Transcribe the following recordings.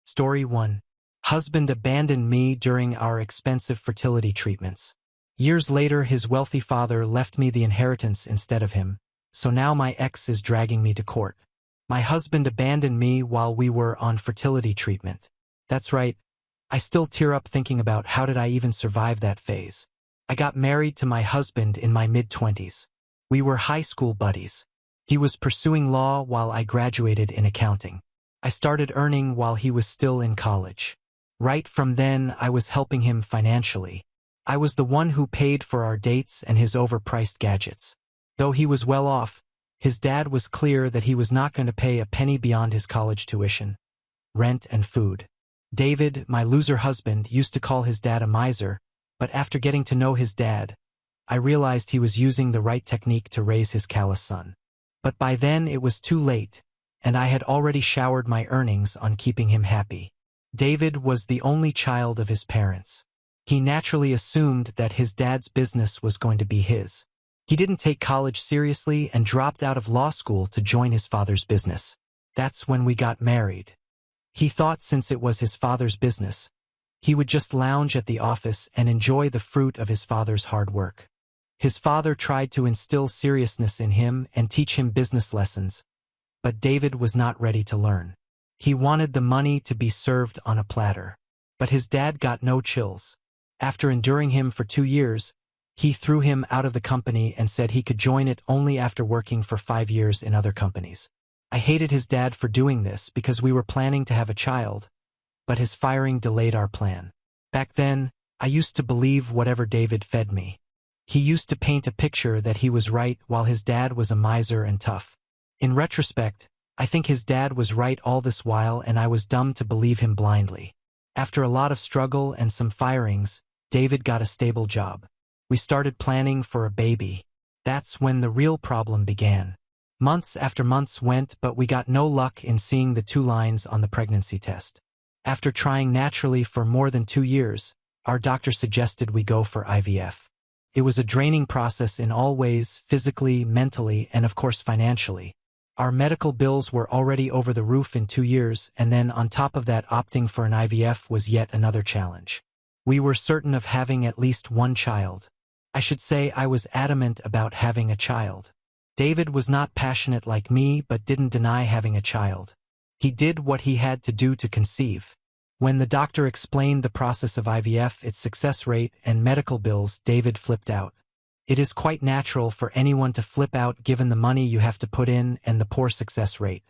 Story 1. Husband abandoned me during our expensive fertility treatments. Years later, his wealthy father left me the inheritance instead of him, so now my ex is dragging me to court. My husband abandoned me while we were on fertility treatment. That's right. I still tear up thinking about how did I even survive that phase. I got married to my husband in my mid-20s. We were high school buddies. He was pursuing law while I graduated in accounting. I started earning while he was still in college. Right from then, I was helping him financially. I was the one who paid for our dates and his overpriced gadgets. Though he was well off, his dad was clear that he was not going to pay a penny beyond his college tuition, rent, and food. David, my loser husband, used to call his dad a miser, but after getting to know his dad, I realized he was using the right technique to raise his callous son. But by then it was too late, and I had already showered my earnings on keeping him happy. David was the only child of his parents. He naturally assumed that his dad's business was going to be his. He didn't take college seriously and dropped out of law school to join his father's business. That's when we got married. He thought since it was his father's business, he would just lounge at the office and enjoy the fruit of his father's hard work. His father tried to instill seriousness in him and teach him business lessons, but David was not ready to learn. He wanted the money to be served on a platter. But his dad got no chills. After enduring him for 2 years, he threw him out of the company and said he could join it only after working for 5 years in other companies. I hated his dad for doing this because we were planning to have a child, but his firing delayed our plan. Back then, I used to believe whatever David fed me. He used to paint a picture that he was right while his dad was a miser and tough. In retrospect, I think his dad was right all this while and I was dumb to believe him blindly. After a lot of struggle and some firings, David got a stable job. We started planning for a baby. That's when the real problem began. Months after months went, but we got no luck in seeing the 2 lines on the pregnancy test. After trying naturally for more than 2 years, our doctor suggested we go for IVF. It was a draining process in all ways, physically, mentally, and of course financially. Our medical bills were already over the roof in 2 years, and then on top of that, opting for an IVF was yet another challenge. We were certain of having at least 1 child. I should say I was adamant about having a child. David was not passionate like me but didn't deny having a child. He did what he had to do to conceive. When the doctor explained the process of IVF, its success rate, and medical bills, David flipped out. It is quite natural for anyone to flip out given the money you have to put in and the poor success rate.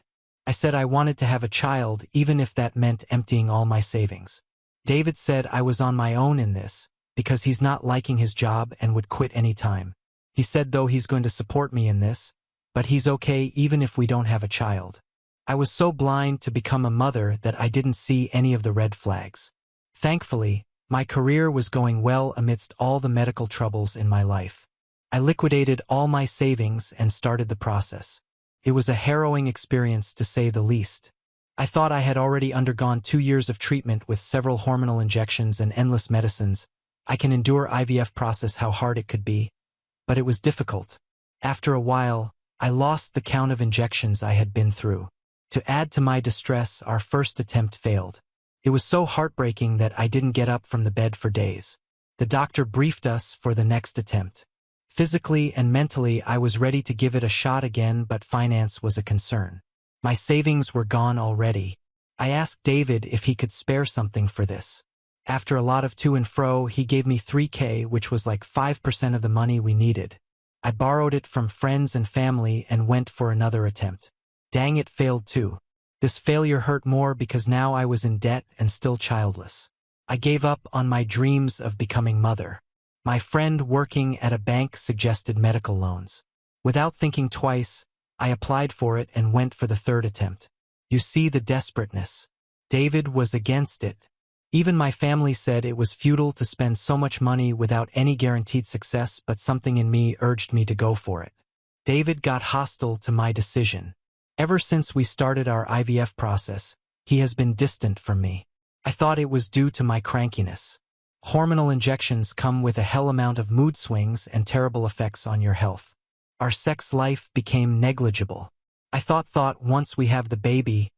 I said I wanted to have a child even if that meant emptying all my savings. David said I was on my own in this because he's not liking his job and would quit any time. He said though he's going to support me in this, but he's okay even if we don't have a child. I was so blind to become a mother that I didn't see any of the red flags. Thankfully, my career was going well amidst all the medical troubles in my life. I liquidated all my savings and started the process. It was a harrowing experience to say the least. I thought I had already undergone 2 years of treatment with several hormonal injections and endless medicines. I can endure IVF process how hard it could be, but it was difficult. After a while, I lost the count of injections I had been through. To add to my distress, our first attempt failed. It was so heartbreaking that I didn't get up from the bed for days. The doctor briefed us for the next attempt. Physically and mentally, I was ready to give it a shot again, but finance was a concern. My savings were gone already. I asked David if he could spare something for this. After a lot of to and fro, he gave me $3,000, which was like 5% of the money we needed. I borrowed it from friends and family and went for another attempt. Dang, it failed too. This failure hurt more because now I was in debt and still childless. I gave up on my dreams of becoming mother. My friend working at a bank suggested medical loans. Without thinking twice, I applied for it and went for the 3rd attempt. You see the desperateness. David was against it. Even my family said it was futile to spend so much money without any guaranteed success, but something in me urged me to go for it. David got hostile to my decision. Ever since we started our IVF process, he has been distant from me. I thought it was due to my crankiness. Hormonal injections come with a hell amount of mood swings and terrible effects on your health. Our sex life became negligible. I thought once we have the baby,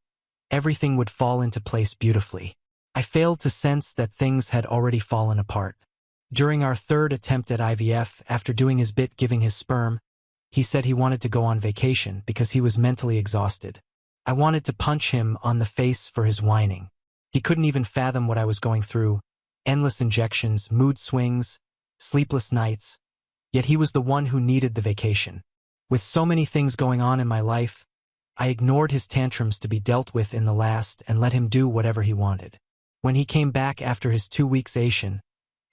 everything would fall into place beautifully. I failed to sense that things had already fallen apart. During our third attempt at IVF, after doing his bit giving his sperm, he said he wanted to go on vacation because he was mentally exhausted. I wanted to punch him on the face for his whining. He couldn't even fathom what I was going through. Endless injections, mood swings, sleepless nights. Yet he was the one who needed the vacation. With so many things going on in my life, I ignored his tantrums to be dealt with in the last and let him do whatever he wanted. When he came back after his 2 weeks Asian,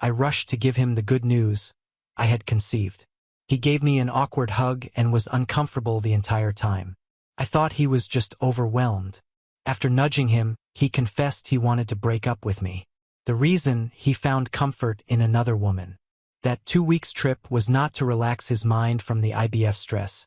I rushed to give him the good news. I had conceived. He gave me an awkward hug and was uncomfortable the entire time. I thought he was just overwhelmed. After nudging him, he confessed he wanted to break up with me. The reason, he found comfort in another woman. That 2 weeks trip was not to relax his mind from the IVF stress,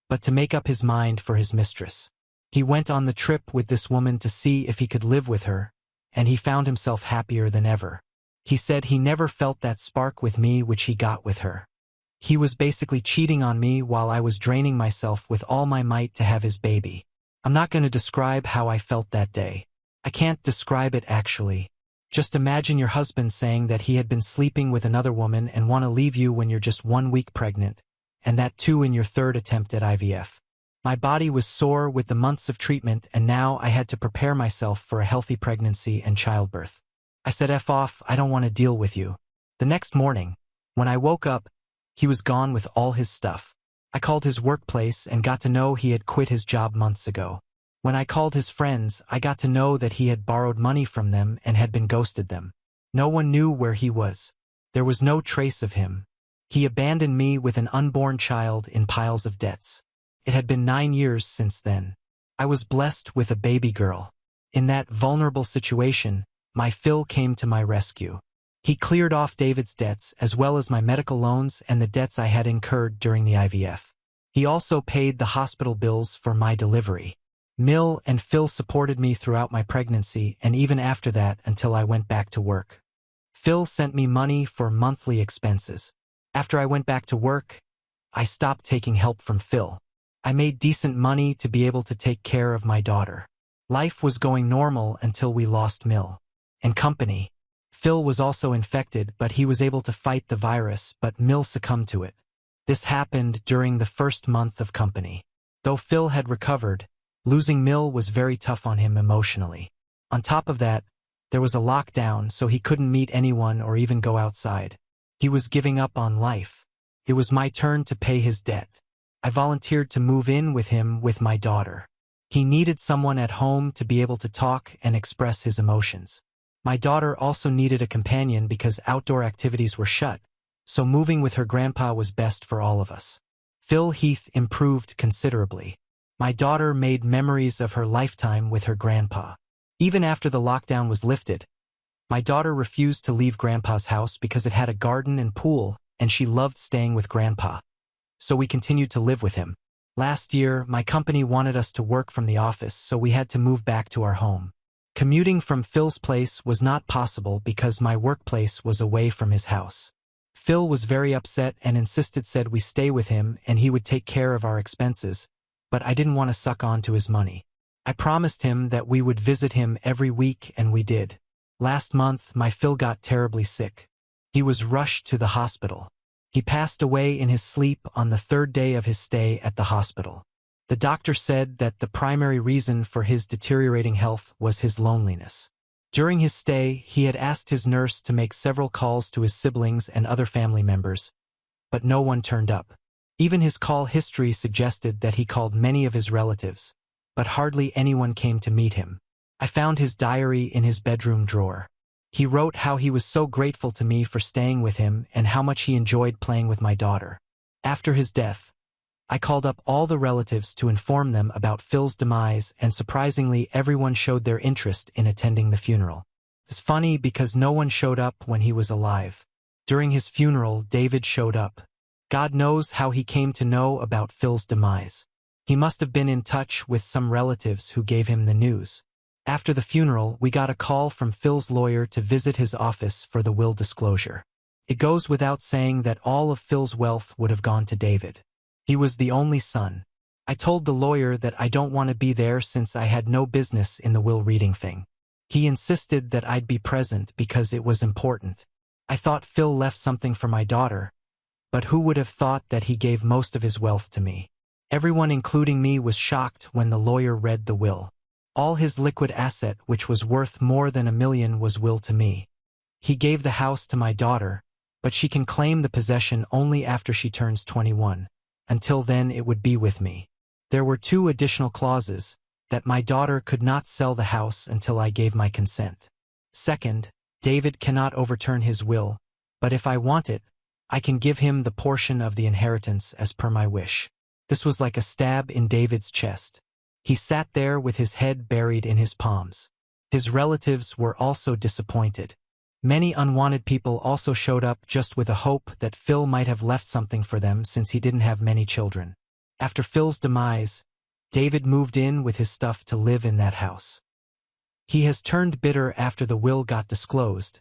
but to make up his mind for his mistress. He went on the trip with this woman to see if he could live with her, and he found himself happier than ever. He said he never felt that spark with me which he got with her. He was basically cheating on me while I was draining myself with all my might to have his baby. I'm not going to describe how I felt that day. I can't describe it actually. Just imagine your husband saying that he had been sleeping with another woman and want to leave you when you're just 1 week pregnant, and that too in your third attempt at IVF. My body was sore with the months of treatment, and now I had to prepare myself for a healthy pregnancy and childbirth. I said, F off, I don't want to deal with you. The next morning, when I woke up, he was gone with all his stuff. I called his workplace and got to know he had quit his job months ago. When I called his friends, I got to know that he had borrowed money from them and had been ghosted them. No one knew where he was. There was no trace of him. He abandoned me with an unborn child in piles of debts. It had been 9 years since then. I was blessed with a baby girl. In that vulnerable situation, my Phil came to my rescue. He cleared off David's debts as well as my medical loans and the debts I had incurred during the IVF. He also paid the hospital bills for my delivery. Mill and Phil supported me throughout my pregnancy and even after that until I went back to work. Phil sent me money for monthly expenses. After I went back to work, I stopped taking help from Phil. I made decent money to be able to take care of my daughter. Life was going normal until we lost Mill and company. Phil was also infected, but he was able to fight the virus, but Mill succumbed to it. This happened during the first month of company. Though Phil had recovered, losing Mill was very tough on him emotionally. On top of that, there was a lockdown, so he couldn't meet anyone or even go outside. He was giving up on life. It was my turn to pay his debt. I volunteered to move in with him with my daughter. He needed someone at home to be able to talk and express his emotions. My daughter also needed a companion because outdoor activities were shut, so moving with her grandpa was best for all of us. Phil Heath improved considerably. My daughter made memories of her lifetime with her grandpa. Even after the lockdown was lifted, my daughter refused to leave Grandpa's house because it had a garden and pool, and she loved staying with Grandpa. So we continued to live with him. Last year, my company wanted us to work from the office, so we had to move back to our home. Commuting from Phil's place was not possible because my workplace was away from his house. Phil was very upset and said we stay with him and he would take care of our expenses, but I didn't want to suck on to his money. I promised him that we would visit him every week, and we did. Last month, my Phil got terribly sick. He was rushed to the hospital. He passed away in his sleep on the 3rd day of his stay at the hospital. The doctor said that the primary reason for his deteriorating health was his loneliness. During his stay, he had asked his nurse to make several calls to his siblings and other family members, but no one turned up. Even his call history suggested that he called many of his relatives, but hardly anyone came to meet him. I found his diary in his bedroom drawer. He wrote how he was so grateful to me for staying with him and how much he enjoyed playing with my daughter. After his death, I called up all the relatives to inform them about Phil's demise, and surprisingly everyone showed their interest in attending the funeral. It's funny because no one showed up when he was alive. During his funeral, David showed up. God knows how he came to know about Phil's demise. He must have been in touch with some relatives who gave him the news. After the funeral, we got a call from Phil's lawyer to visit his office for the will disclosure. It goes without saying that all of Phil's wealth would have gone to David. He was the only son. I told the lawyer that I don't want to be there since I had no business in the will reading thing. He insisted that I'd be present because it was important. I thought Phil left something for my daughter, but who would have thought that he gave most of his wealth to me? Everyone including me was shocked when the lawyer read the will. All his liquid asset, which was worth more than $1 million, was willed to me. He gave the house to my daughter, but she can claim the possession only after she turns 21. Until then it would be with me. There were 2 additional clauses: that my daughter could not sell the house until I gave my consent. Second, David cannot overturn his will, but if I want it, I can give him the portion of the inheritance as per my wish. This was like a stab in David's chest. He sat there with his head buried in his palms. His relatives were also disappointed. Many unwanted people also showed up just with a hope that Phil might have left something for them since he didn't have many children. After Phil's demise, David moved in with his stuff to live in that house. He has turned bitter after the will got disclosed,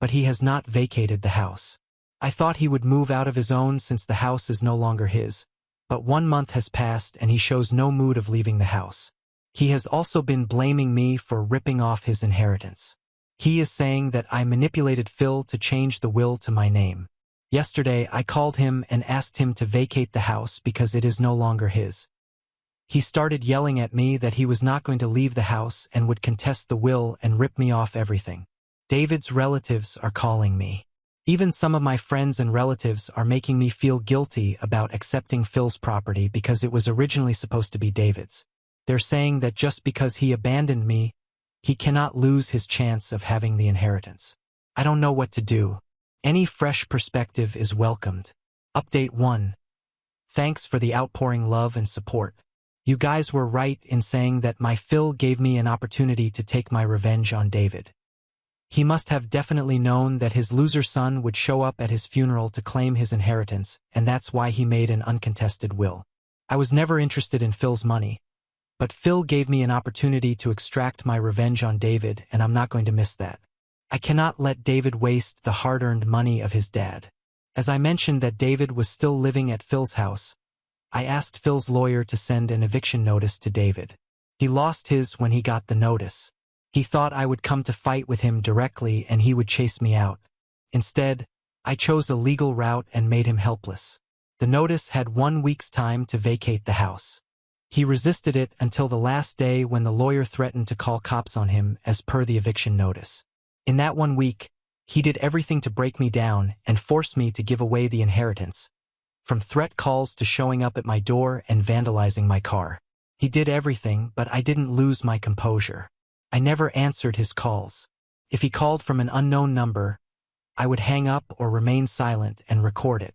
but he has not vacated the house. I thought he would move out of his own since the house is no longer his, but 1 month has passed and he shows no mood of leaving the house. He has also been blaming me for ripping off his inheritance. He is saying that I manipulated Phil to change the will to my name. Yesterday I called him and asked him to vacate the house because it is no longer his. He started yelling at me that he was not going to leave the house and would contest the will and rip me off everything. David's relatives are calling me. Even some of my friends and relatives are making me feel guilty about accepting Phil's property because it was originally supposed to be David's. They're saying that just because he abandoned me, he cannot lose his chance of having the inheritance. I don't know what to do. Any fresh perspective is welcomed. Update 1. Thanks for the outpouring love and support. You guys were right in saying that my Phil gave me an opportunity to take my revenge on David. He must have definitely known that his loser son would show up at his funeral to claim his inheritance, and that's why he made an uncontested will. I was never interested in Phil's money, but Phil gave me an opportunity to extract my revenge on David, and I'm not going to miss that. I cannot let David waste the hard-earned money of his dad. As I mentioned that David was still living at Phil's house, I asked Phil's lawyer to send an eviction notice to David. He lost his when he got the notice. He thought I would come to fight with him directly and he would chase me out. Instead, I chose a legal route and made him helpless. The notice had 1 week's time to vacate the house. He resisted it until the last day when the lawyer threatened to call cops on him as per the eviction notice. In that 1 week, he did everything to break me down and force me to give away the inheritance, from threat calls to showing up at my door and vandalizing my car. He did everything, but I didn't lose my composure. I never answered his calls. If he called from an unknown number, I would hang up or remain silent and record it.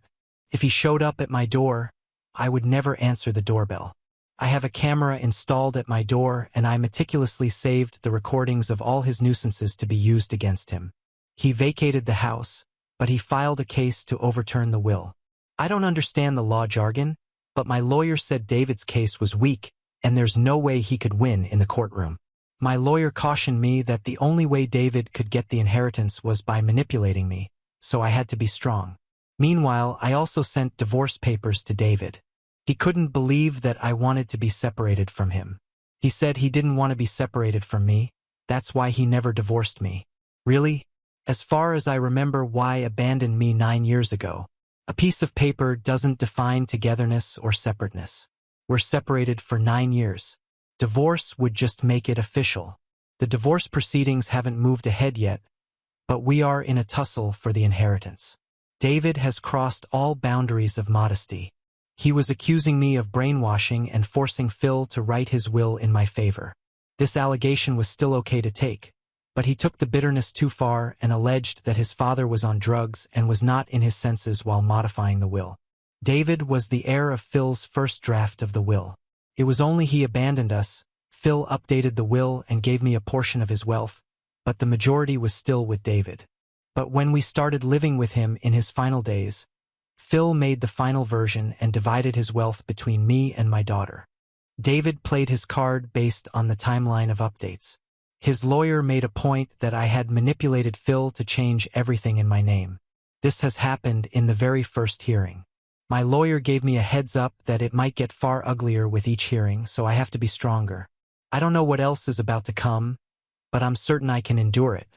If he showed up at my door, I would never answer the doorbell. I have a camera installed at my door and I meticulously saved the recordings of all his nuisances to be used against him. He vacated the house, but he filed a case to overturn the will. I don't understand the law jargon, but my lawyer said David's case was weak and there's no way he could win in the courtroom. My lawyer cautioned me that the only way David could get the inheritance was by manipulating me, so I had to be strong. Meanwhile, I also sent divorce papers to David. He couldn't believe that I wanted to be separated from him. He said he didn't want to be separated from me, that's why he never divorced me. Really? As far as I remember, why abandon me 9 years ago? A piece of paper doesn't define togetherness or separateness. We're separated for 9 years. Divorce would just make it official. The divorce proceedings haven't moved ahead yet, but we are in a tussle for the inheritance. David has crossed all boundaries of modesty. He was accusing me of brainwashing and forcing Phil to write his will in my favor. This allegation was still okay to take, but he took the bitterness too far and alleged that his father was on drugs and was not in his senses while modifying the will. David was the heir of Phil's first draft of the will. It was only he abandoned us. Phil updated the will and gave me a portion of his wealth, but the majority was still with David. But when we started living with him in his final days, Phil made the final version and divided his wealth between me and my daughter. David played his card based on the timeline of updates. His lawyer made a point that I had manipulated Phil to change everything in my name. This has happened in the very first hearing. My lawyer gave me a heads up that it might get far uglier with each hearing, so I have to be stronger. I don't know what else is about to come, but I'm certain I can endure it.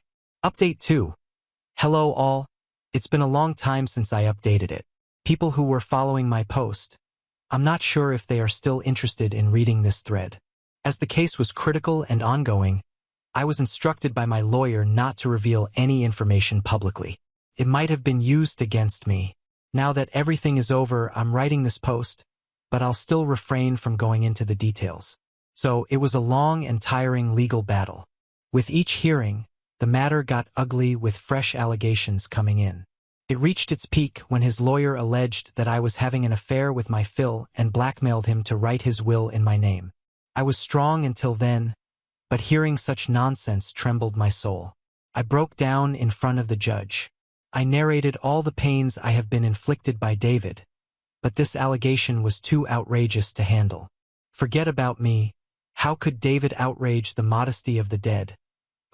Update 2. Hello all. It's been a long time since I updated it. People who were following my post, I'm not sure if they are still interested in reading this thread. As the case was critical and ongoing, I was instructed by my lawyer not to reveal any information publicly. It might have been used against me. Now that everything is over, I'm writing this post, but I'll still refrain from going into the details. So it was a long and tiring legal battle. With each hearing, the matter got ugly with fresh allegations coming in. It reached its peak when his lawyer alleged that I was having an affair with my Phil and blackmailed him to write his will in my name. I was strong until then, but hearing such nonsense trembled my soul. I broke down in front of the judge. I narrated all the pains I have been inflicted by David, but this allegation was too outrageous to handle. Forget about me. How could David outrage the modesty of the dead,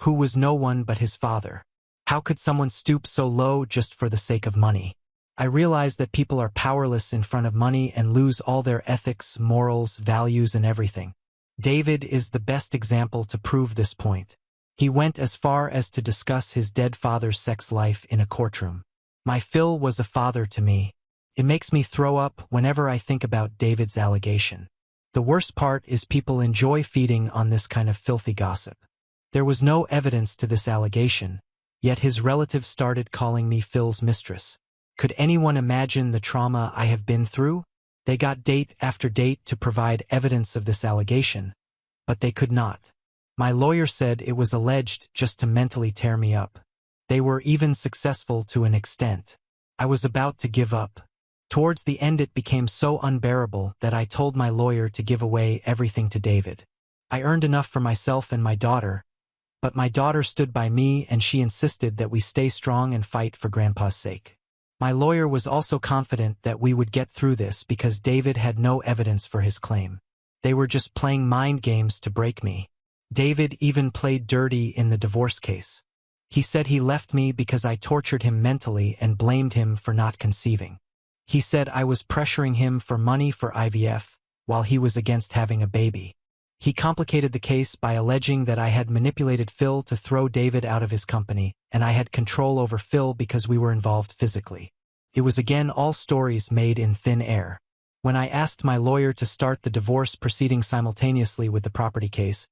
who was no one but his father? How could someone stoop so low just for the sake of money? I realized that people are powerless in front of money and lose all their ethics, morals, values, and everything. David is the best example to prove this point. He went as far as to discuss his dead father's sex life in a courtroom. My Phil was a father to me. It makes me throw up whenever I think about David's allegation. The worst part is people enjoy feeding on this kind of filthy gossip. There was no evidence to this allegation, yet his relatives started calling me Phil's mistress. Could anyone imagine the trauma I have been through? They got date after date to provide evidence of this allegation, but they could not. My lawyer said it was alleged just to mentally tear me up. They were even successful to an extent. I was about to give up. Towards the end it became so unbearable that I told my lawyer to give away everything to David. I earned enough for myself and my daughter, but my daughter stood by me and she insisted that we stay strong and fight for Grandpa's sake. My lawyer was also confident that we would get through this because David had no evidence for his claim. They were just playing mind games to break me. David even played dirty in the divorce case. He said he left me because I tortured him mentally and blamed him for not conceiving. He said I was pressuring him for money for IVF, while he was against having a baby. He complicated the case by alleging that I had manipulated Phil to throw David out of his company, and I had control over Phil because we were involved physically. It was again all stories made in thin air. When I asked my lawyer to start the divorce proceeding simultaneously with the property case,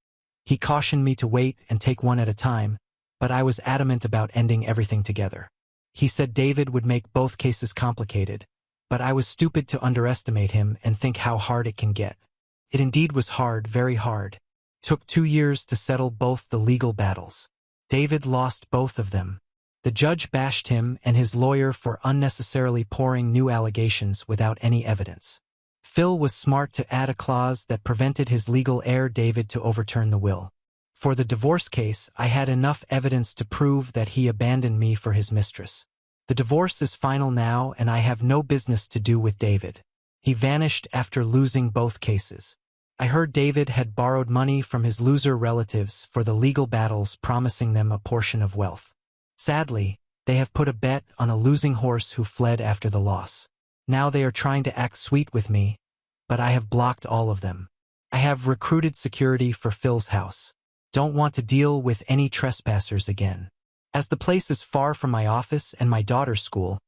he cautioned me to wait and take one at a time, but I was adamant about ending everything together. He said David would make both cases complicated, but I was stupid to underestimate him and think how hard it can get. It indeed was hard, very hard. Took 2 years to settle both the legal battles. David lost both of them. The judge bashed him and his lawyer for unnecessarily pouring new allegations without any evidence. Phil was smart to add a clause that prevented his legal heir David to overturn the will. For the divorce case, I had enough evidence to prove that he abandoned me for his mistress. The divorce is final now and I have no business to do with David. He vanished after losing both cases. I heard David had borrowed money from his loser relatives for the legal battles, promising them a portion of wealth. Sadly, they have put a bet on a losing horse who fled after the loss. Now they are trying to act sweet with me, but I have blocked all of them. I have recruited security for Phil's house. Don't want to deal with any trespassers again. As the place is far from my office and my daughter's school,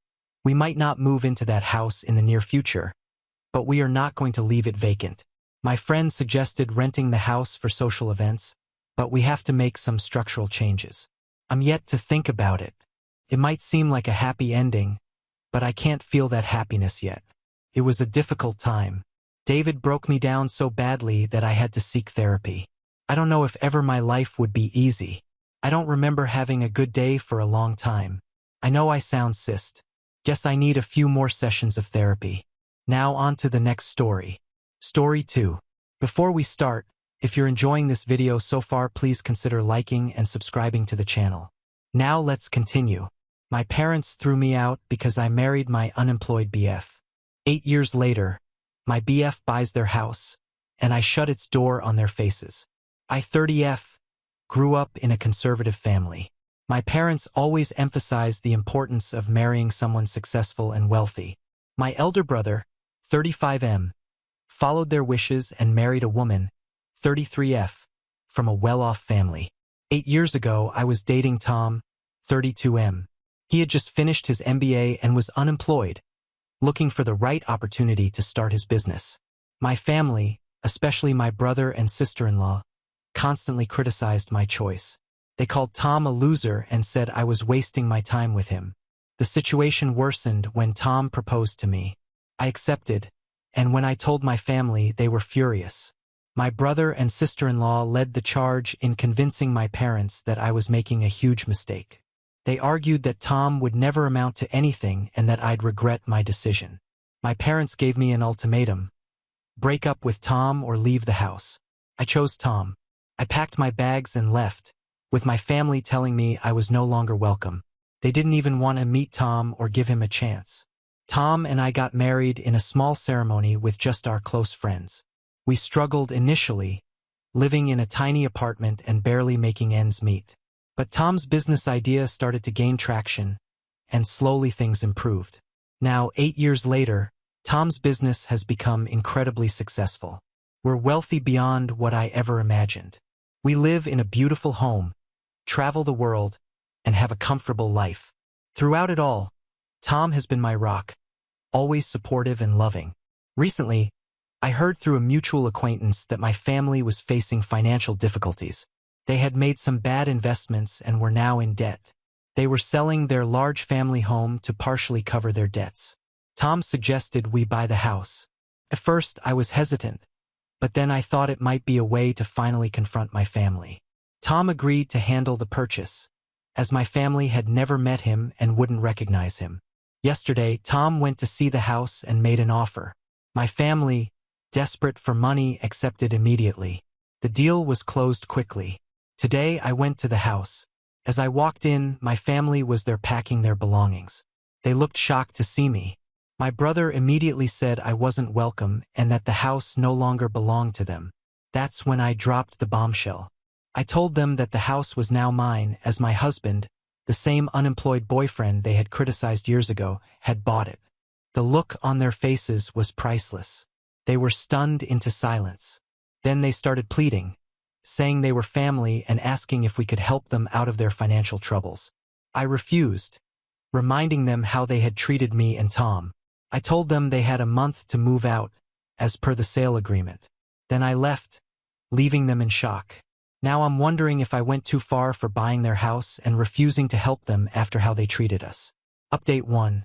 we might not move into that house in the near future, but we are not going to leave it vacant. My friend suggested renting the house for social events, but we have to make some structural changes. I'm yet to think about it. It might seem like a happy ending, but I can't feel that happiness yet. It was a difficult time. David broke me down so badly that I had to seek therapy. I don't know if ever my life would be easy. I don't remember having a good day for a long time. I know I sound cyst. Guess I need a few more sessions of therapy. Now on to the next story. Story 2. Before we start, if you're enjoying this video so far, please consider liking and subscribing to the channel. Now let's continue. My parents threw me out because I married my unemployed BF. 8 years later, my BF buys their house, and I shut its door on their faces. I 30F, grew up in a conservative family. My parents always emphasized the importance of marrying someone successful and wealthy. My elder brother, 35M, followed their wishes and married a woman, 33F, from a well-off family. 8 years ago, I was dating Tom, 32M. He had just finished his MBA and was unemployed, looking for the right opportunity to start his business. My family, especially my brother and sister-in-law, constantly criticized my choice. They called Tom a loser and said I was wasting my time with him. The situation worsened when Tom proposed to me. I accepted, and when I told my family, they were furious. My brother and sister-in-law led the charge in convincing my parents that I was making a huge mistake. They argued that Tom would never amount to anything and that I'd regret my decision. My parents gave me an ultimatum: break up with Tom or leave the house. I chose Tom. I packed my bags and left, with my family telling me I was no longer welcome. They didn't even want to meet Tom or give him a chance. Tom and I got married in a small ceremony with just our close friends. We struggled initially, living in a tiny apartment and barely making ends meet. But Tom's business idea started to gain traction, and slowly things improved. Now, 8 years later, Tom's business has become incredibly successful. We're wealthy beyond what I ever imagined. We live in a beautiful home, travel the world, and have a comfortable life. Throughout it all, Tom has been my rock, always supportive and loving. Recently, I heard through a mutual acquaintance that my family was facing financial difficulties. They had made some bad investments and were now in debt. They were selling their large family home to partially cover their debts. Tom suggested we buy the house. At first, I was hesitant, but then I thought it might be a way to finally confront my family. Tom agreed to handle the purchase, as my family had never met him and wouldn't recognize him. Yesterday, Tom went to see the house and made an offer. My family, desperate for money, accepted immediately. The deal was closed quickly. Today, I went to the house. As I walked in, my family was there packing their belongings. They looked shocked to see me. My brother immediately said I wasn't welcome and that the house no longer belonged to them. That's when I dropped the bombshell. I told them that the house was now mine, as my husband, the same unemployed boyfriend they had criticized years ago, had bought it. The look on their faces was priceless. They were stunned into silence. Then they started pleading, saying they were family and asking if we could help them out of their financial troubles. I refused, reminding them how they had treated me and Tom. I told them they had a month to move out, as per the sale agreement. Then I left, leaving them in shock. Now I'm wondering if I went too far for buying their house and refusing to help them after how they treated us. Update 1.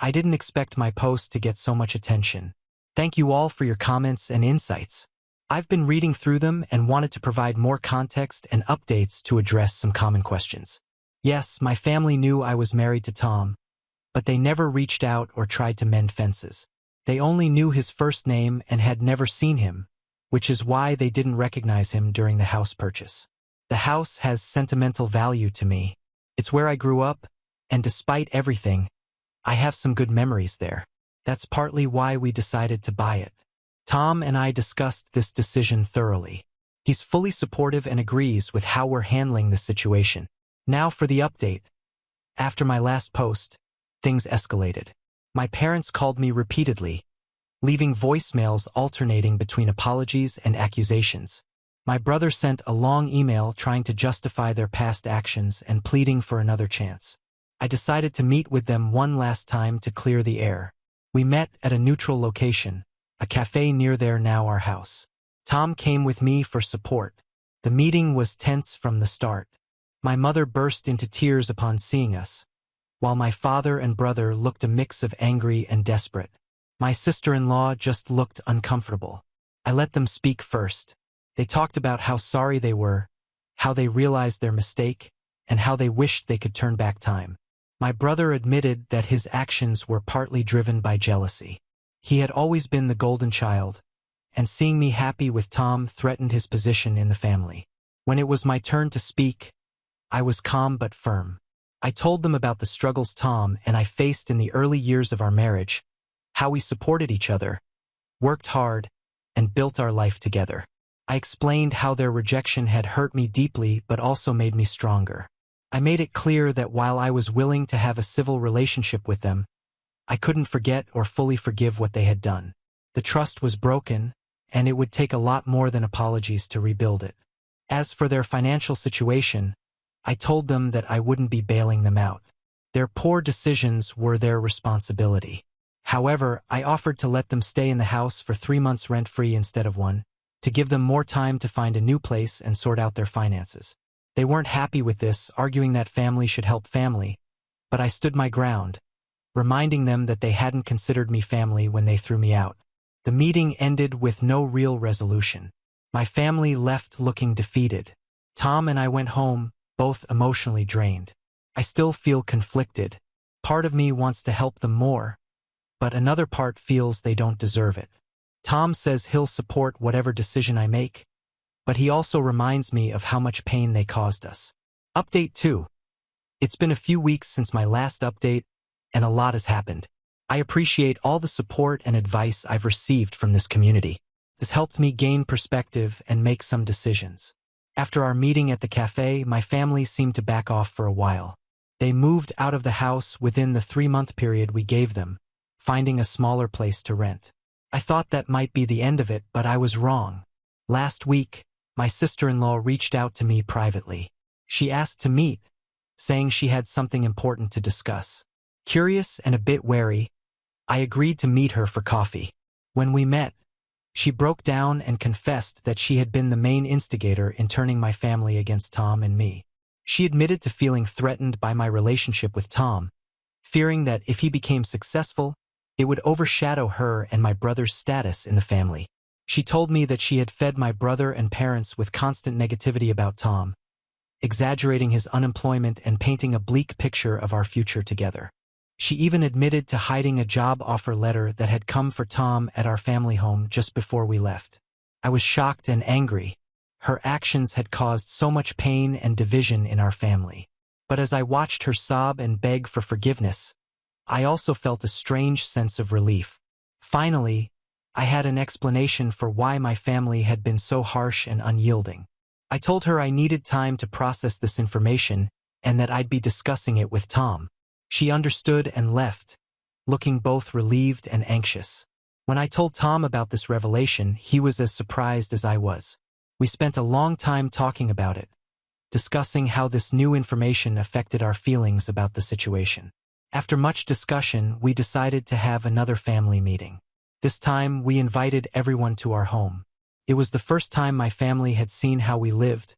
I didn't expect my post to get so much attention. Thank you all for your comments and insights. I've been reading through them and wanted to provide more context and updates to address some common questions. Yes, my family knew I was married to Tom, but they never reached out or tried to mend fences. They only knew his first name and had never seen him, which is why they didn't recognize him during the house purchase. The house has sentimental value to me. It's where I grew up, and despite everything, I have some good memories there. That's partly why we decided to buy it. Tom and I discussed this decision thoroughly. He's fully supportive and agrees with how we're handling this situation. Now for the update. After my last post, things escalated. My parents called me repeatedly, leaving voicemails alternating between apologies and accusations. My brother sent a long email trying to justify their past actions and pleading for another chance. I decided to meet with them one last time to clear the air. We met at a neutral location, a cafe near there, now our house. Tom came with me for support. The meeting was tense from the start. My mother burst into tears upon seeing us, while my father and brother looked a mix of angry and desperate. My sister-in-law just looked uncomfortable. I let them speak first. They talked about how sorry they were, how they realized their mistake, and how they wished they could turn back time. My brother admitted that his actions were partly driven by jealousy. He had always been the golden child, and seeing me happy with Tom threatened his position in the family. When it was my turn to speak, I was calm but firm. I told them about the struggles Tom and I faced in the early years of our marriage, how we supported each other, worked hard, and built our life together. I explained how their rejection had hurt me deeply but also made me stronger. I made it clear that while I was willing to have a civil relationship with them, I couldn't forget or fully forgive what they had done. The trust was broken, and it would take a lot more than apologies to rebuild it. As for their financial situation, I told them that I wouldn't be bailing them out. Their poor decisions were their responsibility. However, I offered to let them stay in the house for 3 months rent-free instead of 1, to give them more time to find a new place and sort out their finances. They weren't happy with this, arguing that family should help family, but I stood my ground, reminding them that they hadn't considered me family when they threw me out. The meeting ended with no real resolution. My family left looking defeated. Tom and I went home, both emotionally drained. I still feel conflicted. Part of me wants to help them more, but another part feels they don't deserve it. Tom says he'll support whatever decision I make, but he also reminds me of how much pain they caused us. Update 2. It's been a few weeks since my last update, and a lot has happened. I appreciate all the support and advice I've received from this community. This helped me gain perspective and make some decisions. After our meeting at the cafe, my family seemed to back off for a while. They moved out of the house within the 3-month period we gave them, finding a smaller place to rent. I thought that might be the end of it, but I was wrong. Last week, my sister-in-law reached out to me privately. She asked to meet, saying she had something important to discuss. Curious and a bit wary, I agreed to meet her for coffee. When we met, she broke down and confessed that she had been the main instigator in turning my family against Tom and me. She admitted to feeling threatened by my relationship with Tom, fearing that if he became successful, it would overshadow her and my brother's status in the family. She told me that she had fed my brother and parents with constant negativity about Tom, exaggerating his unemployment and painting a bleak picture of our future together. She even admitted to hiding a job offer letter that had come for Tom at our family home just before we left. I was shocked and angry. Her actions had caused so much pain and division in our family. But as I watched her sob and beg for forgiveness, I also felt a strange sense of relief. Finally, I had an explanation for why my family had been so harsh and unyielding. I told her I needed time to process this information and that I'd be discussing it with Tom. She understood and left, looking both relieved and anxious. When I told Tom about this revelation, he was as surprised as I was. We spent a long time talking about it, discussing how this new information affected our feelings about the situation. After much discussion, we decided to have another family meeting. This time, we invited everyone to our home. It was the first time my family had seen how we lived,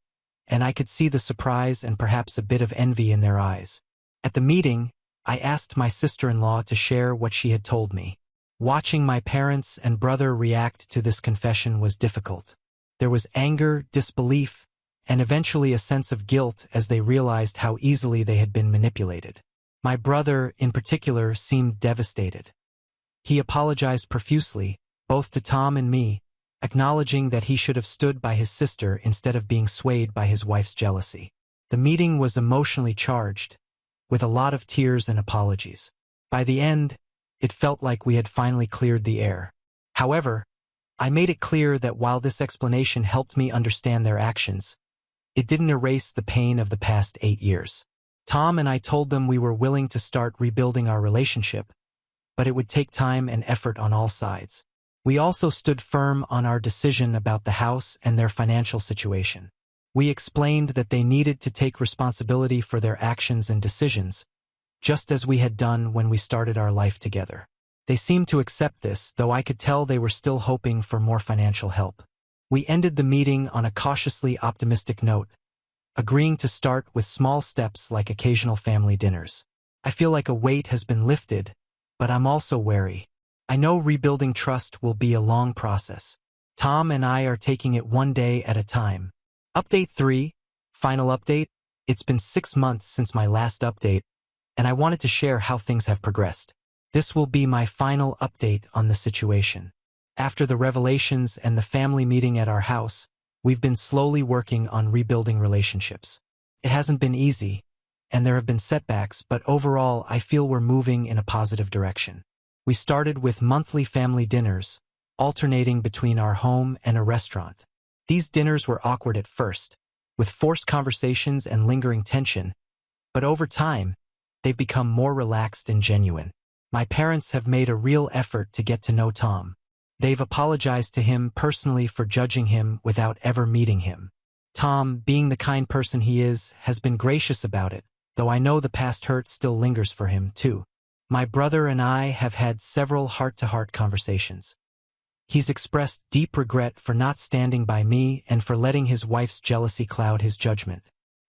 and I could see the surprise and perhaps a bit of envy in their eyes. At the meeting, I asked my sister-in-law to share what she had told me. Watching my parents and brother react to this confession was difficult. There was anger, disbelief, and eventually a sense of guilt as they realized how easily they had been manipulated. My brother, in particular, seemed devastated. He apologized profusely, both to Tom and me, acknowledging that he should have stood by his sister instead of being swayed by his wife's jealousy. The meeting was emotionally charged, with a lot of tears and apologies. By the end, it felt like we had finally cleared the air. However, I made it clear that while this explanation helped me understand their actions, it didn't erase the pain of the past 8 years. Tom and I told them we were willing to start rebuilding our relationship, but it would take time and effort on all sides. We also stood firm on our decision about the house and their financial situation. We explained that they needed to take responsibility for their actions and decisions, just as we had done when we started our life together. They seemed to accept this, though I could tell they were still hoping for more financial help. We ended the meeting on a cautiously optimistic note, agreeing to start with small steps like occasional family dinners. I feel like a weight has been lifted, but I'm also wary. I know rebuilding trust will be a long process. Tom and I are taking it one day at a time. Update 3, final update. It's been 6 months since my last update, and I wanted to share how things have progressed. This will be my final update on the situation. After the revelations and the family meeting at our house, we've been slowly working on rebuilding relationships. It hasn't been easy, and there have been setbacks, but overall I feel we're moving in a positive direction. We started with monthly family dinners, alternating between our home and a restaurant. These dinners were awkward at first, with forced conversations and lingering tension, but over time, they've become more relaxed and genuine. My parents have made a real effort to get to know Tom. They've apologized to him personally for judging him without ever meeting him. Tom, being the kind person he is, has been gracious about it, though I know the past hurt still lingers for him, too. My brother and I have had several heart-to-heart conversations. He's expressed deep regret for not standing by me and for letting his wife's jealousy cloud his judgment.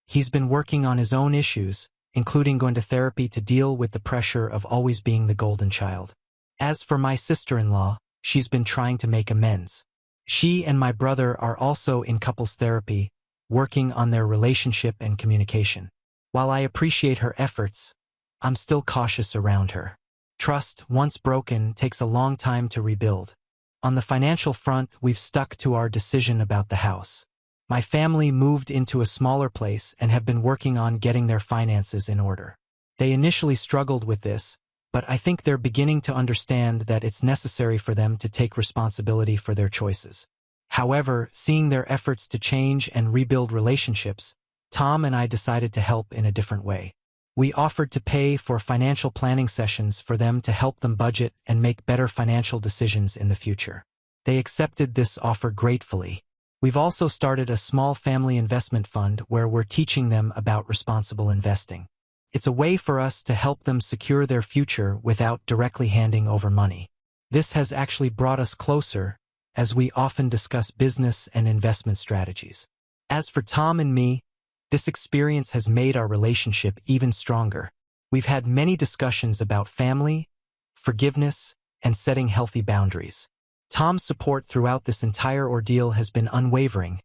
He's been working on his own issues, including going to therapy to deal with the pressure of always being the golden child. As for my sister-in-law, she's been trying to make amends. She and my brother are also in couples therapy, working on their relationship and communication. While I appreciate her efforts, I'm still cautious around her. Trust, once broken, takes a long time to rebuild. On the financial front, we've stuck to our decision about the house. My family moved into a smaller place and have been working on getting their finances in order. They initially struggled with this, but I think they're beginning to understand that it's necessary for them to take responsibility for their choices. However, seeing their efforts to change and rebuild relationships, Tom and I decided to help in a different way. We offered to pay for financial planning sessions for them to help them budget and make better financial decisions in the future. They accepted this offer gratefully. We've also started a small family investment fund where we're teaching them about responsible investing. It's a way for us to help them secure their future without directly handing over money. This has actually brought us closer, as we often discuss business and investment strategies. As for Tom and me, this experience has made our relationship even stronger. We've had many discussions about family, forgiveness, and setting healthy boundaries. Tom's support throughout this entire ordeal has been unwavering,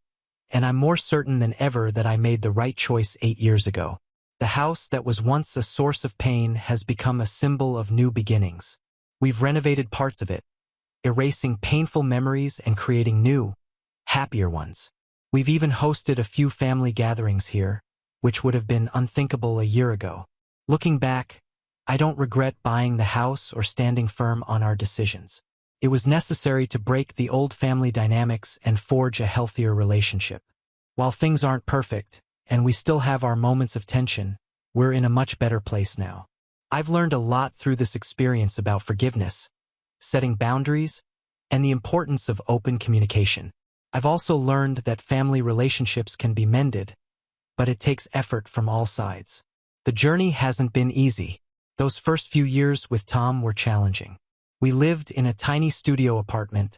and I'm more certain than ever that I made the right choice 8 years ago. The house that was once a source of pain has become a symbol of new beginnings. We've renovated parts of it, erasing painful memories and creating new, happier ones. We've even hosted a few family gatherings here, which would have been unthinkable a year ago. Looking back, I don't regret buying the house or standing firm on our decisions. It was necessary to break the old family dynamics and forge a healthier relationship. While things aren't perfect, and we still have our moments of tension, we're in a much better place now. I've learned a lot through this experience about forgiveness, setting boundaries, and the importance of open communication. I've also learned that family relationships can be mended, but it takes effort from all sides. The journey hasn't been easy. Those first few years with Tom were challenging. We lived in a tiny studio apartment,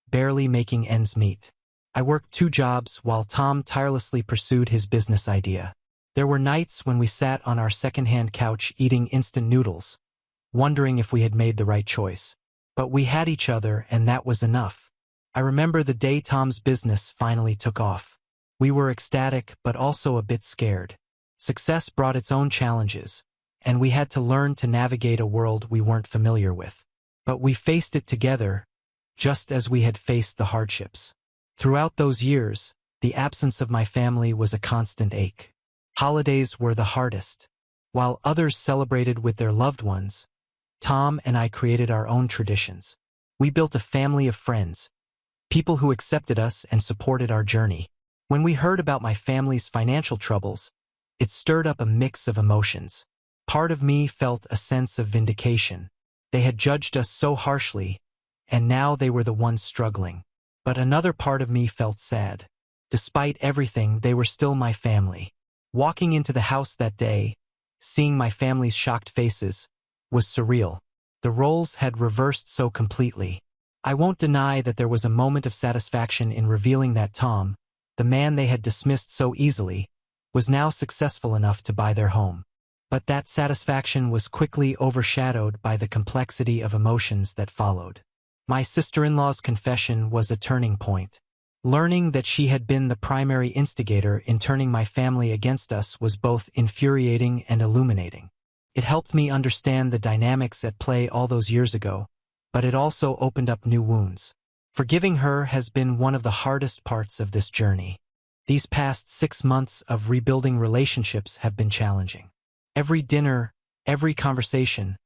barely making ends meet. I worked 2 jobs while Tom tirelessly pursued his business idea. There were nights when we sat on our second-hand couch eating instant noodles, wondering if we had made the right choice. But we had each other, and that was enough. I remember the day Tom's business finally took off. We were ecstatic, but also a bit scared. Success brought its own challenges, and we had to learn to navigate a world we weren't familiar with. But we faced it together, just as we had faced the hardships. Throughout those years, the absence of my family was a constant ache. Holidays were the hardest. While others celebrated with their loved ones, Tom and I created our own traditions. We built a family of friends, people who accepted us and supported our journey. When we heard about my family's financial troubles, it stirred up a mix of emotions. Part of me felt a sense of vindication. They had judged us so harshly, and now they were the ones struggling. But another part of me felt sad. Despite everything, they were still my family. Walking into the house that day, seeing my family's shocked faces, was surreal. The roles had reversed so completely. I won't deny that there was a moment of satisfaction in revealing that Tom, the man they had dismissed so easily, was now successful enough to buy their home. But that satisfaction was quickly overshadowed by the complexity of emotions that followed. My sister-in-law's confession was a turning point. Learning that she had been the primary instigator in turning my family against us was both infuriating and illuminating. It helped me understand the dynamics at play all those years ago, but it also opened up new wounds. Forgiving her has been one of the hardest parts of this journey. These past 6 months of rebuilding relationships have been challenging. Every dinner, every conversation,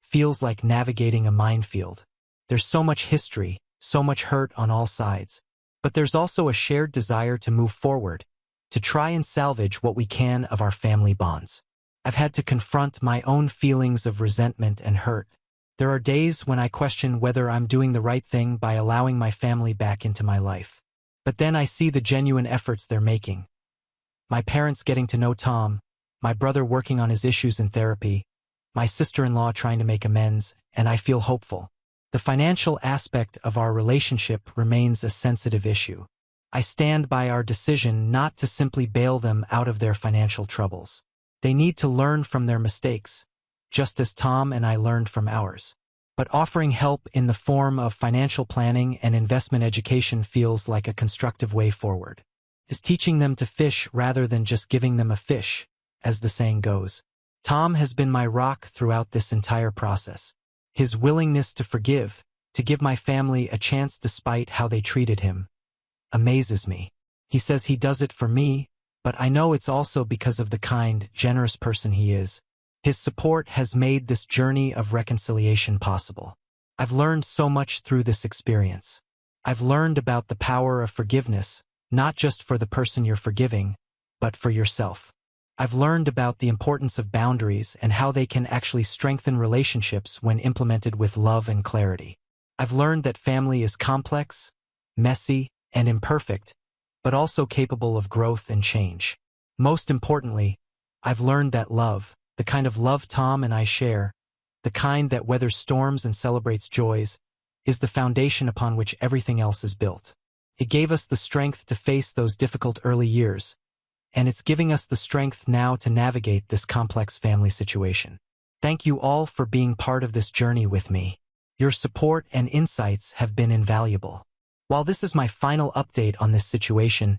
feels like navigating a minefield. There's so much history, so much hurt on all sides. But there's also a shared desire to move forward, to try and salvage what we can of our family bonds. I've had to confront my own feelings of resentment and hurt, There are days when I question whether I'm doing the right thing by allowing my family back into my life. But then I see the genuine efforts they're making. My parents getting to know Tom, my brother working on his issues in therapy, my sister-in-law trying to make amends, and I feel hopeful. The financial aspect of our relationship remains a sensitive issue. I stand by our decision not to simply bail them out of their financial troubles. They need to learn from their mistakes, just as Tom and I learned from ours. But offering help in the form of financial planning and investment education feels like a constructive way forward. It's teaching them to fish rather than just giving them a fish, as the saying goes. Tom has been my rock throughout this entire process. His willingness to forgive, to give my family a chance despite how they treated him, amazes me. He says he does it for me, but I know it's also because of the kind, generous person he is. His support has made this journey of reconciliation possible. I've learned so much through this experience. I've learned about the power of forgiveness, not just for the person you're forgiving, but for yourself. I've learned about the importance of boundaries and how they can actually strengthen relationships when implemented with love and clarity. I've learned that family is complex, messy, and imperfect, but also capable of growth and change. Most importantly, I've learned that love, the kind of love Tom and I share, the kind that weathers storms and celebrates joys, is the foundation upon which everything else is built. It gave us the strength to face those difficult early years, and it's giving us the strength now to navigate this complex family situation. Thank you all for being part of this journey with me. Your support and insights have been invaluable. While this is my final update on this situation,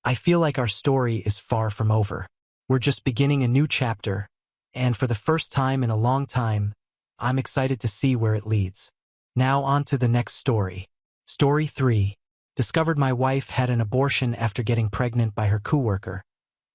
I feel like our story is far from over. We're just beginning a new chapter, and for the first time in a long time, I'm excited to see where it leads. Now on to the next story. Story 3. Discovered my wife had an abortion after getting pregnant by her coworker.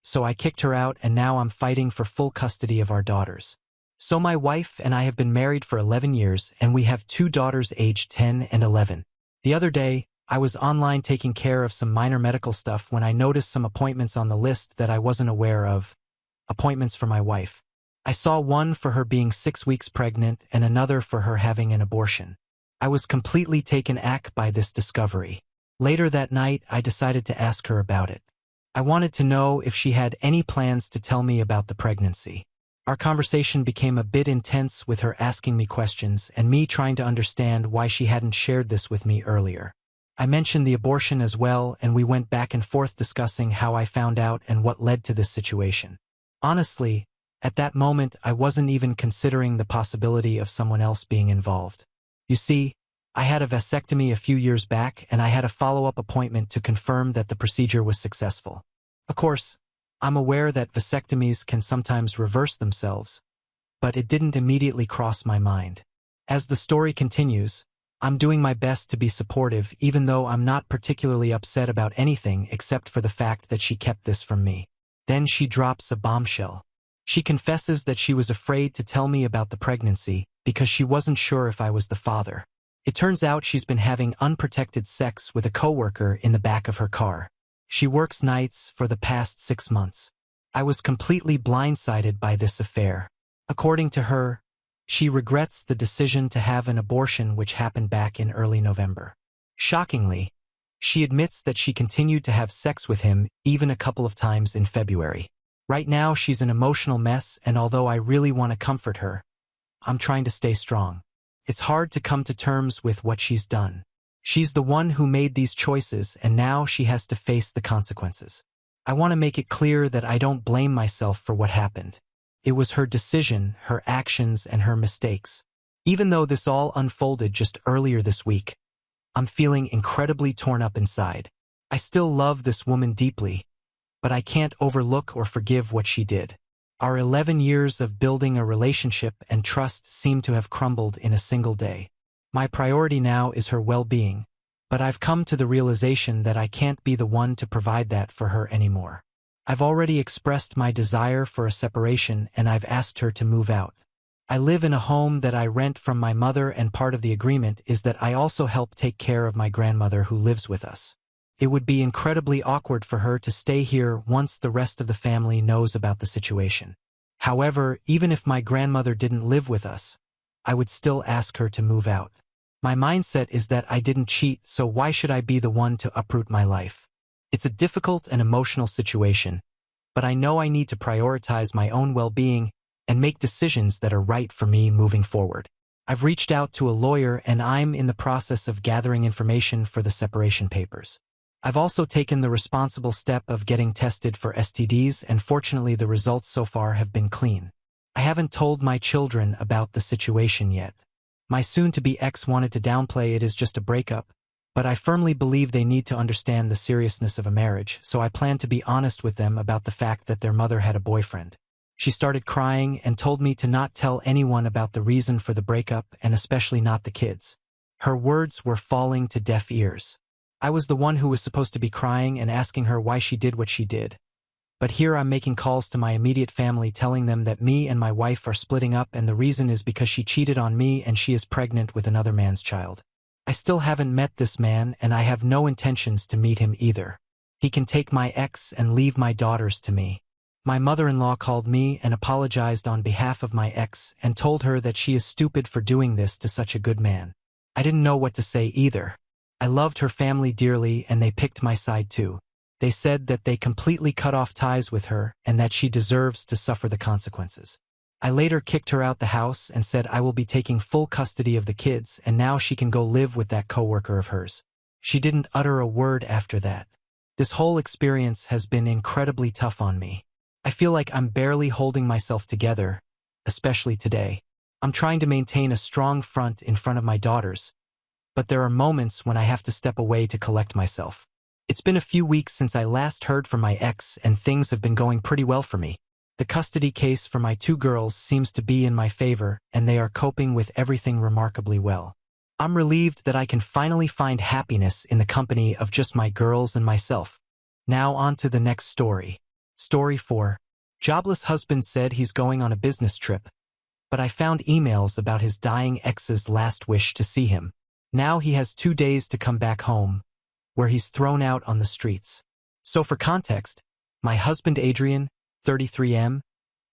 So I kicked her out and now I'm fighting for full custody of our daughters. So my wife and I have been married for 11 years and we have 2 daughters aged 10 and 11. The other day, I was online taking care of some minor medical stuff when I noticed some appointments on the list that I wasn't aware of. Appointments for my wife. I saw one for her being 6 weeks pregnant and another for her having an abortion. I was completely taken aback by this discovery. Later that night, I decided to ask her about it. I wanted to know if she had any plans to tell me about the pregnancy. Our conversation became a bit intense with her asking me questions and me trying to understand why she hadn't shared this with me earlier. I mentioned the abortion as well and we went back and forth discussing how I found out and what led to this situation. Honestly, at that moment I wasn't even considering the possibility of someone else being involved. You see, I had a vasectomy a few years back and I had a follow-up appointment to confirm that the procedure was successful. Of course, I'm aware that vasectomies can sometimes reverse themselves, but it didn't immediately cross my mind. As the story continues, I'm doing my best to be supportive even though I'm not particularly upset about anything except for the fact that she kept this from me. Then she drops a bombshell. She confesses that she was afraid to tell me about the pregnancy because she wasn't sure if I was the father. It turns out she's been having unprotected sex with a coworker in the back of her car. She works nights for the past 6 months. I was completely blindsided by this affair. According to her, she regrets the decision to have an abortion which happened back in early November. Shockingly, she admits that she continued to have sex with him even a couple of times in February. Right now she's an emotional mess and although I really want to comfort her, I'm trying to stay strong. It's hard to come to terms with what she's done. She's the one who made these choices and now she has to face the consequences. I want to make it clear that I don't blame myself for what happened. It was her decision, her actions, and her mistakes. Even though this all unfolded just earlier this week, I'm feeling incredibly torn up inside. I still love this woman deeply, but I can't overlook or forgive what she did. Our 11 years of building a relationship and trust seem to have crumbled in a single day. My priority now is her well-being, but I've come to the realization that I can't be the one to provide that for her anymore. I've already expressed my desire for a separation and I've asked her to move out. I live in a home that I rent from my mother and part of the agreement is that I also help take care of my grandmother who lives with us. It would be incredibly awkward for her to stay here once the rest of the family knows about the situation. However, even if my grandmother didn't live with us, I would still ask her to move out. My mindset is that I didn't cheat, so why should I be the one to uproot my life? It's a difficult and emotional situation, but I know I need to prioritize my own well-being and make decisions that are right for me moving forward. I've reached out to a lawyer and I'm in the process of gathering information for the separation papers. I've also taken the responsible step of getting tested for STDs, and fortunately the results so far have been clean. I haven't told my children about the situation yet. My soon-to-be ex wanted to downplay it as just a breakup, but I firmly believe they need to understand the seriousness of a marriage, so I plan to be honest with them about the fact that their mother had a boyfriend. She started crying and told me to not tell anyone about the reason for the breakup, and especially not the kids. Her words were falling to deaf ears. I was the one who was supposed to be crying and asking her why she did what she did. But here I'm making calls to my immediate family telling them that me and my wife are splitting up, and the reason is because she cheated on me and she is pregnant with another man's child. I still haven't met this man and I have no intentions to meet him either. He can take my ex and leave my daughters to me. My mother-in-law called me and apologized on behalf of my ex and told her that she is stupid for doing this to such a good man. I didn't know what to say either. I loved her family dearly and they picked my side too. They said that they completely cut off ties with her and that she deserves to suffer the consequences. I later kicked her out the house and said I will be taking full custody of the kids and now she can go live with that coworker of hers. She didn't utter a word after that. This whole experience has been incredibly tough on me. I feel like I'm barely holding myself together, especially today. I'm trying to maintain a strong front in front of my daughters, but there are moments when I have to step away to collect myself. It's been a few weeks since I last heard from my ex and things have been going pretty well for me. The custody case for my two girls seems to be in my favor and they are coping with everything remarkably well. I'm relieved that I can finally find happiness in the company of just my girls and myself. Now on to the next story. Story 4. Jobless husband said he's going on a business trip, but I found emails about his dying ex's last wish to see him. Now he has 2 days to come back home, where he's thrown out on the streets. So for context, my husband Adrian, 33M,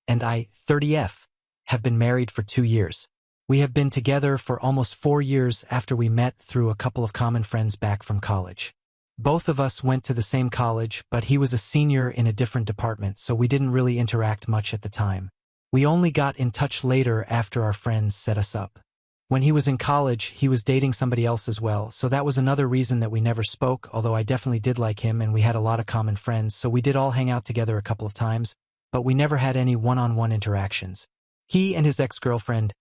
and I, 30F, have been married for 2 years. We have been together for almost 4 years after we met through a couple of common friends back from college. Both of us went to the same college, but he was a senior in a different department, so we didn't really interact much at the time. We only got in touch later after our friends set us up. When he was in college, he was dating somebody else as well, so that was another reason that we never spoke, although I definitely did like him and we had a lot of common friends, so we did all hang out together a couple of times, but we never had any one-on-one interactions. He and his ex-girlfriend,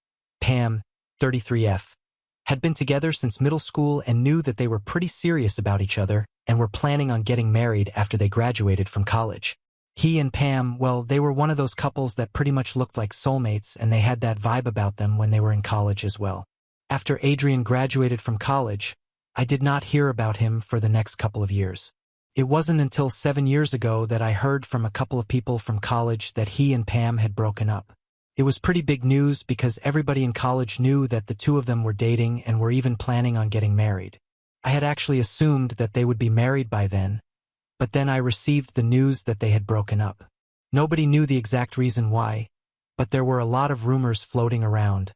Pam, 33F, had been together since middle school and knew that they were pretty serious about each other and were planning on getting married after they graduated from college. He and Pam, well, they were one of those couples that pretty much looked like soulmates and they had that vibe about them when they were in college as well. After Adrian graduated from college, I did not hear about him for the next couple of years. It wasn't until 7 years ago that I heard from a couple of people from college that he and Pam had broken up. It was pretty big news because everybody in college knew that the two of them were dating and were even planning on getting married. I had actually assumed that they would be married by then, but then I received the news that they had broken up. Nobody knew the exact reason why, but there were a lot of rumors floating around,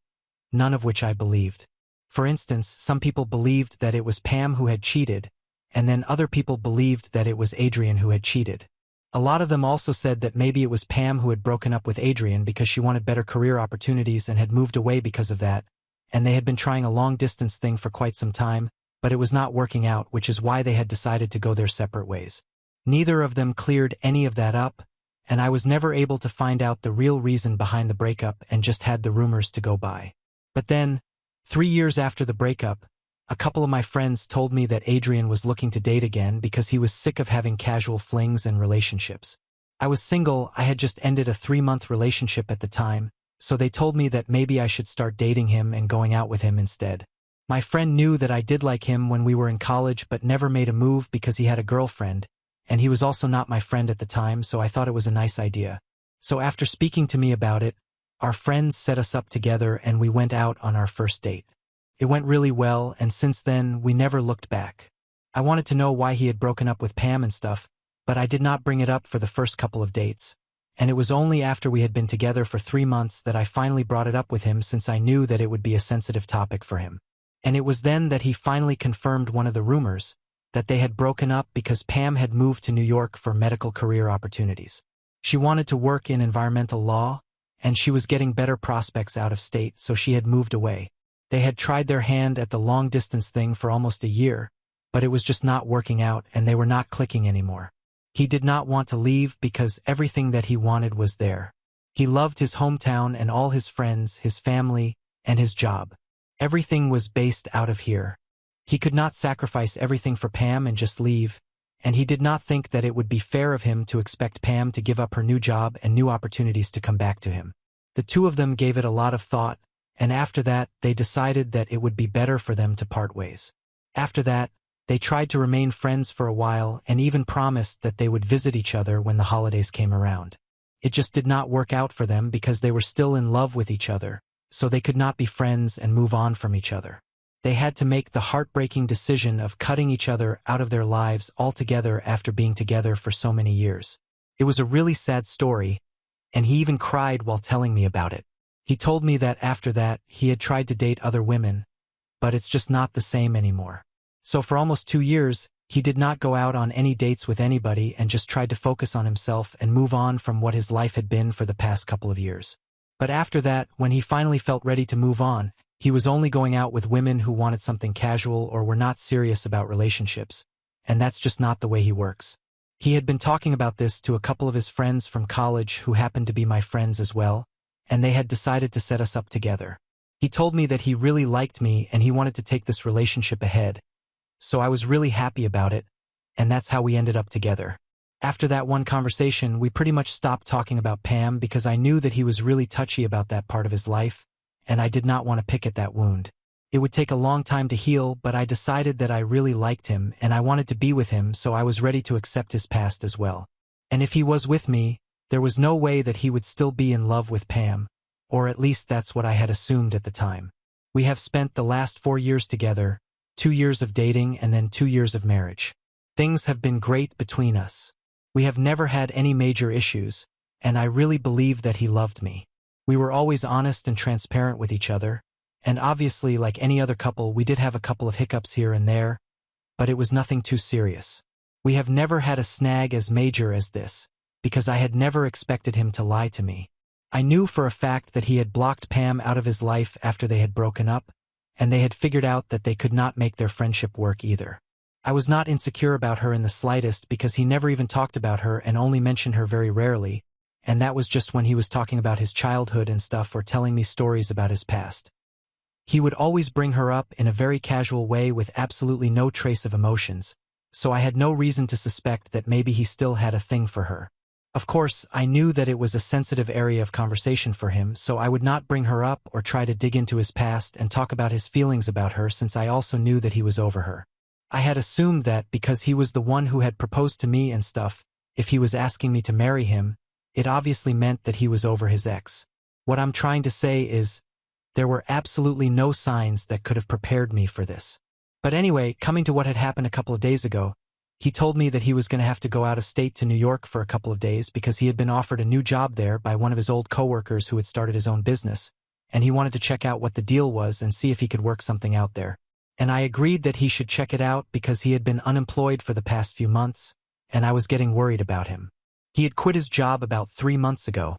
none of which I believed. For instance, some people believed that it was Pam who had cheated, and then other people believed that it was Adrian who had cheated. A lot of them also said that maybe it was Pam who had broken up with Adrian because she wanted better career opportunities and had moved away because of that, and they had been trying a long-distance thing for quite some time, but it was not working out, which is why they had decided to go their separate ways. Neither of them cleared any of that up, and I was never able to find out the real reason behind the breakup and just had the rumors to go by. But then, 3 years after the breakup, a couple of my friends told me that Adrian was looking to date again because he was sick of having casual flings and relationships. I was single, I had just ended a 3-month relationship at the time, so they told me that maybe I should start dating him and going out with him instead. My friend knew that I did like him when we were in college but never made a move because he had a girlfriend, and he was also not my friend at the time, so I thought it was a nice idea. So after speaking to me about it, our friends set us up together and we went out on our first date. It went really well, and since then, we never looked back. I wanted to know why he had broken up with Pam and stuff, but I did not bring it up for the first couple of dates. and it was only after we had been together for 3 months that I finally brought it up with him since I knew that it would be a sensitive topic for him. And it was then that he finally confirmed one of the rumors, that they had broken up because Pam had moved to New York for medical career opportunities. She wanted to work in environmental law, and she was getting better prospects out of state, so she had moved away. They had tried their hand at the long-distance thing for almost a year, but it was just not working out and they were not clicking anymore. He did not want to leave because everything that he wanted was there. He loved his hometown and all his friends, his family, and his job. Everything was based out of here. He could not sacrifice everything for Pam and just leave, and he did not think that it would be fair of him to expect Pam to give up her new job and new opportunities to come back to him. The two of them gave it a lot of thought, and after that, they decided that it would be better for them to part ways. After that, they tried to remain friends for a while and even promised that they would visit each other when the holidays came around. It just did not work out for them because they were still in love with each other, so they could not be friends and move on from each other. They had to make the heartbreaking decision of cutting each other out of their lives altogether after being together for so many years. It was a really sad story, and he even cried while telling me about it. He told me that after that, he had tried to date other women, but it's just not the same anymore. So for almost 2 years, he did not go out on any dates with anybody and just tried to focus on himself and move on from what his life had been for the past couple of years. But after that, when he finally felt ready to move on, he was only going out with women who wanted something casual or were not serious about relationships, and that's just not the way he works. He had been talking about this to a couple of his friends from college who happened to be my friends as well, and they had decided to set us up together. He told me that he really liked me and he wanted to take this relationship ahead, so I was really happy about it, and that's how we ended up together. After that one conversation, we pretty much stopped talking about Pam because I knew that he was really touchy about that part of his life, and I did not want to pick at that wound. It would take a long time to heal, but I decided that I really liked him and I wanted to be with him, so I was ready to accept his past as well. And if he was with me, there was no way that he would still be in love with Pam, or at least that's what I had assumed at the time. We have spent the last 4 years together, 2 years of dating and then 2 years of marriage. Things have been great between us. We have never had any major issues, and I really believe that he loved me. We were always honest and transparent with each other, and obviously, like any other couple, we did have a couple of hiccups here and there, but it was nothing too serious. We have never had a snag as major as this, because I had never expected him to lie to me. I knew for a fact that he had blocked Pam out of his life after they had broken up, and they had figured out that they could not make their friendship work either. I was not insecure about her in the slightest because he never even talked about her and only mentioned her very rarely, and that was just when he was talking about his childhood and stuff or telling me stories about his past. He would always bring her up in a very casual way with absolutely no trace of emotions, so I had no reason to suspect that maybe he still had a thing for her. Of course, I knew that it was a sensitive area of conversation for him, so I would not bring her up or try to dig into his past and talk about his feelings about her since I also knew that he was over her. I had assumed that because he was the one who had proposed to me and stuff, if he was asking me to marry him, it obviously meant that he was over his ex. What I'm trying to say is, there were absolutely no signs that could have prepared me for this. But anyway, coming to what had happened a couple of days ago, he told me that he was going to have to go out of state to New York for a couple of days because he had been offered a new job there by one of his old coworkers who had started his own business, and he wanted to check out what the deal was and see if he could work something out there. And I agreed that he should check it out because he had been unemployed for the past few months, and I was getting worried about him. He had quit his job about 3 months ago,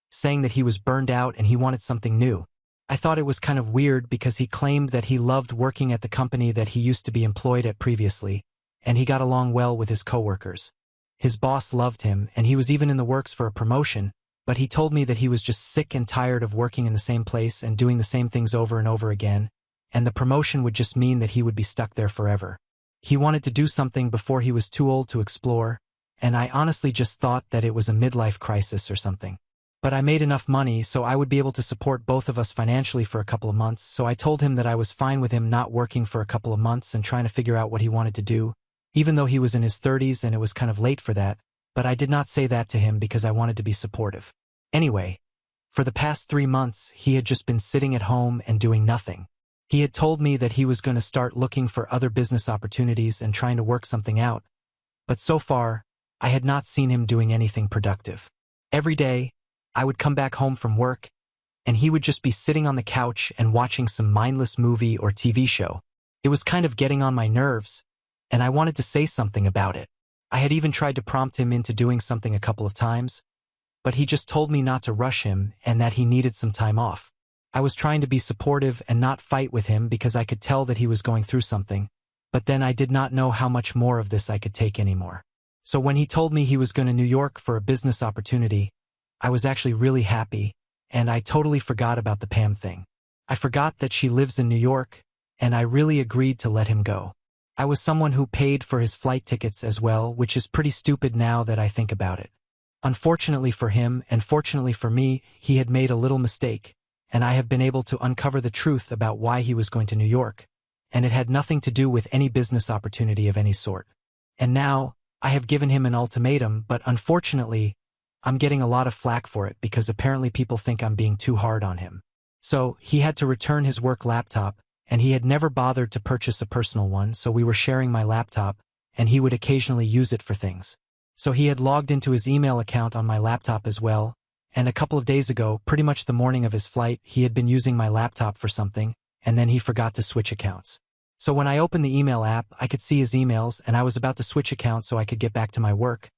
saying that he was burned out and he wanted something new. I thought it was kind of weird because he claimed that he loved working at the company that he used to be employed at previously, and he got along well with his coworkers. His boss loved him, and he was even in the works for a promotion, but he told me that he was just sick and tired of working in the same place and doing the same things over and over again, and the promotion would just mean that he would be stuck there forever. He wanted to do something before he was too old to explore, and I honestly just thought that it was a midlife crisis or something. But I made enough money so I would be able to support both of us financially for a couple of months, so I told him that I was fine with him not working for a couple of months and trying to figure out what he wanted to do, even though he was in his 30s and it was kind of late for that, but I did not say that to him because I wanted to be supportive. Anyway, for the past 3 months, he had just been sitting at home and doing nothing. He had told me that he was going to start looking for other business opportunities and trying to work something out, but so far, I had not seen him doing anything productive. Every day, I would come back home from work, and he would just be sitting on the couch and watching some mindless movie or TV show. It was kind of getting on my nerves, and I wanted to say something about it. I had even tried to prompt him into doing something a couple of times, but he just told me not to rush him and that he needed some time off. I was trying to be supportive and not fight with him because I could tell that he was going through something, but then I did not know how much more of this I could take anymore. So when he told me he was going to New York for a business opportunity, I was actually really happy, and I totally forgot about the Pam thing. I forgot that she lives in New York, and I really agreed to let him go. I was someone who paid for his flight tickets as well, which is pretty stupid now that I think about it. Unfortunately for him, and fortunately for me, he had made a little mistake, and I have been able to uncover the truth about why he was going to New York, and it had nothing to do with any business opportunity of any sort. And now, I have given him an ultimatum, but unfortunately, I'm getting a lot of flack for it because apparently people think I'm being too hard on him. So, he had to return his work laptop, and he had never bothered to purchase a personal one, so we were sharing my laptop, and he would occasionally use it for things. So he had logged into his email account on my laptop as well, and a couple of days ago, pretty much the morning of his flight, he had been using my laptop for something, and then he forgot to switch accounts. So when I opened the email app, I could see his emails, and I was about to switch accounts so I could get back to my work.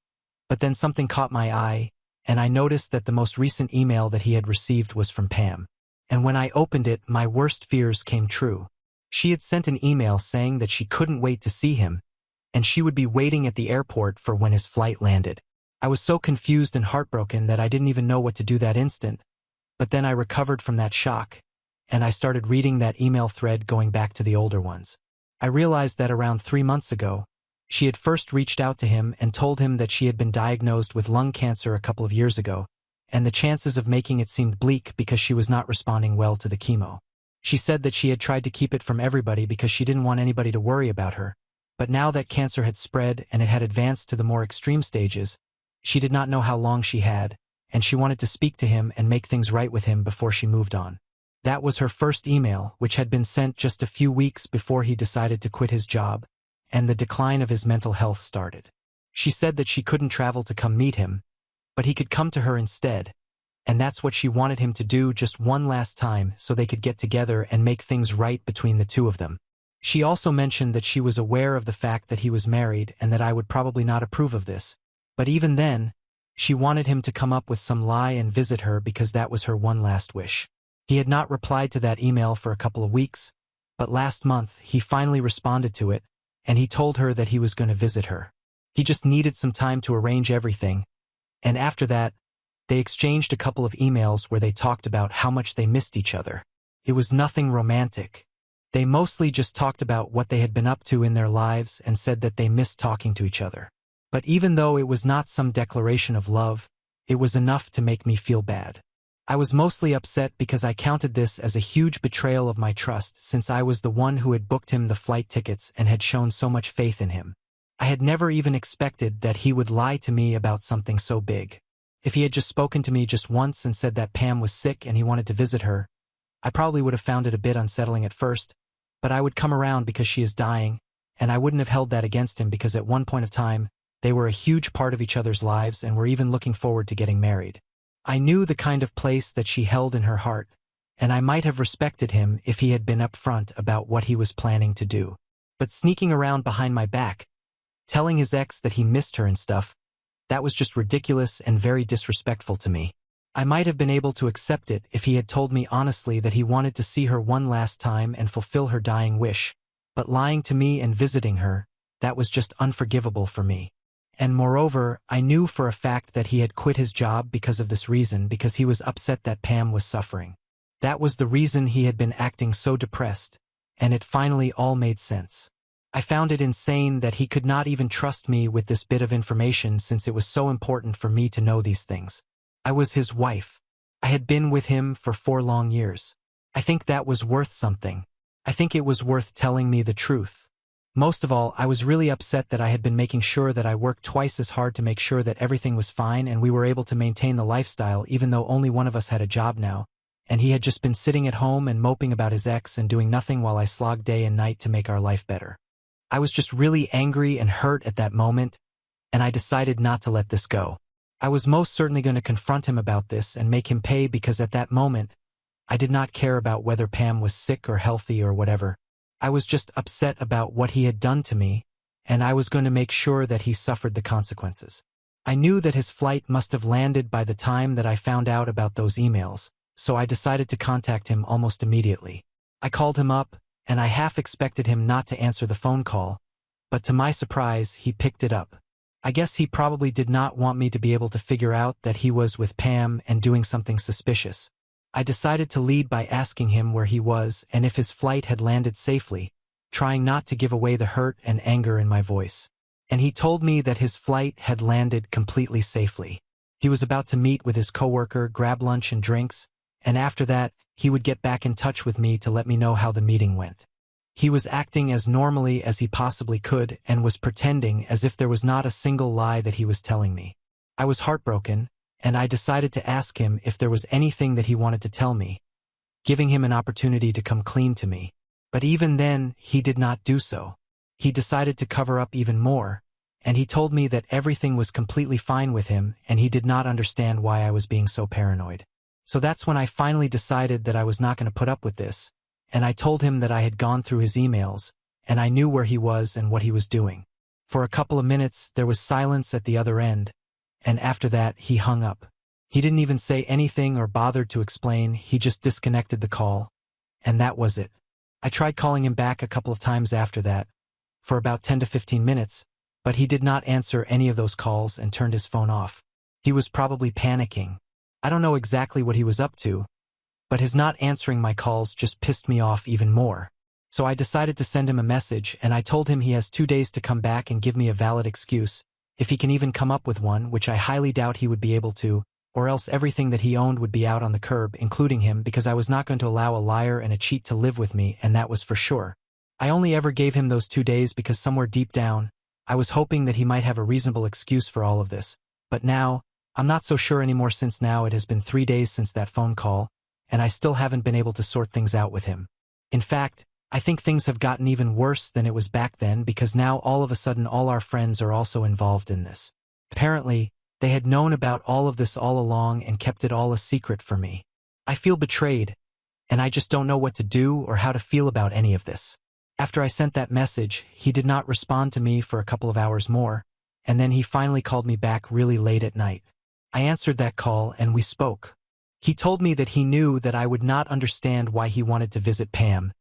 But then something caught my eye, and I noticed that the most recent email that he had received was from Pam. And when I opened it, my worst fears came true. She had sent an email saying that she couldn't wait to see him, and she would be waiting at the airport for when his flight landed. I was so confused and heartbroken that I didn't even know what to do that instant, but then I recovered from that shock, and I started reading that email thread going back to the older ones. I realized that around 3 months ago, she had first reached out to him and told him that she had been diagnosed with lung cancer a couple of years ago, and the chances of making it seemed bleak because she was not responding well to the chemo. She said that she had tried to keep it from everybody because she didn't want anybody to worry about her, but now that cancer had spread and it had advanced to the more extreme stages, she did not know how long she had, and she wanted to speak to him and make things right with him before she moved on. That was her first email, which had been sent just a few weeks before he decided to quit his job, and the decline of his mental health started. She said that she couldn't travel to come meet him, but he could come to her instead, and that's what she wanted him to do just one last time so they could get together and make things right between the two of them. She also mentioned that she was aware of the fact that he was married and that I would probably not approve of this, but even then, she wanted him to come up with some lie and visit her because that was her one last wish. He had not replied to that email for a couple of weeks, but last month he finally responded to it, and he told her that he was going to visit her. He just needed some time to arrange everything, and after that, they exchanged a couple of emails where they talked about how much they missed each other. It was nothing romantic. They mostly just talked about what they had been up to in their lives and said that they missed talking to each other. But even though it was not some declaration of love, it was enough to make me feel bad. I was mostly upset because I counted this as a huge betrayal of my trust since I was the one who had booked him the flight tickets and had shown so much faith in him. I had never even expected that he would lie to me about something so big. If he had just spoken to me just once and said that Pam was sick and he wanted to visit her, I probably would have found it a bit unsettling at first, but I would come around because she is dying, and I wouldn't have held that against him because at one point of time, they were a huge part of each other's lives and were even looking forward to getting married. I knew the kind of place that she held in her heart, and I might have respected him if he had been upfront about what he was planning to do. But sneaking around behind my back, telling his ex that he missed her and stuff, that was just ridiculous and very disrespectful to me. I might have been able to accept it if he had told me honestly that he wanted to see her one last time and fulfill her dying wish, but lying to me and visiting her, that was just unforgivable for me. And moreover, I knew for a fact that he had quit his job because of this reason because he was upset that Pam was suffering. That was the reason he had been acting so depressed, and it finally all made sense. I found it insane that he could not even trust me with this bit of information since it was so important for me to know these things. I was his wife. I had been with him for 4 long years. I think that was worth something. I think it was worth telling me the truth. Most of all, I was really upset that I had been making sure that I worked twice as hard to make sure that everything was fine and we were able to maintain the lifestyle even though only one of us had a job now, and he had just been sitting at home and moping about his ex and doing nothing while I slogged day and night to make our life better. I was just really angry and hurt at that moment, and I decided not to let this go. I was most certainly going to confront him about this and make him pay because at that moment, I did not care about whether Pam was sick or healthy or whatever. I was just upset about what he had done to me, and I was going to make sure that he suffered the consequences. I knew that his flight must have landed by the time that I found out about those emails, so I decided to contact him almost immediately. I called him up, and I half expected him not to answer the phone call, but to my surprise, he picked it up. I guess he probably did not want me to be able to figure out that he was with Pam and doing something suspicious. I decided to lead by asking him where he was and if his flight had landed safely, trying not to give away the hurt and anger in my voice. And he told me that his flight had landed completely safely. He was about to meet with his coworker, grab lunch and drinks, and after that, he would get back in touch with me to let me know how the meeting went. He was acting as normally as he possibly could and was pretending as if there was not a single lie that he was telling me. I was heartbroken, and I decided to ask him if there was anything that he wanted to tell me, giving him an opportunity to come clean to me. But even then, he did not do so. He decided to cover up even more, and he told me that everything was completely fine with him and he did not understand why I was being so paranoid. So that's when I finally decided that I was not going to put up with this, and I told him that I had gone through his emails, and I knew where he was and what he was doing. For a couple of minutes, there was silence at the other end, and after that, he hung up. He didn't even say anything or bothered to explain, he just disconnected the call, and that was it. I tried calling him back a couple of times after that, for about 10 to 15 minutes, but he did not answer any of those calls and turned his phone off. He was probably panicking. I don't know exactly what he was up to, but his not answering my calls just pissed me off even more. So I decided to send him a message and I told him he has 2 days to come back and give me a valid excuse, if he can even come up with one, which I highly doubt he would be able to, or else everything that he owned would be out on the curb, including him, because I was not going to allow a liar and a cheat to live with me, and that was for sure. I only ever gave him those 2 days because somewhere deep down, I was hoping that he might have a reasonable excuse for all of this. But now, I'm not so sure anymore since now it has been 3 days since that phone call, and I still haven't been able to sort things out with him. In fact, I think things have gotten even worse than it was back then because now all of a sudden all our friends are also involved in this. Apparently, they had known about all of this all along and kept it all a secret for me. I feel betrayed, and I just don't know what to do or how to feel about any of this. After I sent that message, he did not respond to me for a couple of hours more, and then he finally called me back really late at night. I answered that call and we spoke. He told me that he knew that I would not understand why he wanted to visit Pam,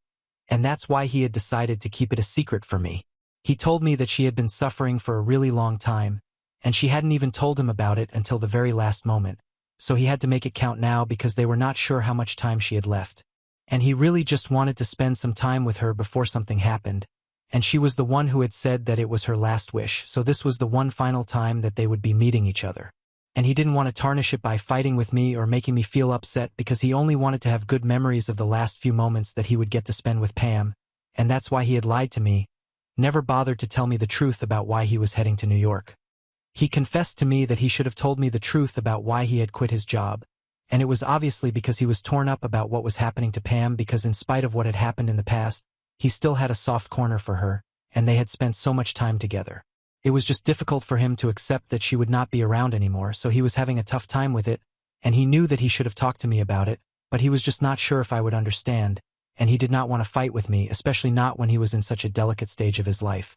and that's why he had decided to keep it a secret from me. He told me that she had been suffering for a really long time, and she hadn't even told him about it until the very last moment, so he had to make it count now because they were not sure how much time she had left. And he really just wanted to spend some time with her before something happened, and she was the one who had said that it was her last wish, so this was the one final time that they would be meeting each other. And he didn't want to tarnish it by fighting with me or making me feel upset because he only wanted to have good memories of the last few moments that he would get to spend with Pam, and that's why he had lied to me, never bothered to tell me the truth about why he was heading to New York. He confessed to me that he should have told me the truth about why he had quit his job, and it was obviously because he was torn up about what was happening to Pam because in spite of what had happened in the past, he still had a soft corner for her, and they had spent so much time together. It was just difficult for him to accept that she would not be around anymore, so he was having a tough time with it, and he knew that he should have talked to me about it, but he was just not sure if I would understand, and he did not want to fight with me, especially not when he was in such a delicate stage of his life.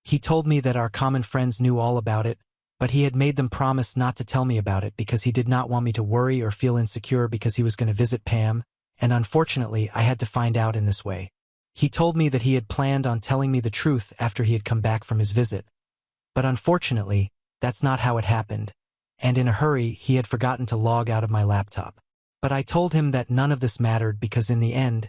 He told me that our common friends knew all about it, but he had made them promise not to tell me about it because he did not want me to worry or feel insecure because he was going to visit Pam, and unfortunately I had to find out in this way. He told me that he had planned on telling me the truth after he had come back from his visit. But unfortunately, that's not how it happened, and in a hurry he had forgotten to log out of my laptop. But I told him that none of this mattered because in the end,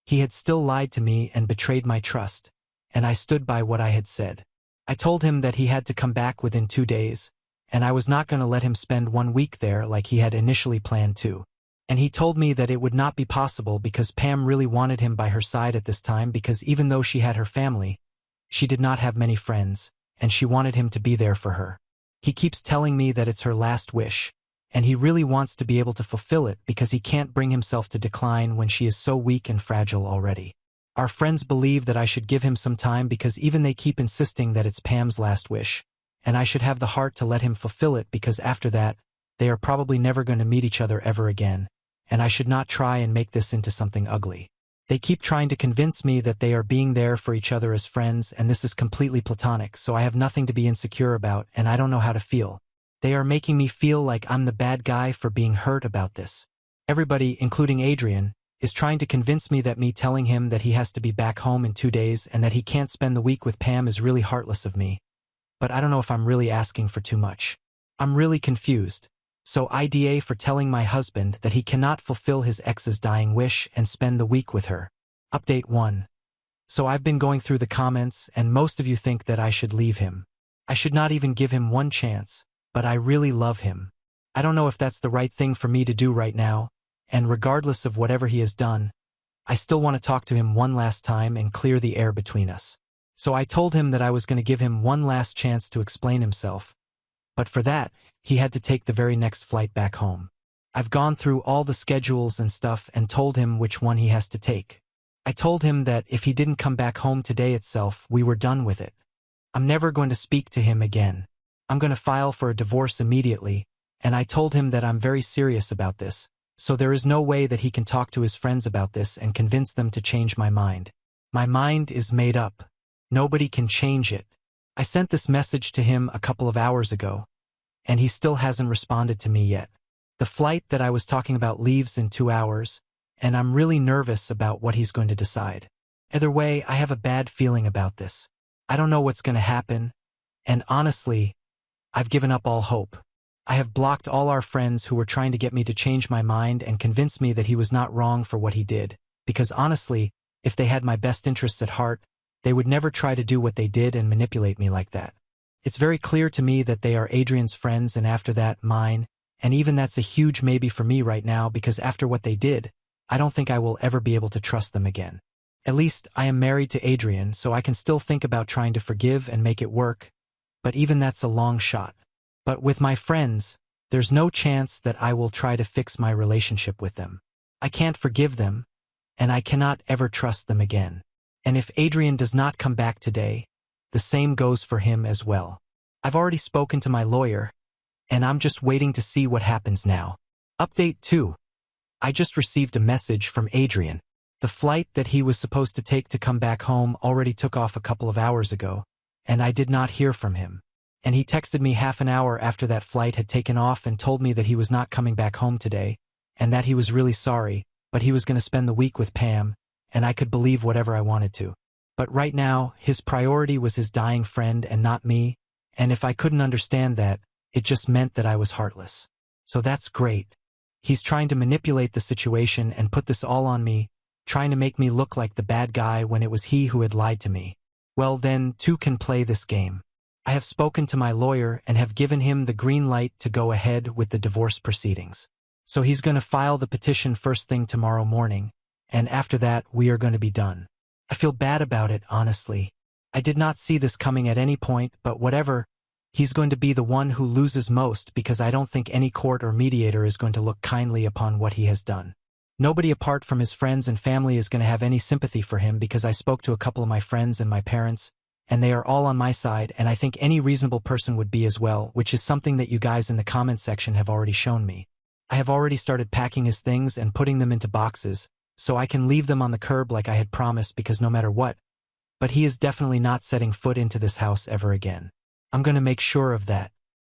he had still lied to me and betrayed my trust, and I stood by what I had said. I told him that he had to come back within 2 days, and I was not going to let him spend 1 week there like he had initially planned to. And he told me that it would not be possible because Pam really wanted him by her side at this time because even though she had her family, she did not have many friends, and she wanted him to be there for her. He keeps telling me that it's her last wish, and he really wants to be able to fulfill it because he can't bring himself to decline when she is so weak and fragile already. Our friends believe that I should give him some time because even they keep insisting that it's Pam's last wish, and I should have the heart to let him fulfill it because after that, they are probably never going to meet each other ever again, and I should not try and make this into something ugly. They keep trying to convince me that they are being there for each other as friends and this is completely platonic, so I have nothing to be insecure about and I don't know how to feel. They are making me feel like I'm the bad guy for being hurt about this. Everybody, including Adrian, is trying to convince me that me telling him that he has to be back home in 2 days and that he can't spend the week with Pam is really heartless of me. But I don't know if I'm really asking for too much. I'm really confused. So IDA for telling my husband that he cannot fulfill his ex's dying wish and spend the week with her. Update 1. So I've been going through the comments and most of you think that I should leave him. I should not even give him one chance, but I really love him. I don't know if that's the right thing for me to do right now, and regardless of whatever he has done, I still want to talk to him one last time and clear the air between us. So I told him that I was going to give him one last chance to explain himself. But for that, he had to take the very next flight back home. I've gone through all the schedules and stuff and told him which one he has to take. I told him that if he didn't come back home today itself, we were done with it. I'm never going to speak to him again. I'm going to file for a divorce immediately, and I told him that I'm very serious about this, so there is no way that he can talk to his friends about this and convince them to change my mind. My mind is made up. Nobody can change it. I sent this message to him a couple of hours ago, and he still hasn't responded to me yet. The flight that I was talking about leaves in 2 hours, and I'm really nervous about what he's going to decide. Either way, I have a bad feeling about this. I don't know what's going to happen, and honestly, I've given up all hope. I have blocked all our friends who were trying to get me to change my mind and convince me that he was not wrong for what he did, because honestly, if they had my best interests at heart, they would never try to do what they did and manipulate me like that. It's very clear to me that they are Adrian's friends and after that, mine, and even that's a huge maybe for me right now because after what they did, I don't think I will ever be able to trust them again. At least, I am married to Adrian, so I can still think about trying to forgive and make it work, but even that's a long shot. But with my friends, there's no chance that I will try to fix my relationship with them. I can't forgive them, and I cannot ever trust them again. And if Adrian does not come back today, the same goes for him as well. I've already spoken to my lawyer, and I'm just waiting to see what happens now. Update 2. I just received a message from Adrian. The flight that he was supposed to take to come back home already took off a couple of hours ago, and I did not hear from him. And he texted me half an hour after that flight had taken off and told me that he was not coming back home today, and that he was really sorry, but he was going to spend the week with Pam, and I could believe whatever I wanted to. But right now, his priority was his dying friend and not me, and if I couldn't understand that, it just meant that I was heartless. So that's great. He's trying to manipulate the situation and put this all on me, trying to make me look like the bad guy when it was he who had lied to me. Well then, two can play this game. I have spoken to my lawyer and have given him the green light to go ahead with the divorce proceedings. So he's going to file the petition first thing tomorrow morning, and after that, we are going to be done. I feel bad about it, honestly. I did not see this coming at any point, but whatever, he's going to be the one who loses most because I don't think any court or mediator is going to look kindly upon what he has done. Nobody apart from his friends and family is going to have any sympathy for him because I spoke to a couple of my friends and my parents, and they are all on my side, and I think any reasonable person would be as well, which is something that you guys in the comment section have already shown me. I have already started packing his things and putting them into boxes, so I can leave them on the curb like I had promised because no matter what, but he is definitely not setting foot into this house ever again. I'm going to make sure of that.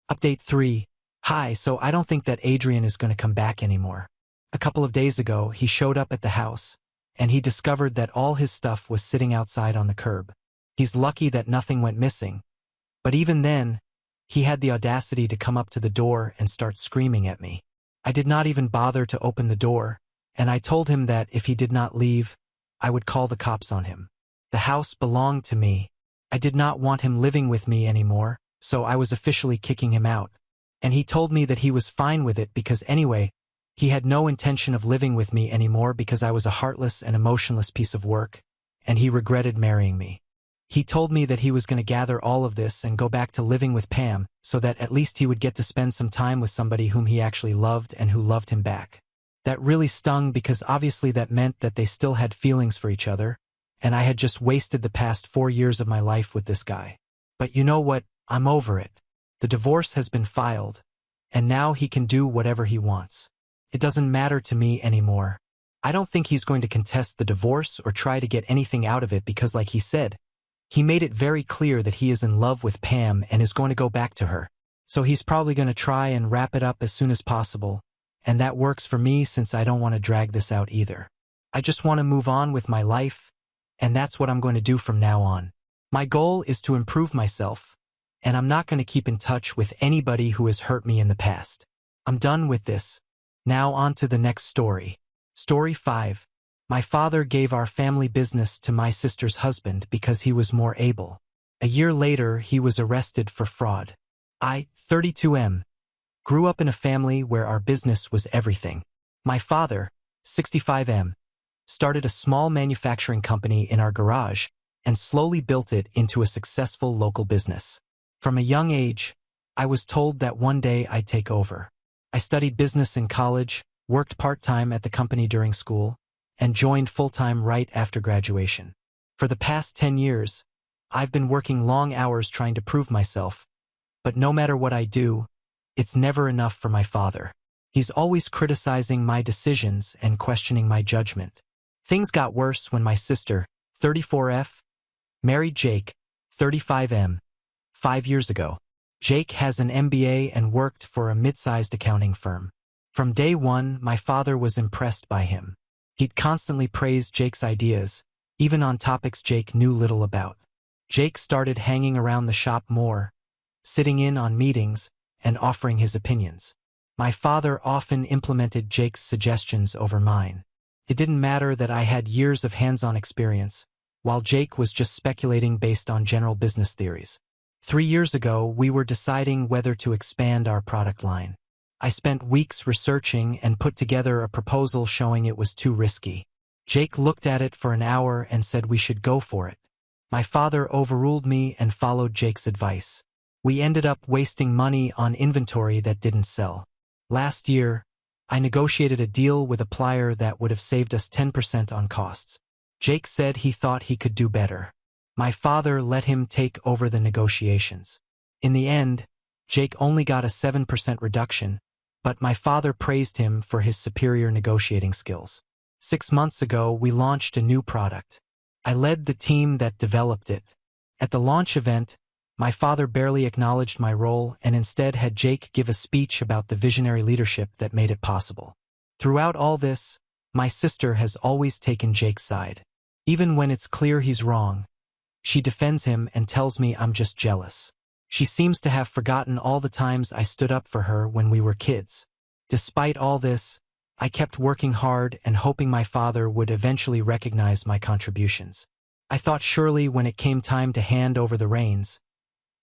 Update 3. Hi, so I don't think that Adrian is going to come back anymore. A couple of days ago, he showed up at the house, and he discovered that all his stuff was sitting outside on the curb. He's lucky that nothing went missing, but even then, he had the audacity to come up to the door and start screaming at me. I did not even bother to open the door, and I told him that if he did not leave, I would call the cops on him. The house belonged to me. I did not want him living with me anymore, so I was officially kicking him out. And he told me that he was fine with it because anyway, he had no intention of living with me anymore because I was a heartless and emotionless piece of work, and he regretted marrying me. He told me that he was going to gather all of this and go back to living with Pam so that at least he would get to spend some time with somebody whom he actually loved and who loved him back. That really stung because obviously that meant that they still had feelings for each other, and I had just wasted the past 4 years of my life with this guy. But you know what? I'm over it. The divorce has been filed, and now he can do whatever he wants. It doesn't matter to me anymore. I don't think he's going to contest the divorce or try to get anything out of it because, like he said, he made it very clear that he is in love with Pam and is going to go back to her. So he's probably going to try and wrap it up as soon as possible, and that works for me since I don't want to drag this out either. I just want to move on with my life, and that's what I'm going to do from now on. My goal is to improve myself, and I'm not going to keep in touch with anybody who has hurt me in the past. I'm done with this. Now on to the next story. Story 5. My father gave our family business to my sister's husband because he was more able. A year later, he was arrested for fraud. I, 32M, grew up in a family where our business was everything. My father, 65M, started a small manufacturing company in our garage and slowly built it into a successful local business. From a young age, I was told that one day I'd take over. I studied business in college, worked part-time at the company during school, and joined full-time right after graduation. For the past 10 years, I've been working long hours trying to prove myself, but no matter what I do, it's never enough for my father. He's always criticizing my decisions and questioning my judgment. Things got worse when my sister, 34F, married Jake, 35M, 5 years ago. Jake has an MBA and worked for a mid-sized accounting firm. From day one, my father was impressed by him. He'd constantly praise Jake's ideas, even on topics Jake knew little about. Jake started hanging around the shop more, sitting in on meetings, and offering his opinions. My father often implemented Jake's suggestions over mine. It didn't matter that I had years of hands-on experience, while Jake was just speculating based on general business theories. 3 years ago, we were deciding whether to expand our product line. I spent weeks researching and put together a proposal showing it was too risky. Jake looked at it for an hour and said we should go for it. My father overruled me and followed Jake's advice. We ended up wasting money on inventory that didn't sell. Last year, I negotiated a deal with a plier that would have saved us 10% on costs. Jake said he thought he could do better. My father let him take over the negotiations. In the end, Jake only got a 7% reduction, but my father praised him for his superior negotiating skills. 6 months ago, we launched a new product. I led the team that developed it. At the launch event, my father barely acknowledged my role and instead had Jake give a speech about the visionary leadership that made it possible. Throughout all this, my sister has always taken Jake's side. Even when it's clear he's wrong, she defends him and tells me I'm just jealous. She seems to have forgotten all the times I stood up for her when we were kids. Despite all this, I kept working hard and hoping my father would eventually recognize my contributions. I thought surely when it came time to hand over the reins,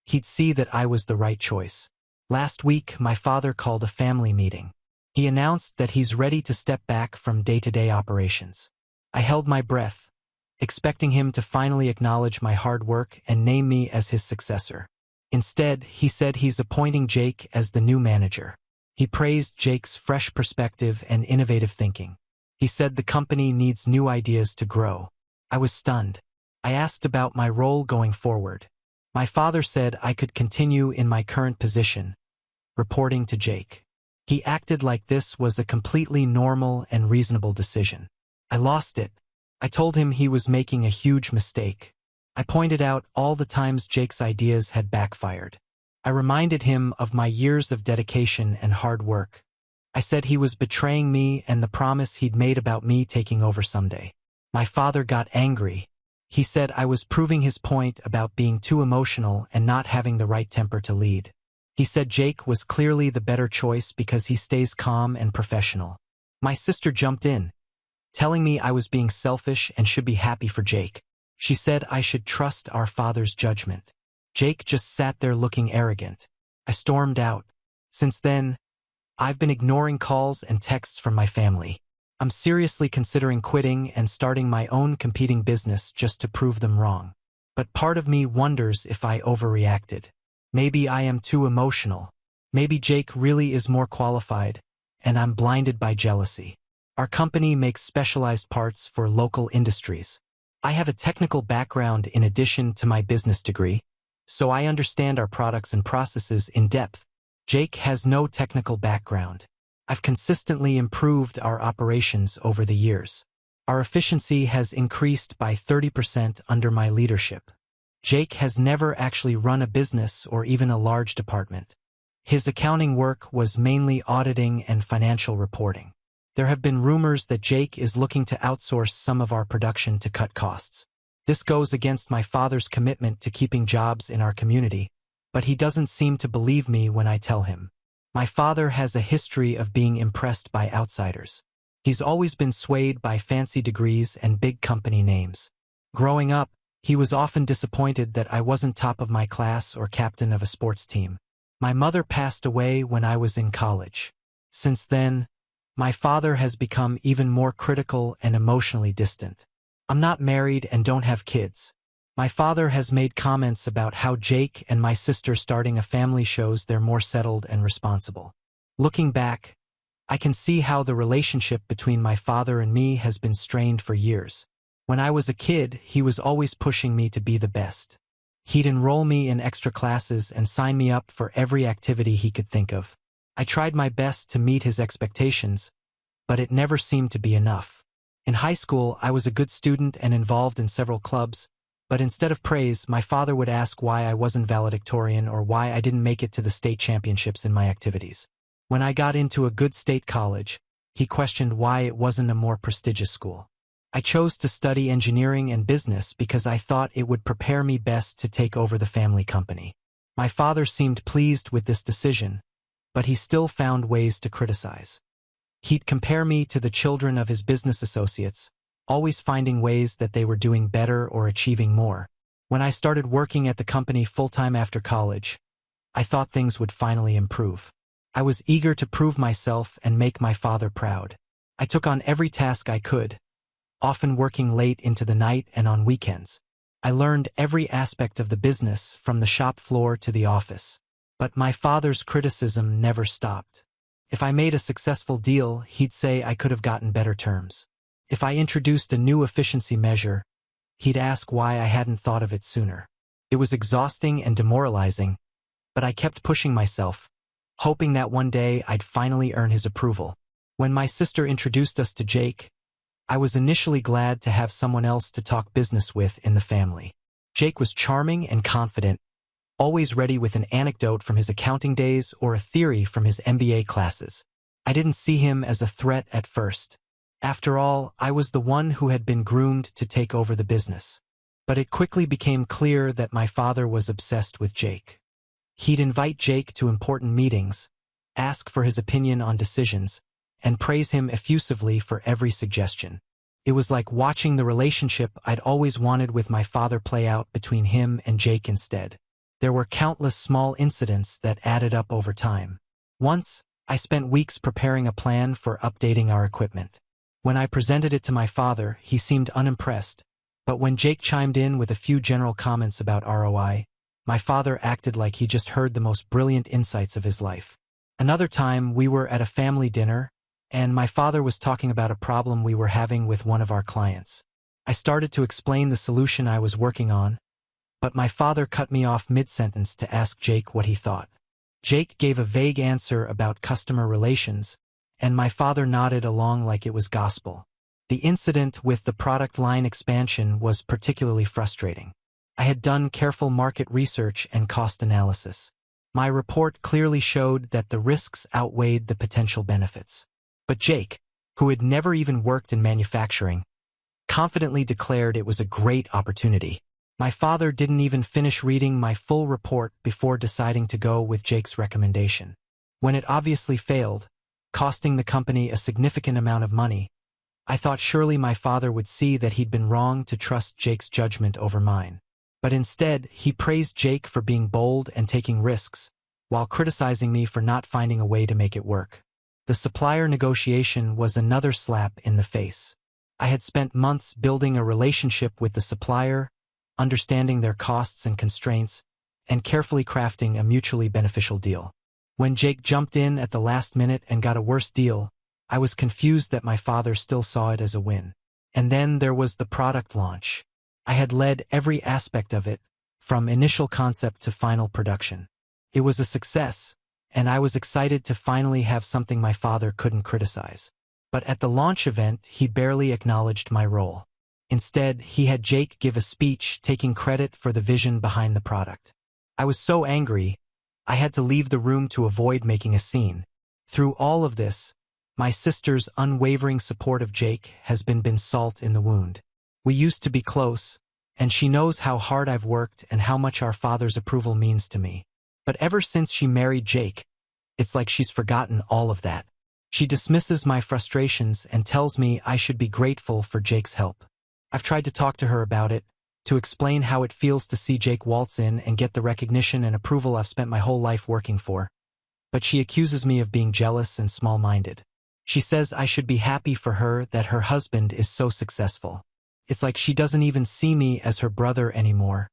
he'd see that I was the right choice. Last week, my father called a family meeting. He announced that he's ready to step back from day-to-day operations. I held my breath, expecting him to finally acknowledge my hard work and name me as his successor. Instead, he said he's appointing Jake as the new manager. He praised Jake's fresh perspective and innovative thinking. He said the company needs new ideas to grow. I was stunned. I asked about my role going forward. My father said I could continue in my current position, reporting to Jake. He acted like this was a completely normal and reasonable decision. I lost it. I told him he was making a huge mistake. I pointed out all the times Jake's ideas had backfired. I reminded him of my years of dedication and hard work. I said he was betraying me and the promise he'd made about me taking over someday. My father got angry. He said I was proving his point about being too emotional and not having the right temper to lead. He said Jake was clearly the better choice because he stays calm and professional. My sister jumped in, telling me I was being selfish and should be happy for Jake. She said I should trust our father's judgment. Jake just sat there looking arrogant. I stormed out. Since then, I've been ignoring calls and texts from my family. I'm seriously considering quitting and starting my own competing business just to prove them wrong. But part of me wonders if I overreacted. Maybe I am too emotional. Maybe Jake really is more qualified, and I'm blinded by jealousy. Our company makes specialized parts for local industries. I have a technical background in addition to my business degree, so I understand our products and processes in depth. Jake has no technical background. I've consistently improved our operations over the years. Our efficiency has increased by 30% under my leadership. Jake has never actually run a business or even a large department. His accounting work was mainly auditing and financial reporting. There have been rumors that Jake is looking to outsource some of our production to cut costs. This goes against my father's commitment to keeping jobs in our community, but he doesn't seem to believe me when I tell him. My father has a history of being impressed by outsiders. He's always been swayed by fancy degrees and big company names. Growing up, he was often disappointed that I wasn't top of my class or captain of a sports team. My mother passed away when I was in college. Since then, my father has become even more critical and emotionally distant. I'm not married and don't have kids. My father has made comments about how Jake and my sister starting a family shows they're more settled and responsible. Looking back, I can see how the relationship between my father and me has been strained for years. When I was a kid, he was always pushing me to be the best. He'd enroll me in extra classes and sign me up for every activity he could think of. I tried my best to meet his expectations, but it never seemed to be enough. In high school, I was a good student and involved in several clubs, but instead of praise, my father would ask why I wasn't valedictorian or why I didn't make it to the state championships in my activities. When I got into a good state college, he questioned why it wasn't a more prestigious school. I chose to study engineering and business because I thought it would prepare me best to take over the family company. My father seemed pleased with this decision, but he still found ways to criticize. He'd compare me to the children of his business associates, always finding ways that they were doing better or achieving more. When I started working at the company full-time after college, I thought things would finally improve. I was eager to prove myself and make my father proud. I took on every task I could, often working late into the night and on weekends. I learned every aspect of the business from the shop floor to the office. But my father's criticism never stopped. If I made a successful deal, he'd say I could have gotten better terms. If I introduced a new efficiency measure, he'd ask why I hadn't thought of it sooner. It was exhausting and demoralizing, but I kept pushing myself, hoping that one day I'd finally earn his approval. When my sister introduced us to Jake, I was initially glad to have someone else to talk business with in the family. Jake was charming and confident, always ready with an anecdote from his accounting days or a theory from his MBA classes. I didn't see him as a threat at first. After all, I was the one who had been groomed to take over the business. But it quickly became clear that my father was obsessed with Jake. He'd invite Jake to important meetings, ask for his opinion on decisions, and praise him effusively for every suggestion. It was like watching the relationship I'd always wanted with my father play out between him and Jake instead. There were countless small incidents that added up over time. Once, I spent weeks preparing a plan for updating our equipment. When I presented it to my father, he seemed unimpressed, but when Jake chimed in with a few general comments about ROI, my father acted like he just heard the most brilliant insights of his life. Another time, we were at a family dinner, and my father was talking about a problem we were having with one of our clients. I started to explain the solution I was working on, but my father cut me off mid-sentence to ask Jake what he thought. Jake gave a vague answer about customer relations, and my father nodded along like it was gospel. The incident with the product line expansion was particularly frustrating. I had done careful market research and cost analysis. My report clearly showed that the risks outweighed the potential benefits. But Jake, who had never even worked in manufacturing, confidently declared it was a great opportunity. My father didn't even finish reading my full report before deciding to go with Jake's recommendation. When it obviously failed, costing the company a significant amount of money, I thought surely my father would see that he'd been wrong to trust Jake's judgment over mine. But instead, he praised Jake for being bold and taking risks, while criticizing me for not finding a way to make it work. The supplier negotiation was another slap in the face. I had spent months building a relationship with the supplier, understanding their costs and constraints, and carefully crafting a mutually beneficial deal. When Jake jumped in at the last minute and got a worse deal, I was confused that my father still saw it as a win. And then there was the product launch. I had led every aspect of it, from initial concept to final production. It was a success, and I was excited to finally have something my father couldn't criticize. But at the launch event, he barely acknowledged my role. Instead, he had Jake give a speech taking credit for the vision behind the product. I was so angry, I had to leave the room to avoid making a scene. Through all of this, my sister's unwavering support of Jake has been salt in the wound. We used to be close, and she knows how hard I've worked and how much our father's approval means to me. But ever since she married Jake, it's like she's forgotten all of that. She dismisses my frustrations and tells me I should be grateful for Jake's help. I've tried to talk to her about it, to explain how it feels to see Jake waltz in and get the recognition and approval I've spent my whole life working for. But she accuses me of being jealous and small-minded. She says I should be happy for her that her husband is so successful. It's like she doesn't even see me as her brother anymore,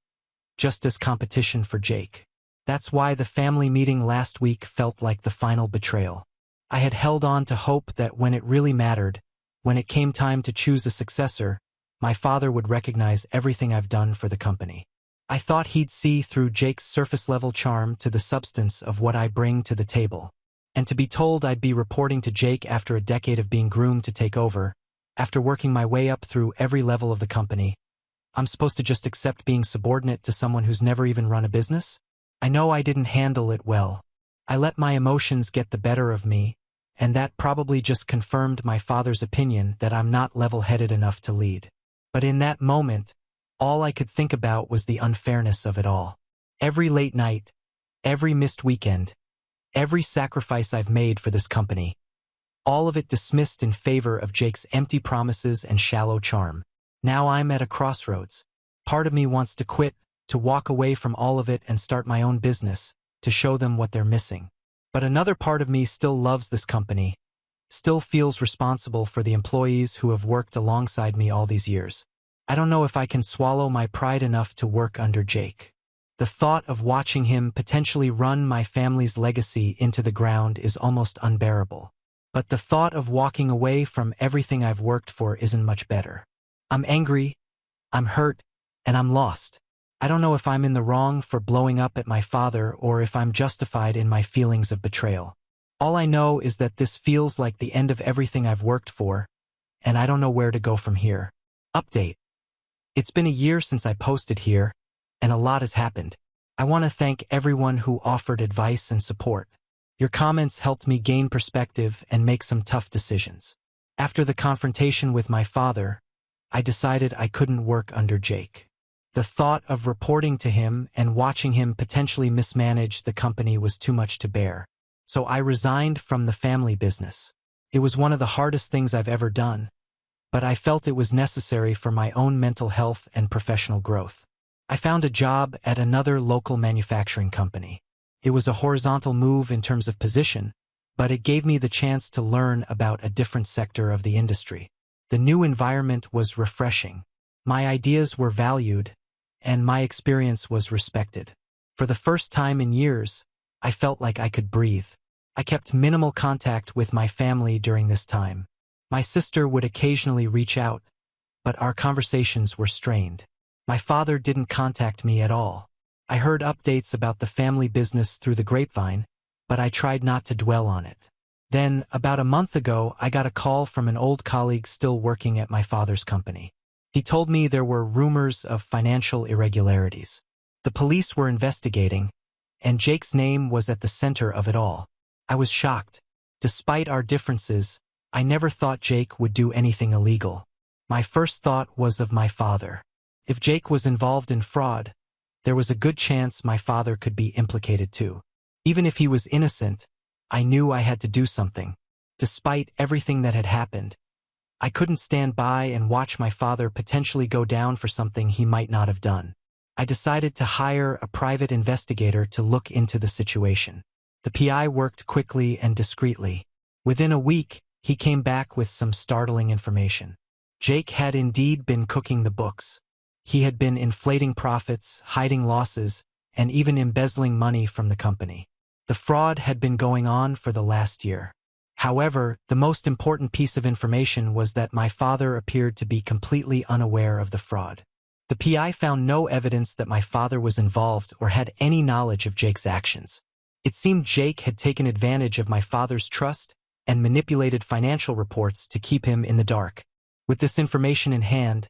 just as competition for Jake. That's why the family meeting last week felt like the final betrayal. I had held on to hope that when it really mattered, when it came time to choose a successor, my father would recognize everything I've done for the company. I thought he'd see through Jake's surface-level charm to the substance of what I bring to the table. And to be told I'd be reporting to Jake after a decade of being groomed to take over, after working my way up through every level of the company, I'm supposed to just accept being subordinate to someone who's never even run a business? I know I didn't handle it well. I let my emotions get the better of me, and that probably just confirmed my father's opinion that I'm not level-headed enough to lead. But in that moment, all I could think about was the unfairness of it all. Every late night, every missed weekend, every sacrifice I've made for this company, all of it dismissed in favor of Jake's empty promises and shallow charm. Now I'm at a crossroads. Part of me wants to quit, to walk away from all of it and start my own business, to show them what they're missing. But another part of me still loves this company, still feels responsible for the employees who have worked alongside me all these years. I don't know if I can swallow my pride enough to work under Jake. The thought of watching him potentially run my family's legacy into the ground is almost unbearable. But the thought of walking away from everything I've worked for isn't much better. I'm angry, I'm hurt, and I'm lost. I don't know if I'm in the wrong for blowing up at my father or if I'm justified in my feelings of betrayal. All I know is that this feels like the end of everything I've worked for, and I don't know where to go from here. Update. It's been a year since I posted here, and a lot has happened. I want to thank everyone who offered advice and support. Your comments helped me gain perspective and make some tough decisions. After the confrontation with my father, I decided I couldn't work under Jake. The thought of reporting to him and watching him potentially mismanage the company was too much to bear. So I resigned from the family business. It was one of the hardest things I've ever done, but I felt it was necessary for my own mental health and professional growth. I found a job at another local manufacturing company. It was a horizontal move in terms of position, but it gave me the chance to learn about a different sector of the industry. The new environment was refreshing. My ideas were valued, and my experience was respected. For the first time in years, I felt like I could breathe. I kept minimal contact with my family during this time. My sister would occasionally reach out, but our conversations were strained. My father didn't contact me at all. I heard updates about the family business through the grapevine, but I tried not to dwell on it. Then, about a month ago, I got a call from an old colleague still working at my father's company. He told me there were rumors of financial irregularities. The police were investigating, and Jake's name was at the center of it all. I was shocked. Despite our differences, I never thought Jake would do anything illegal. My first thought was of my father. If Jake was involved in fraud, there was a good chance my father could be implicated too. Even if he was innocent, I knew I had to do something. Despite everything that had happened, I couldn't stand by and watch my father potentially go down for something he might not have done. I decided to hire a private investigator to look into the situation. The PI worked quickly and discreetly. Within a week, he came back with some startling information. Jake had indeed been cooking the books. He had been inflating profits, hiding losses, and even embezzling money from the company. The fraud had been going on for the last year. However, the most important piece of information was that my father appeared to be completely unaware of the fraud. The PI found no evidence that my father was involved or had any knowledge of Jake's actions. It seemed Jake had taken advantage of my father's trust and manipulated financial reports to keep him in the dark. With this information in hand,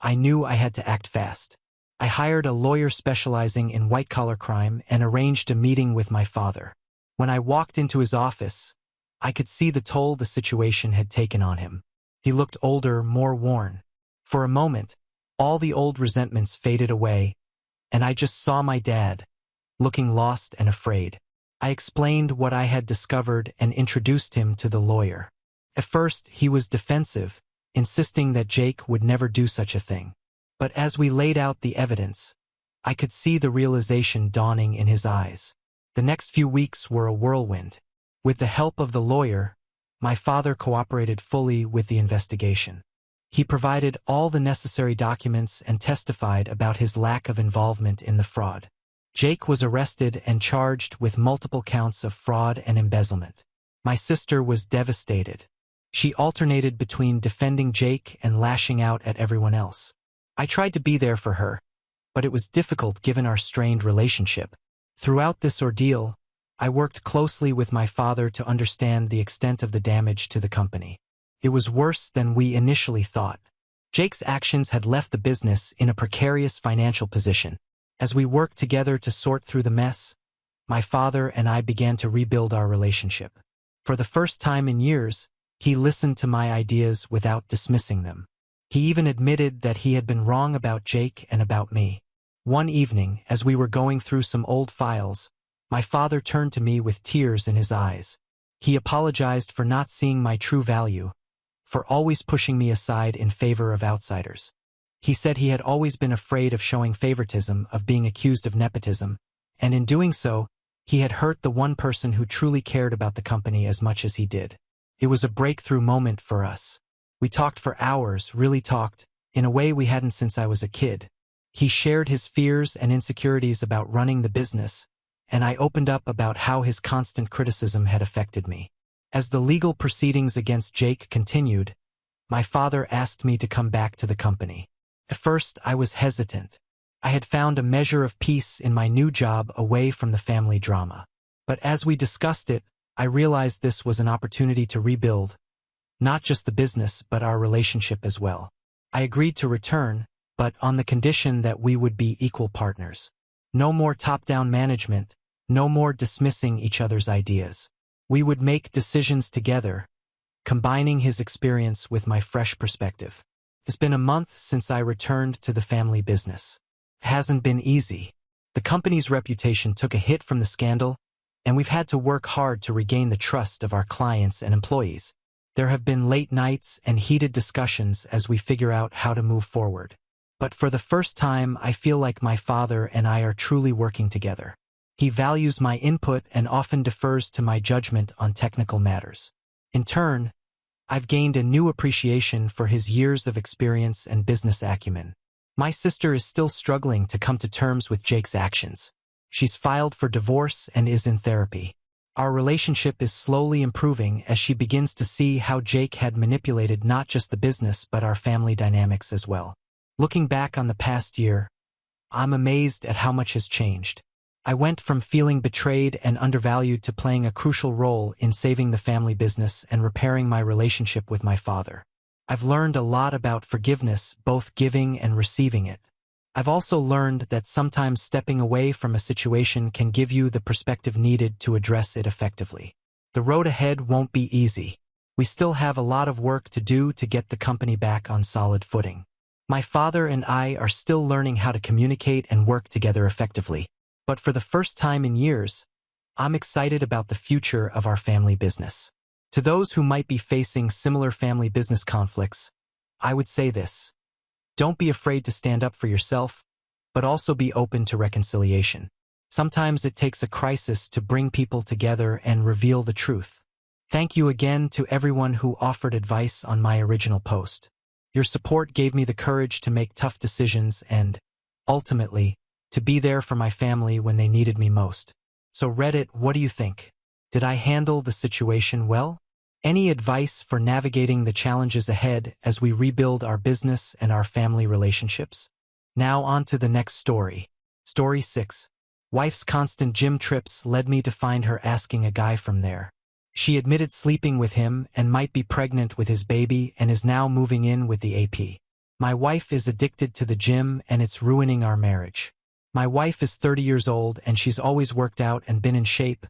I knew I had to act fast. I hired a lawyer specializing in white-collar crime and arranged a meeting with my father. When I walked into his office, I could see the toll the situation had taken on him. He looked older, more worn. For a moment, all the old resentments faded away, and I just saw my dad, looking lost and afraid. I explained what I had discovered and introduced him to the lawyer. At first, he was defensive, insisting that Jake would never do such a thing. But as we laid out the evidence, I could see the realization dawning in his eyes. The next few weeks were a whirlwind. With the help of the lawyer, my father cooperated fully with the investigation. He provided all the necessary documents and testified about his lack of involvement in the fraud. Jake was arrested and charged with multiple counts of fraud and embezzlement. My sister was devastated. She alternated between defending Jake and lashing out at everyone else. I tried to be there for her, but it was difficult given our strained relationship. Throughout this ordeal, I worked closely with my father to understand the extent of the damage to the company. It was worse than we initially thought. Jake's actions had left the business in a precarious financial position. As we worked together to sort through the mess, my father and I began to rebuild our relationship. For the first time in years, he listened to my ideas without dismissing them. He even admitted that he had been wrong about Jake and about me. One evening, as we were going through some old files, my father turned to me with tears in his eyes. He apologized for not seeing my true value, for always pushing me aside in favor of outsiders. He said he had always been afraid of showing favoritism, of being accused of nepotism, and in doing so, he had hurt the one person who truly cared about the company as much as he did. It was a breakthrough moment for us. We talked for hours, really talked, in a way we hadn't since I was a kid. He shared his fears and insecurities about running the business, and I opened up about how his constant criticism had affected me. As the legal proceedings against Jake continued, my father asked me to come back to the company. At first, I was hesitant. I had found a measure of peace in my new job away from the family drama. But as we discussed it, I realized this was an opportunity to rebuild, not just the business, but our relationship as well. I agreed to return, but on the condition that we would be equal partners. No more top-down management, no more dismissing each other's ideas. We would make decisions together, combining his experience with my fresh perspective. It's been a month since I returned to the family business. It hasn't been easy. The company's reputation took a hit from the scandal, and we've had to work hard to regain the trust of our clients and employees. There have been late nights and heated discussions as we figure out how to move forward. But for the first time, I feel like my father and I are truly working together. He values my input and often defers to my judgment on technical matters. In turn, I've gained a new appreciation for his years of experience and business acumen. My sister is still struggling to come to terms with Jake's actions. She's filed for divorce and is in therapy. Our relationship is slowly improving as she begins to see how Jake had manipulated not just the business but our family dynamics as well. Looking back on the past year, I'm amazed at how much has changed. I went from feeling betrayed and undervalued to playing a crucial role in saving the family business and repairing my relationship with my father. I've learned a lot about forgiveness, both giving and receiving it. I've also learned that sometimes stepping away from a situation can give you the perspective needed to address it effectively. The road ahead won't be easy. We still have a lot of work to do to get the company back on solid footing. My father and I are still learning how to communicate and work together effectively. But for the first time in years, I'm excited about the future of our family business. To those who might be facing similar family business conflicts, I would say this. Don't be afraid to stand up for yourself, but also be open to reconciliation. Sometimes it takes a crisis to bring people together and reveal the truth. Thank you again to everyone who offered advice on my original post. Your support gave me the courage to make tough decisions and, ultimately, to be there for my family when they needed me most. So Reddit, what do you think? Did I handle the situation well? Any advice for navigating the challenges ahead as we rebuild our business and our family relationships? Now on to the next story. Story 6. Wife's constant gym trips led me to find her asking a guy from there. She admitted sleeping with him and might be pregnant with his baby and is now moving in with the AP. My wife is addicted to the gym and it's ruining our marriage. My wife is 30 years old and she's always worked out and been in shape,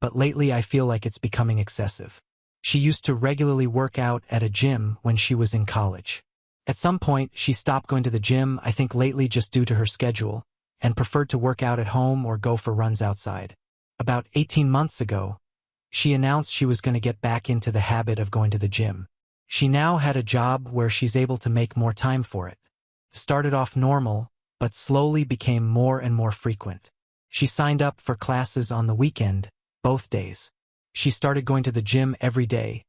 but lately I feel like it's becoming excessive. She used to regularly work out at a gym when she was in college. At some point, she stopped going to the gym, I think lately just due to her schedule, and preferred to work out at home or go for runs outside. About 18 months ago, she announced she was going to get back into the habit of going to the gym. She now had a job where she's able to make more time for it. Started off normal, but slowly became more and more frequent. She signed up for classes on the weekend, both days. She started going to the gym every day.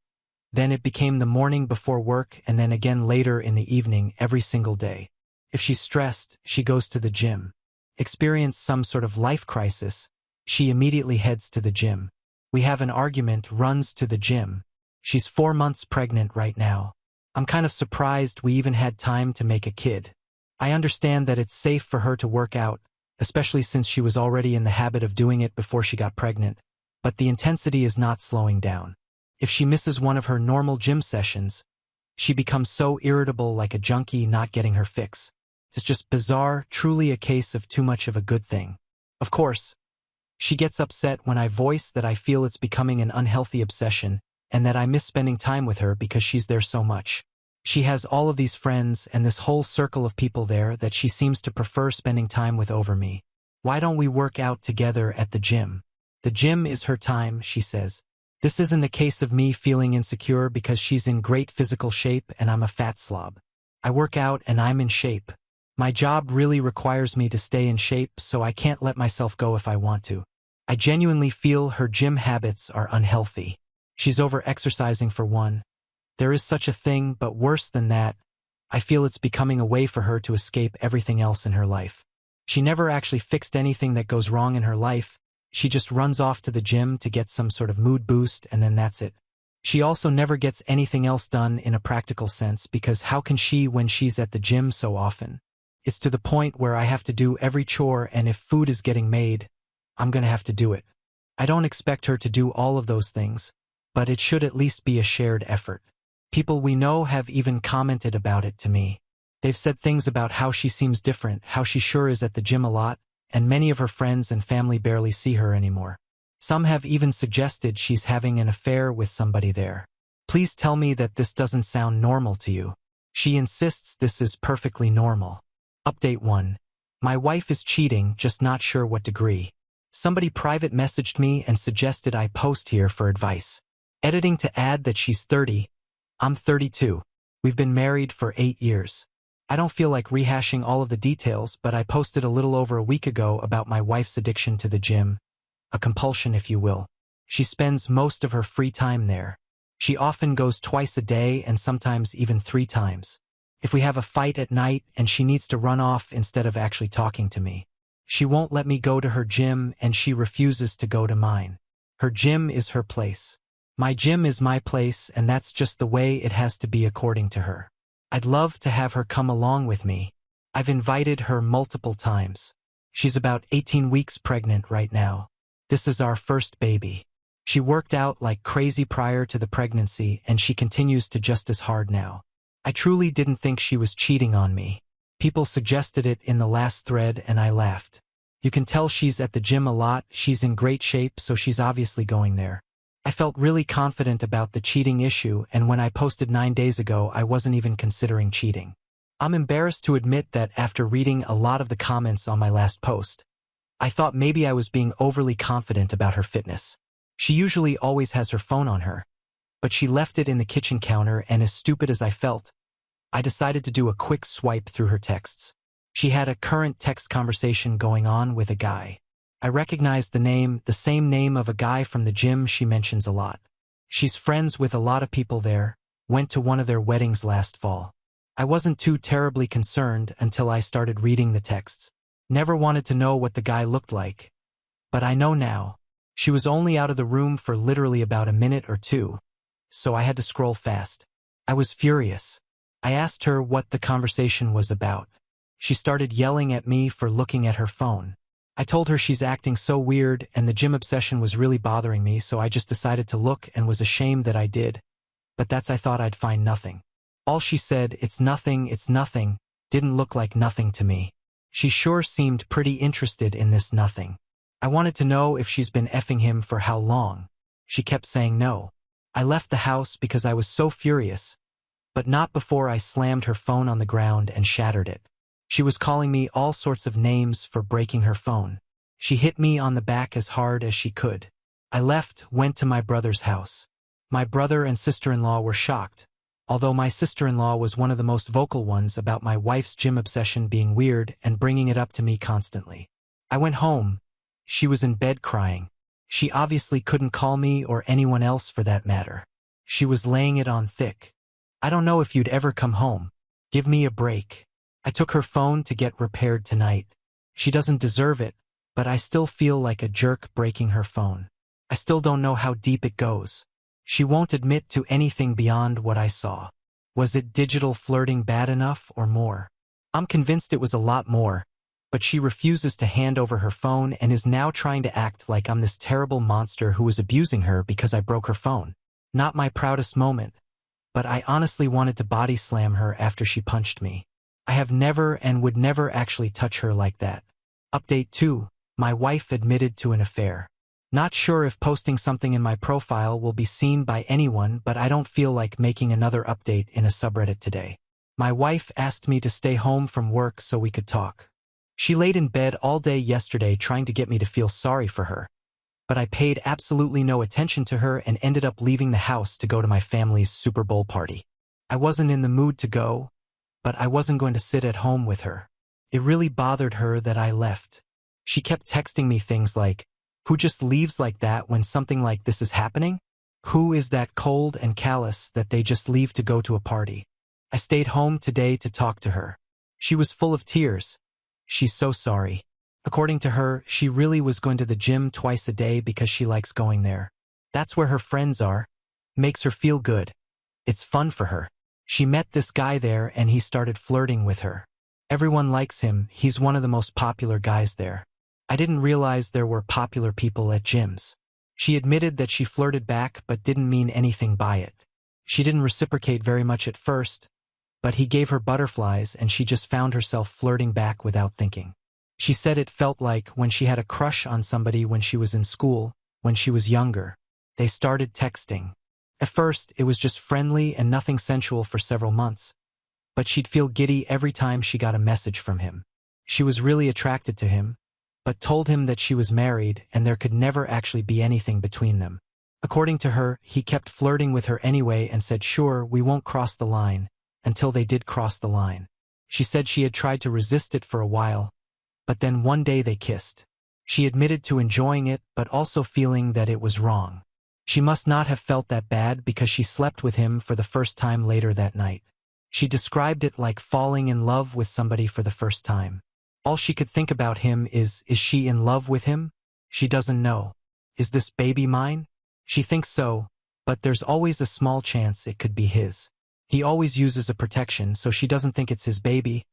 Then it became the morning before work and then again later in the evening every single day. If she's stressed, she goes to the gym. Experienced some sort of life crisis, she immediately heads to the gym. We have an argument, runs to the gym. She's 4 months pregnant right now. I'm kind of surprised we even had time to make a kid. I understand that it's safe for her to work out, especially since she was already in the habit of doing it before she got pregnant, but the intensity is not slowing down. If she misses one of her normal gym sessions, she becomes so irritable like a junkie not getting her fix. It's just bizarre, truly a case of too much of a good thing. Of course, she gets upset when I voice that I feel it's becoming an unhealthy obsession and that I miss spending time with her because she's there so much. She has all of these friends and this whole circle of people there that she seems to prefer spending time with over me. Why don't we work out together at the gym? The gym is her time, she says. This isn't a case of me feeling insecure because she's in great physical shape and I'm a fat slob. I work out and I'm in shape. My job really requires me to stay in shape, so I can't let myself go if I want to. I genuinely feel her gym habits are unhealthy. She's over-exercising for one. There is such a thing, but worse than that, I feel it's becoming a way for her to escape everything else in her life. She never actually fixed anything that goes wrong in her life. She just runs off to the gym to get some sort of mood boost and then that's it. She also never gets anything else done in a practical sense because how can she when she's at the gym so often? It's to the point where I have to do every chore and if food is getting made, I'm gonna have to do it. I don't expect her to do all of those things, but it should at least be a shared effort. People we know have even commented about it to me. They've said things about how she seems different, how she sure is at the gym a lot, and many of her friends and family barely see her anymore. Some have even suggested she's having an affair with somebody there. Please tell me that this doesn't sound normal to you. She insists this is perfectly normal. Update 1. My wife is cheating, just not sure what degree. Somebody private messaged me and suggested I post here for advice. Editing to add that she's 30. I'm 32. We've been married for 8 years. I don't feel like rehashing all of the details, but I posted a little over a week ago about my wife's addiction to the gym. A compulsion, if you will. She spends most of her free time there. She often goes twice a day and sometimes even 3 times. If we have a fight at night and she needs to run off instead of actually talking to me, she won't let me go to her gym and she refuses to go to mine. Her gym is her place. My gym is my place and that's just the way it has to be according to her. I'd love to have her come along with me. I've invited her multiple times. She's about 18 weeks pregnant right now. This is our first baby. She worked out like crazy prior to the pregnancy and she continues to just as hard now. I truly didn't think she was cheating on me. People suggested it in the last thread and I laughed. You can tell she's at the gym a lot, she's in great shape, so she's obviously going there. I felt really confident about the cheating issue, and when I posted 9 days ago, I wasn't even considering cheating. I'm embarrassed to admit that after reading a lot of the comments on my last post, I thought maybe I was being overly confident about her fitness. She usually always has her phone on her, but she left it in the kitchen counter, and as stupid as I felt, I decided to do a quick swipe through her texts. She had a current text conversation going on with a guy. I recognized the same name of a guy from the gym she mentions a lot. She's friends with a lot of people there, went to one of their weddings last fall. I wasn't too terribly concerned until I started reading the texts. Never wanted to know what the guy looked like. But I know now. She was only out of the room for literally about a minute or two, so I had to scroll fast. I was furious. I asked her what the conversation was about. She started yelling at me for looking at her phone. I told her she's acting so weird and the gym obsession was really bothering me, so I just decided to look and was ashamed that I did. But I thought I'd find nothing. All she said, it's nothing, didn't look like nothing to me. She sure seemed pretty interested in this nothing. I wanted to know if she's been effing him for how long. She kept saying no. I left the house because I was so furious, but not before I slammed her phone on the ground and shattered it. She was calling me all sorts of names for breaking her phone. She hit me on the back as hard as she could. I went to my brother's house. My brother and sister-in-law were shocked, although my sister-in-law was one of the most vocal ones about my wife's gym obsession being weird and bringing it up to me constantly. I went home. She was in bed crying. She obviously couldn't call me or anyone else for that matter. She was laying it on thick. I don't know if you'd ever come home. Give me a break. I took her phone to get repaired tonight. She doesn't deserve it, but I still feel like a jerk breaking her phone. I still don't know how deep it goes. She won't admit to anything beyond what I saw. Was it digital flirting bad enough or more? I'm convinced it was a lot more, but she refuses to hand over her phone and is now trying to act like I'm this terrible monster who was abusing her because I broke her phone. Not my proudest moment, but I honestly wanted to body slam her after she punched me. I have never and would never actually touch her like that. Update 2. My wife admitted to an affair. Not sure if posting something in my profile will be seen by anyone, but I don't feel like making another update in a subreddit today. My wife asked me to stay home from work so we could talk. She laid in bed all day yesterday trying to get me to feel sorry for her, but I paid absolutely no attention to her and ended up leaving the house to go to my family's Super Bowl party. I wasn't in the mood to go, but I wasn't going to sit at home with her. It really bothered her that I left. She kept texting me things like, "Who just leaves like that when something like this is happening? Who is that cold and callous that they just leave to go to a party?" I stayed home today to talk to her. She was full of tears. She's so sorry. According to her, she really was going to the gym twice a day because she likes going there. That's where her friends are. Makes her feel good. It's fun for her. She met this guy there and he started flirting with her. Everyone likes him, he's one of the most popular guys there. I didn't realize there were popular people at gyms. She admitted that she flirted back but didn't mean anything by it. She didn't reciprocate very much at first, but he gave her butterflies and she just found herself flirting back without thinking. She said it felt like when she had a crush on somebody when she was in school, when she was younger. They started texting. At first, it was just friendly and nothing sensual for several months, but she'd feel giddy every time she got a message from him. She was really attracted to him, but told him that she was married and there could never actually be anything between them. According to her, he kept flirting with her anyway and said, "Sure, we won't cross the line," until they did cross the line. She said she had tried to resist it for a while, but then one day they kissed. She admitted to enjoying it but also feeling that it was wrong. She must not have felt that bad because she slept with him for the first time later that night. She described it like falling in love with somebody for the first time. All she could think about him is she in love with him? She doesn't know. Is this baby mine? She thinks so, but there's always a small chance it could be his. He always uses a protection, so she doesn't think it's his baby,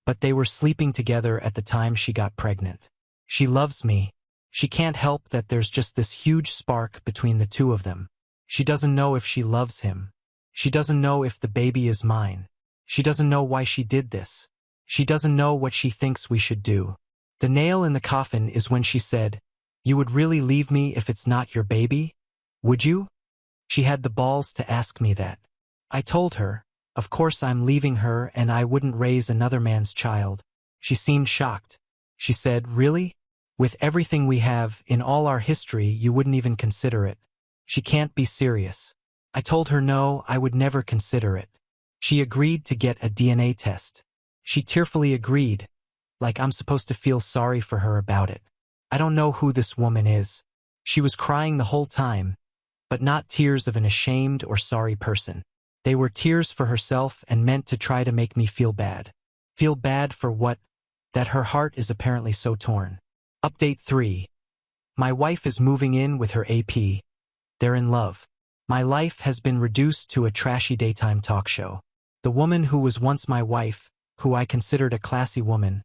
but they were sleeping together at the time she got pregnant. She loves me. She can't help that there's just this huge spark between the two of them. She doesn't know if she loves him. She doesn't know if the baby is mine. She doesn't know why she did this. She doesn't know what she thinks we should do. The nail in the coffin is when she said, "You would really leave me if it's not your baby? Would you?" She had the balls to ask me that. I told her, of course I'm leaving her and I wouldn't raise another man's child. She seemed shocked. She said, "Really? With everything we have, in all our history, you wouldn't even consider it. She can't be serious." I told her no, I would never consider it. She agreed to get a DNA test. She tearfully agreed, like I'm supposed to feel sorry for her about it. I don't know who this woman is. She was crying the whole time, but not tears of an ashamed or sorry person. They were tears for herself and meant to try to make me feel bad. Feel bad for what? That her heart is apparently so torn. Update 3. My wife is moving in with her AP. They're in love. My life has been reduced to a trashy daytime talk show. The woman who was once my wife, who I considered a classy woman,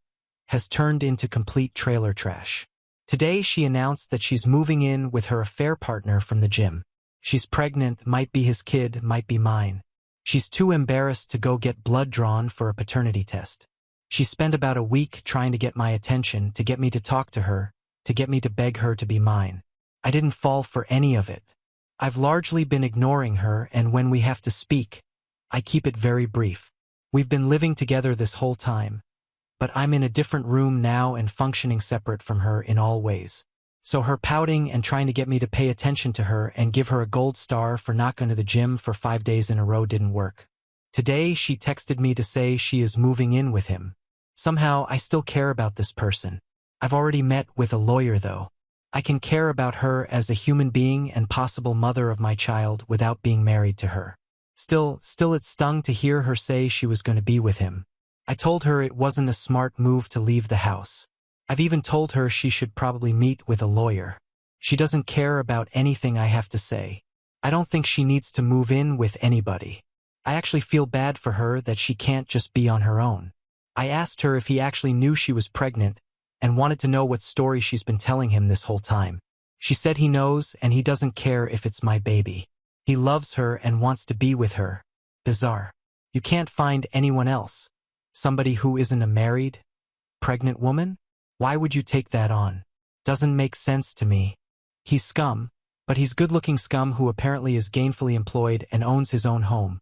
has turned into complete trailer trash. Today she announced that she's moving in with her affair partner from the gym. She's pregnant, might be his kid, might be mine. She's too embarrassed to go get blood drawn for a paternity test. She spent about a week trying to get my attention, to get me to talk to her, to get me to beg her to be mine. I didn't fall for any of it. I've largely been ignoring her, and when we have to speak, I keep it very brief. We've been living together this whole time, but I'm in a different room now and functioning separate from her in all ways. So her pouting and trying to get me to pay attention to her and give her a gold star for not going to the gym for 5 days in a row didn't work. Today she texted me to say she is moving in with him. Somehow I still care about this person. I've already met with a lawyer though. I can care about her as a human being and possible mother of my child without being married to her. Still it stung to hear her say she was going to be with him. I told her it wasn't a smart move to leave the house. I've even told her she should probably meet with a lawyer. She doesn't care about anything I have to say. I don't think she needs to move in with anybody. I actually feel bad for her that she can't just be on her own. I asked her if he actually knew she was pregnant and wanted to know what story she's been telling him this whole time. She said he knows and he doesn't care if it's my baby. He loves her and wants to be with her. Bizarre. You can't find anyone else. Somebody who isn't a married, pregnant woman? Why would you take that on? Doesn't make sense to me. He's scum, but he's good-looking scum who apparently is gainfully employed and owns his own home.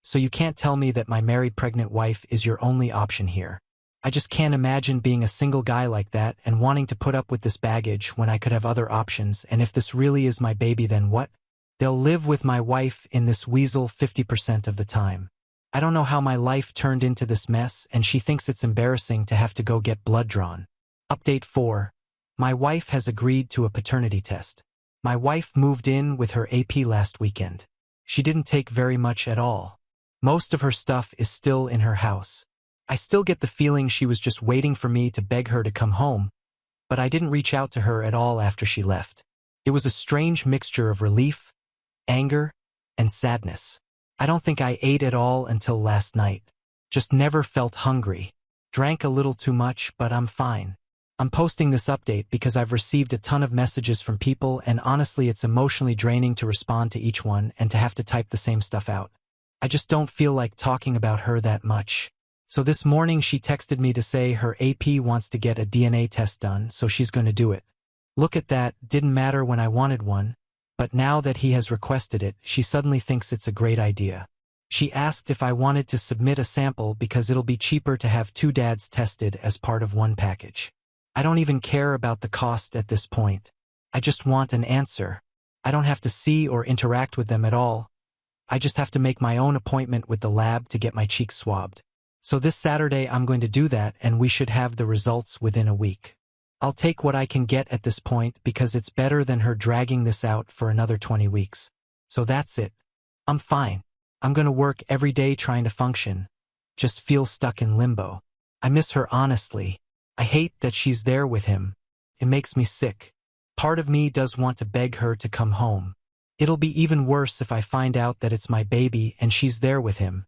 So you can't tell me that my married pregnant wife is your only option here. I just can't imagine being a single guy like that and wanting to put up with this baggage when I could have other options, and if this really is my baby then what? They'll live with my wife in this weasel 50% of the time. I don't know how my life turned into this mess, and she thinks it's embarrassing to have to go get blood drawn. Update 4. My wife has agreed to a paternity test. My wife moved in with her AP last weekend. She didn't take very much at all. Most of her stuff is still in her house. I still get the feeling she was just waiting for me to beg her to come home, but I didn't reach out to her at all after she left. It was a strange mixture of relief, anger, and sadness. I don't think I ate at all until last night. Just never felt hungry. Drank a little too much, but I'm fine. I'm posting this update because I've received a ton of messages from people, and honestly it's emotionally draining to respond to each one and to have to type the same stuff out. I just don't feel like talking about her that much. So this morning she texted me to say her AP wants to get a DNA test done, so she's going to do it. Look at that, didn't matter when I wanted one, but now that he has requested it, she suddenly thinks it's a great idea. She asked if I wanted to submit a sample because it'll be cheaper to have 2 dads tested as part of one package. I don't even care about the cost at this point. I just want an answer. I don't have to see or interact with them at all. I just have to make my own appointment with the lab to get my cheeks swabbed. So this Saturday I'm going to do that, and we should have the results within a week. I'll take what I can get at this point because it's better than her dragging this out for another 20 weeks. So that's it. I'm fine. I'm going to work every day trying to function. Just feel stuck in limbo. I miss her honestly. I hate that she's there with him. It makes me sick. Part of me does want to beg her to come home. It'll be even worse if I find out that it's my baby and she's there with him.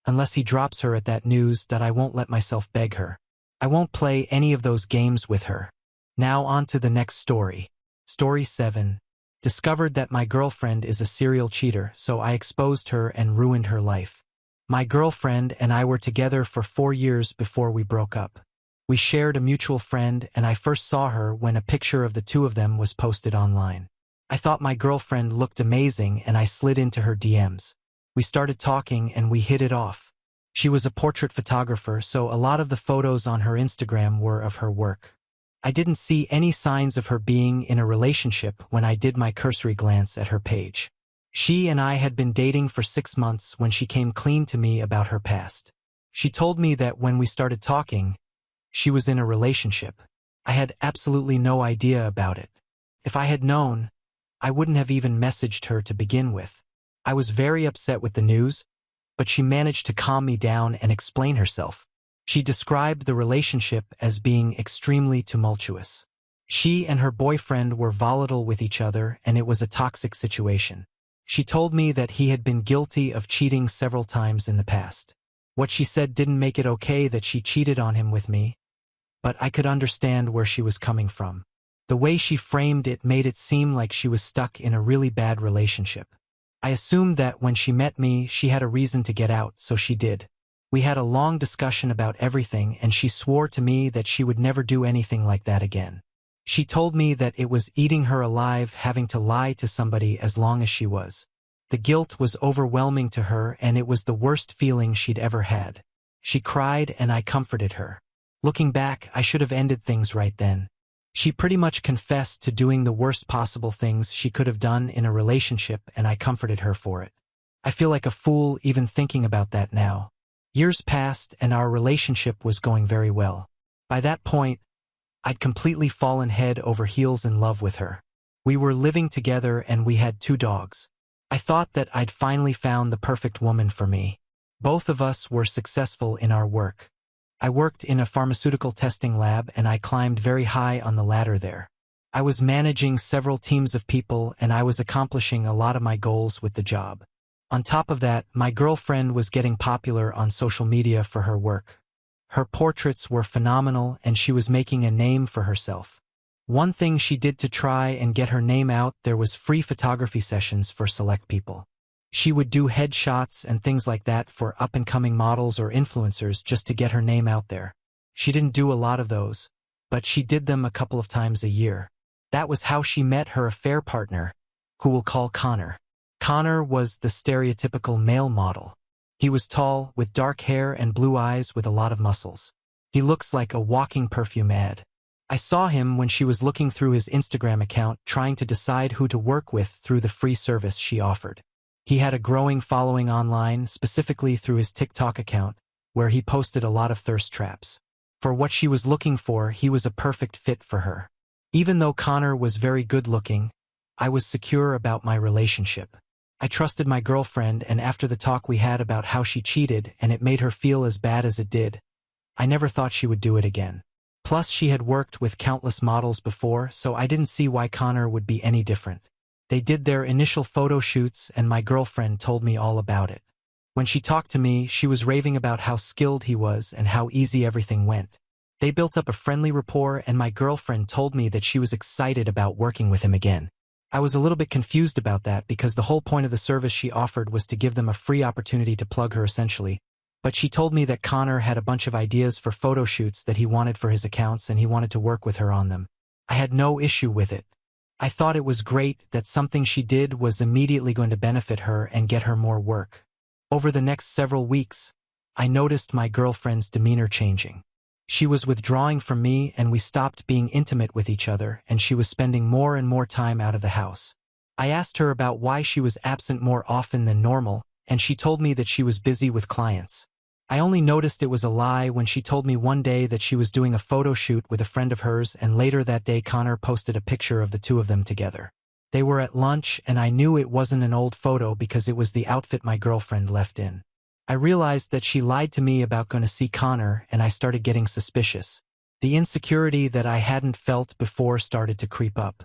Unless he drops her at that news, that I won't let myself beg her. I won't play any of those games with her. Now on to the next story. Story 7. Discovered that my girlfriend is a serial cheater, so I exposed her and ruined her life. My girlfriend and I were together for 4 years before we broke up. We shared a mutual friend, and I first saw her when a picture of the two of them was posted online. I thought my girlfriend looked amazing and I slid into her DMs. We started talking and we hit it off. She was a portrait photographer, so a lot of the photos on her Instagram were of her work. I didn't see any signs of her being in a relationship when I did my cursory glance at her page. She and I had been dating for 6 months when she came clean to me about her past. She told me that when we started talking, she was in a relationship. I had absolutely no idea about it. If I had known, I wouldn't have even messaged her to begin with. I was very upset with the news, but she managed to calm me down and explain herself. She described the relationship as being extremely tumultuous. She and her boyfriend were volatile with each other, and it was a toxic situation. She told me that he had been guilty of cheating several times in the past. What she said didn't make it okay that she cheated on him with me, but I could understand where she was coming from. The way she framed it made it seem like she was stuck in a really bad relationship. I assumed that when she met me, she had a reason to get out, so she did. We had a long discussion about everything, and she swore to me that she would never do anything like that again. She told me that it was eating her alive having to lie to somebody as long as she was. The guilt was overwhelming to her, and it was the worst feeling she'd ever had. She cried, and I comforted her. Looking back, I should have ended things right then. She pretty much confessed to doing the worst possible things she could have done in a relationship, and I comforted her for it. I feel like a fool even thinking about that now. Years passed, and our relationship was going very well. By that point, I'd completely fallen head over heels in love with her. We were living together, and we had 2 dogs. I thought that I'd finally found the perfect woman for me. Both of us were successful in our work. I worked in a pharmaceutical testing lab, and I climbed very high on the ladder there. I was managing several teams of people, and I was accomplishing a lot of my goals with the job. On top of that, my girlfriend was getting popular on social media for her work. Her portraits were phenomenal, and she was making a name for herself. One thing she did to try and get her name out there was free photography sessions for select people. She would do headshots and things like that for up-and-coming models or influencers just to get her name out there. She didn't do a lot of those, but she did them a couple of times a year. That was how she met her affair partner, who we'll call Connor. Connor was the stereotypical male model. He was tall, with dark hair and blue eyes with a lot of muscles. He looks like a walking perfume ad. I saw him when she was looking through his Instagram account trying to decide who to work with through the free service she offered. He had a growing following online, specifically through his TikTok account, where he posted a lot of thirst traps. For what she was looking for, he was a perfect fit for her. Even though Connor was very good-looking, I was secure about my relationship. I trusted my girlfriend, and after the talk we had about how she cheated and it made her feel as bad as it did, I never thought she would do it again. Plus, she had worked with countless models before, so I didn't see why Connor would be any different. They did their initial photo shoots, and my girlfriend told me all about it. When she talked to me, she was raving about how skilled he was and how easy everything went. They built up a friendly rapport, and my girlfriend told me that she was excited about working with him again. I was a little bit confused about that because the whole point of the service she offered was to give them a free opportunity to plug her essentially. But she told me that Connor had a bunch of ideas for photo shoots that he wanted for his accounts, and he wanted to work with her on them. I had no issue with it. I thought it was great that something she did was immediately going to benefit her and get her more work. Over the next several weeks, I noticed my girlfriend's demeanor changing. She was withdrawing from me, and we stopped being intimate with each other, and she was spending more and more time out of the house. I asked her about why she was absent more often than normal, and she told me that she was busy with clients. I only noticed it was a lie when she told me one day that she was doing a photo shoot with a friend of hers, and later that day Connor posted a picture of the 2 of them together. They were at lunch, and I knew it wasn't an old photo because it was the outfit my girlfriend left in. I realized that she lied to me about going to see Connor, and I started getting suspicious. The insecurity that I hadn't felt before started to creep up.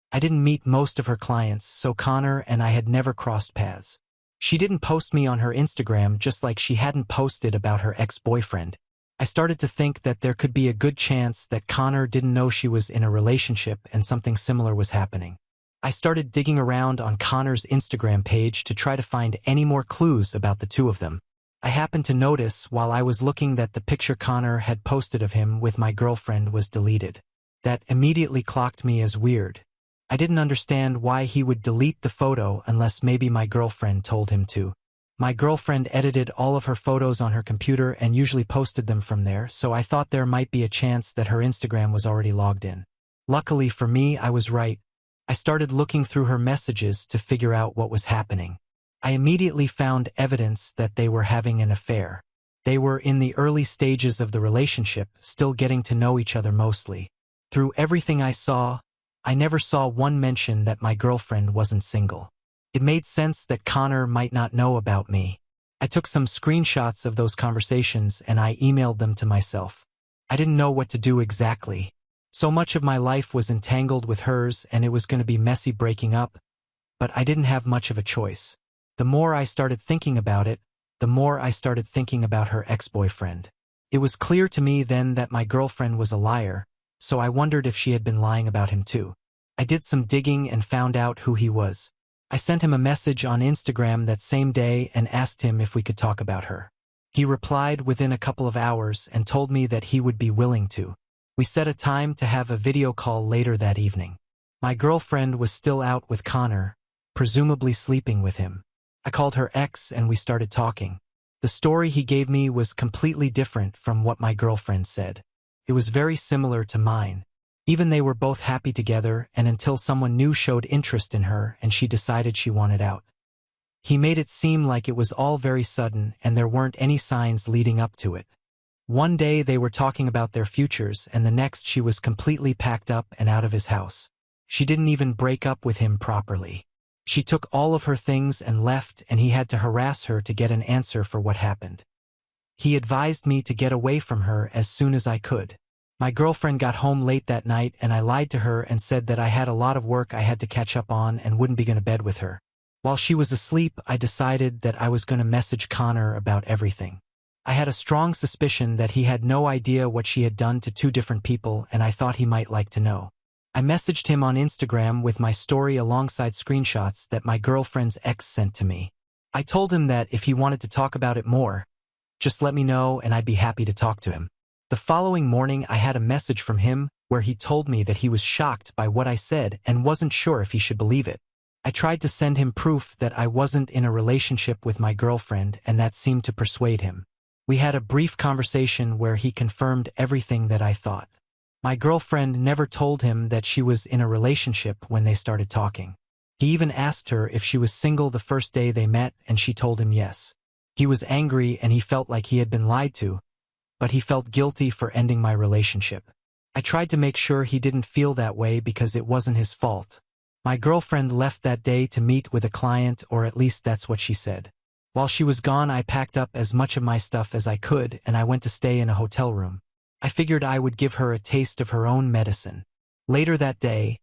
I didn't meet most of her clients, so Connor and I had never crossed paths. She didn't post me on her Instagram, just like she hadn't posted about her ex-boyfriend. I started to think that there could be a good chance that Connor didn't know she was in a relationship and something similar was happening. I started digging around on Connor's Instagram page to try to find any more clues about the 2 of them. I happened to notice while I was looking that the picture Connor had posted of him with my girlfriend was deleted. That immediately clocked me as weird. I didn't understand why he would delete the photo unless maybe my girlfriend told him to. My girlfriend edited all of her photos on her computer and usually posted them from there, so I thought there might be a chance that her Instagram was already logged in. Luckily for me, I was right. I started looking through her messages to figure out what was happening. I immediately found evidence that they were having an affair. They were in the early stages of the relationship, still getting to know each other mostly. Through everything I saw, I never saw one mention that my girlfriend wasn't single. It made sense that Connor might not know about me. I took some screenshots of those conversations and I emailed them to myself. I didn't know what to do exactly. So much of my life was entangled with hers, and it was going to be messy breaking up, but I didn't have much of a choice. The more I started thinking about it, the more I started thinking about her ex-boyfriend. It was clear to me then that my girlfriend was a liar, so I wondered if she had been lying about him too. I did some digging and found out who he was. I sent him a message on Instagram that same day and asked him if we could talk about her. He replied within a couple of hours and told me that he would be willing to. We set a time to have a video call later that evening. My girlfriend was still out with Connor, presumably sleeping with him. I called her ex and we started talking. The story he gave me was completely different from what my girlfriend said. It was very similar to mine. Even they were both happy together and until someone new showed interest in her and she decided she wanted out. He made it seem like it was all very sudden and there weren't any signs leading up to it. One day they were talking about their futures and the next she was completely packed up and out of his house. She didn't even break up with him properly. She took all of her things and left and he had to harass her to get an answer for what happened. He advised me to get away from her as soon as I could. My girlfriend got home late that night and I lied to her and said that I had a lot of work I had to catch up on and wouldn't be going to bed with her. While she was asleep, I decided that I was going to message Connor about everything. I had a strong suspicion that he had no idea what she had done to two different people and I thought he might like to know. I messaged him on Instagram with my story alongside screenshots that my girlfriend's ex sent to me. I told him that if he wanted to talk about it more, just let me know and I'd be happy to talk to him. The following morning I had a message from him where he told me that he was shocked by what I said and wasn't sure if he should believe it. I tried to send him proof that I wasn't in a relationship with my girlfriend and that seemed to persuade him. We had a brief conversation where he confirmed everything that I thought. My girlfriend never told him that she was in a relationship when they started talking. He even asked her if she was single the first day they met and she told him yes. He was angry and he felt like he had been lied to, but he felt guilty for ending my relationship. I tried to make sure he didn't feel that way because it wasn't his fault. My girlfriend left that day to meet with a client, or at least that's what she said. While she was gone, I packed up as much of my stuff as I could and I went to stay in a hotel room. I figured I would give her a taste of her own medicine. Later that day,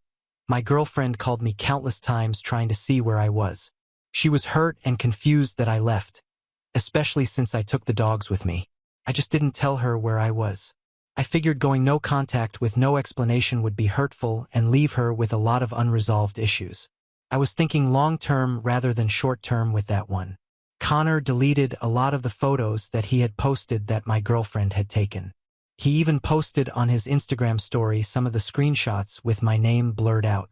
my girlfriend called me countless times trying to see where I was. She was hurt and confused that I left, especially since I took the dogs with me. I just didn't tell her where I was. I figured going no contact with no explanation would be hurtful and leave her with a lot of unresolved issues. I was thinking long-term rather than short-term with that one. Connor deleted a lot of the photos that he had posted that my girlfriend had taken. He even posted on his Instagram story some of the screenshots with my name blurred out.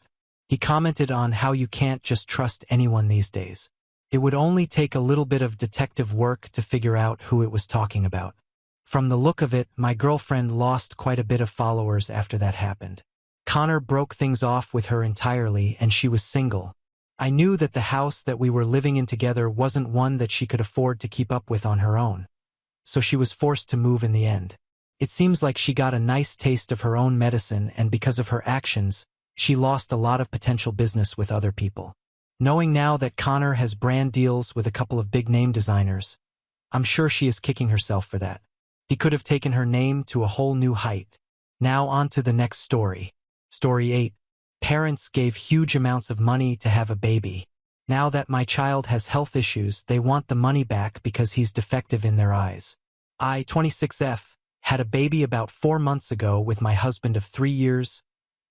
He commented on how you can't just trust anyone these days. It would only take a little bit of detective work to figure out who it was talking about. From the look of it, my girlfriend lost quite a bit of followers after that happened. Connor broke things off with her entirely and she was single. I knew that the house that we were living in together wasn't one that she could afford to keep up with on her own, so she was forced to move in the end. It seems like she got a nice taste of her own medicine and because of her actions, she lost a lot of potential business with other people. Knowing now that Connor has brand deals with a couple of big-name designers, I'm sure she is kicking herself for that. He could have taken her name to a whole new height. Now on to the next story. Story 8. Parents gave huge amounts of money to have a baby. Now that my child has health issues, they want the money back because he's defective in their eyes. I, 26F, had a baby about 4 months ago with my husband of 3 years,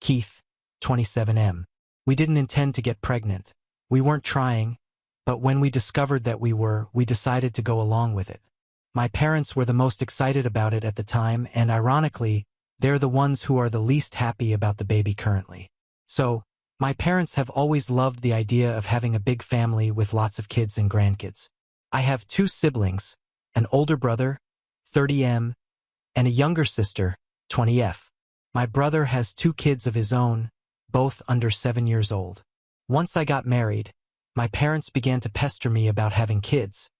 Keith, 27M. We didn't intend to get pregnant. We weren't trying, but when we discovered that we decided to go along with it. My parents were the most excited about it at the time, and ironically, they're the ones who are the least happy about the baby currently. So, my parents have always loved the idea of having a big family with lots of kids and grandkids. I have 2 siblings, an older brother, 30M, and a younger sister, 20F. My brother has 2 kids of his own, both under 7 years old. Once I got married, my parents began to pester me about having kids,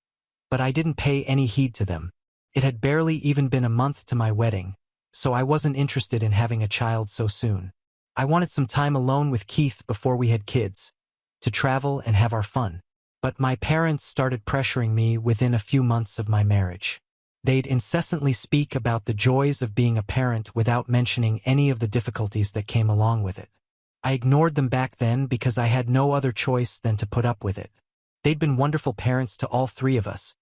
but I didn't pay any heed to them. It had barely even been a month to my wedding, so I wasn't interested in having a child so soon. I wanted some time alone with Keith before we had kids, to travel and have our fun. But my parents started pressuring me within a few months of my marriage. They'd incessantly speak about the joys of being a parent without mentioning any of the difficulties that came along with it. I ignored them back then because I had no other choice than to put up with it. They'd been wonderful parents to all 3 of us,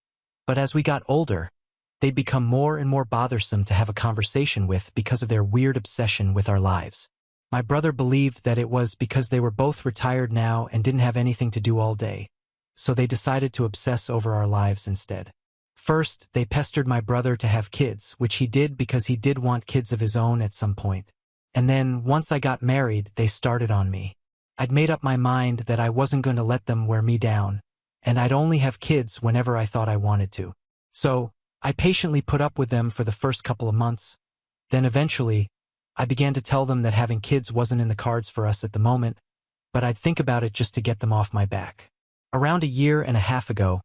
But as we got older, they'd become more and more bothersome to have a conversation with because of their weird obsession with our lives. My brother believed that it was because they were both retired now and didn't have anything to do all day, so they decided to obsess over our lives instead. First, they pestered my brother to have kids, which he did because he did want kids of his own at some point. And then, once I got married, they started on me. I'd made up my mind that I wasn't going to let them wear me down, and I'd only have kids whenever I thought I wanted to. So, I patiently put up with them for the first couple of months. Then eventually, I began to tell them that having kids wasn't in the cards for us at the moment, but I'd think about it just to get them off my back. Around a year and a half ago,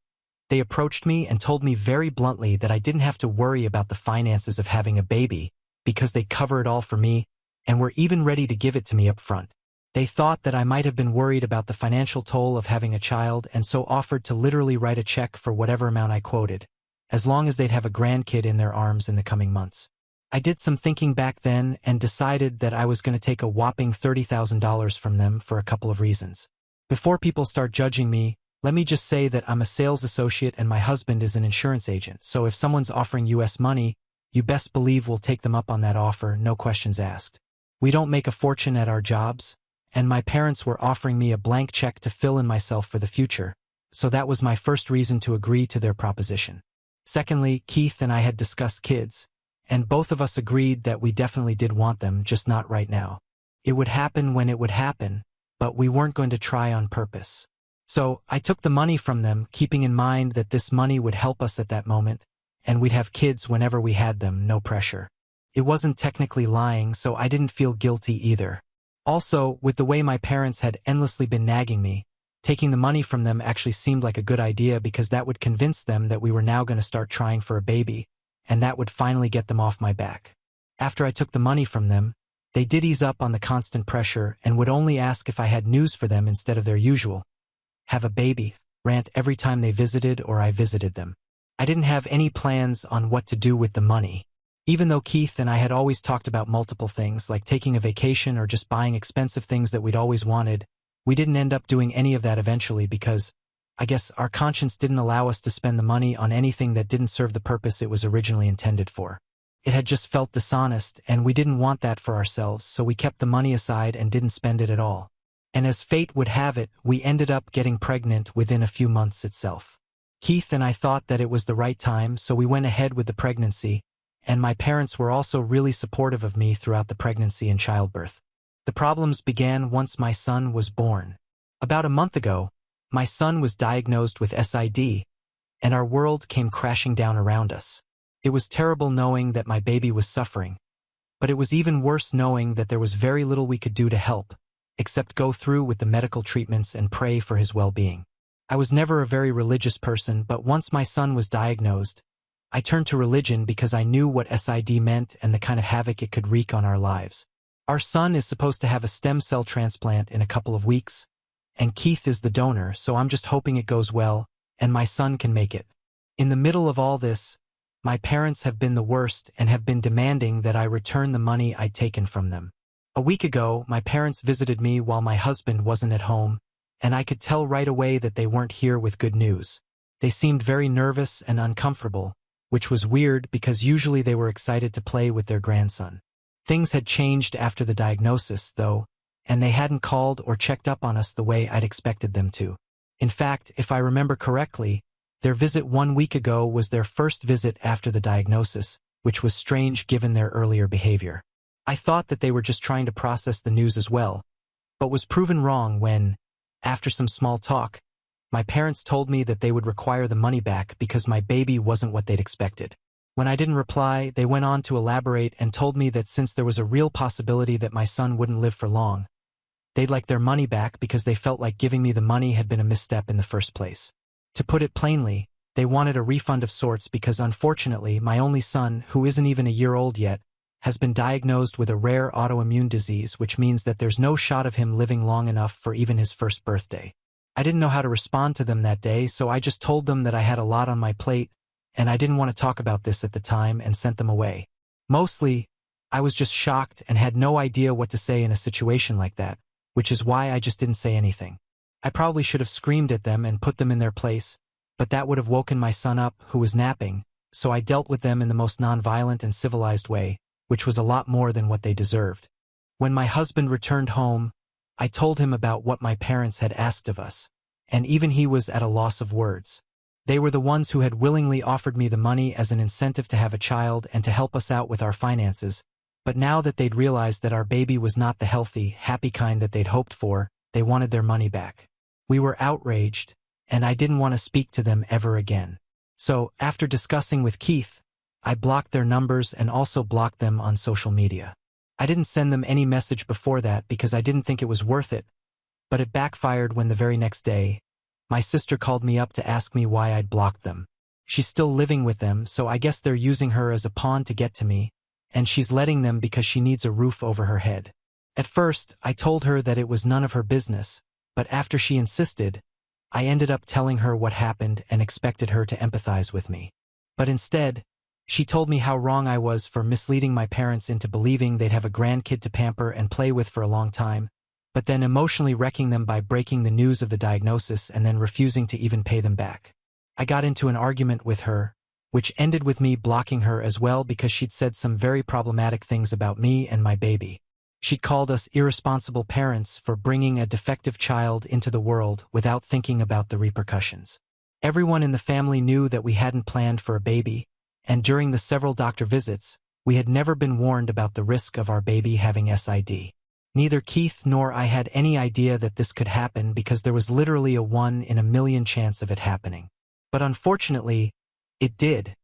they approached me and told me very bluntly that I didn't have to worry about the finances of having a baby because they cover it all for me and were even ready to give it to me up front. They thought that I might have been worried about the financial toll of having a child and so offered to literally write a check for whatever amount I quoted, as long as they'd have a grandkid in their arms in the coming months. I did some thinking back then and decided that I was going to take a whopping $30,000 from them for a couple of reasons. Before people start judging me, let me just say that I'm a sales associate and my husband is an insurance agent, so if someone's offering US money, you best believe we'll take them up on that offer, no questions asked. We don't make a fortune at our jobs, and my parents were offering me a blank check to fill in myself for the future, so that was my first reason to agree to their proposition. Secondly, Keith and I had discussed kids, and both of us agreed that we definitely did want them, just not right now. It would happen when it would happen, but we weren't going to try on purpose. So, I took the money from them, keeping in mind that this money would help us at that moment, and we'd have kids whenever we had them, no pressure. It wasn't technically lying, so I didn't feel guilty either. Also, with the way my parents had endlessly been nagging me, taking the money from them actually seemed like a good idea because that would convince them that we were now going to start trying for a baby, and that would finally get them off my back. After I took the money from them, they did ease up on the constant pressure and would only ask if I had news for them instead of their usual "have a baby" rant every time they visited or I visited them. I didn't have any plans on what to do with the money. Even though Keith and I had always talked about multiple things like taking a vacation or just buying expensive things that we'd always wanted, we didn't end up doing any of that eventually because, I guess, our conscience didn't allow us to spend the money on anything that didn't serve the purpose it was originally intended for. It had just felt dishonest, and we didn't want that for ourselves, so we kept the money aside and didn't spend it at all. And as fate would have it, we ended up getting pregnant within a few months itself. Keith and I thought that it was the right time, so we went ahead with the pregnancy, and my parents were also really supportive of me throughout the pregnancy and childbirth. The problems began once my son was born. About a month ago, my son was diagnosed with SID, and our world came crashing down around us. It was terrible knowing that my baby was suffering, but it was even worse knowing that there was very little we could do to help, except go through with the medical treatments and pray for his well-being. I was never a very religious person, but once my son was diagnosed, I turned to religion because I knew what SID meant and the kind of havoc it could wreak on our lives. Our son is supposed to have a stem cell transplant in a couple of weeks, and Keith is the donor, so I'm just hoping it goes well, and my son can make it. In the middle of all this, my parents have been the worst and have been demanding that I return the money I'd taken from them. A week ago, my parents visited me while my husband wasn't at home, and I could tell right away that they weren't here with good news. They seemed very nervous and uncomfortable, which was weird because usually they were excited to play with their grandson. Things had changed after the diagnosis, though, and they hadn't called or checked up on us the way I'd expected them to. In fact, if I remember correctly, their visit 1 week ago was their first visit after the diagnosis, which was strange given their earlier behavior. I thought that they were just trying to process the news as well, but was proven wrong when, after some small talk, my parents told me that they would require the money back because my baby wasn't what they'd expected. When I didn't reply, they went on to elaborate and told me that since there was a real possibility that my son wouldn't live for long, they'd like their money back because they felt like giving me the money had been a misstep in the first place. To put it plainly, they wanted a refund of sorts because unfortunately my only son, who isn't even a year old yet, has been diagnosed with a rare autoimmune disease, which means that there's no shot of him living long enough for even his first birthday. I didn't know how to respond to them that day, so I just told them that I had a lot on my plate, and I didn't want to talk about this at the time and sent them away. Mostly, I was just shocked and had no idea what to say in a situation like that, which is why I just didn't say anything. I probably should have screamed at them and put them in their place, but that would have woken my son up, who was napping, so I dealt with them in the most nonviolent and civilized way, which was a lot more than what they deserved. When my husband returned home, I told him about what my parents had asked of us, and even he was at a loss of words. They were the ones who had willingly offered me the money as an incentive to have a child and to help us out with our finances, but now that they'd realized that our baby was not the healthy, happy kind that they'd hoped for, they wanted their money back. We were outraged, and I didn't want to speak to them ever again. So, after discussing with Keith, I blocked their numbers and also blocked them on social media. I didn't send them any message before that because I didn't think it was worth it, but it backfired when the very next day, my sister called me up to ask me why I'd blocked them. She's still living with them, so I guess they're using her as a pawn to get to me, and she's letting them because she needs a roof over her head. At first, I told her that it was none of her business, but after she insisted, I ended up telling her what happened and expected her to empathize with me. But instead, she told me how wrong I was for misleading my parents into believing they'd have a grandkid to pamper and play with for a long time, but then emotionally wrecking them by breaking the news of the diagnosis and then refusing to even pay them back. I got into an argument with her, which ended with me blocking her as well because she'd said some very problematic things about me and my baby. She'd called us irresponsible parents for bringing a defective child into the world without thinking about the repercussions. Everyone in the family knew that we hadn't planned for a baby, and during the several doctor visits, we had never been warned about the risk of our baby having SID. Neither Keith nor I had any idea that this could happen because there was literally a 1 in a million chance of it happening. But unfortunately, it did,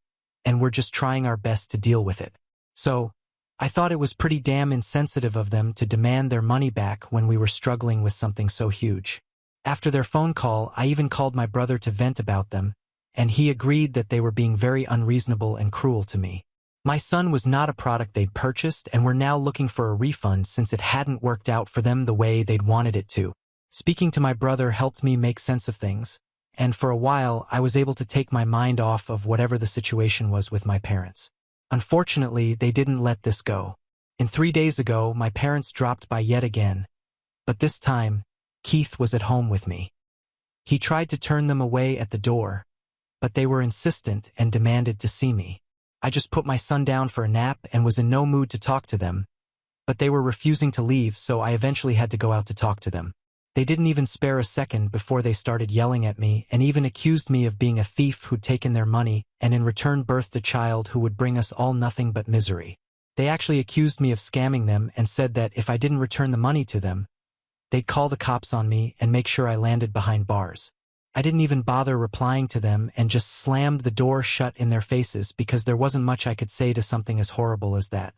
and we're just trying our best to deal with it. So, I thought it was pretty damn insensitive of them to demand their money back when we were struggling with something so huge. After their phone call, I even called my brother to vent about them, and he agreed that they were being very unreasonable and cruel to me. My son was not a product they'd purchased and were now looking for a refund since it hadn't worked out for them the way they'd wanted it to. Speaking to my brother helped me make sense of things, and for a while I was able to take my mind off of whatever the situation was with my parents. Unfortunately, they didn't let this go. 3 days ago, my parents dropped by yet again, but this time, Keith was at home with me. He tried to turn them away at the door, but they were insistent and demanded to see me. I just put my son down for a nap and was in no mood to talk to them, but they were refusing to leave, so I eventually had to go out to talk to them. They didn't even spare a second before they started yelling at me and even accused me of being a thief who'd taken their money and in return birthed a child who would bring us all nothing but misery. They actually accused me of scamming them and said that if I didn't return the money to them, they'd call the cops on me and make sure I landed behind bars. I didn't even bother replying to them and just slammed the door shut in their faces because there wasn't much I could say to something as horrible as that.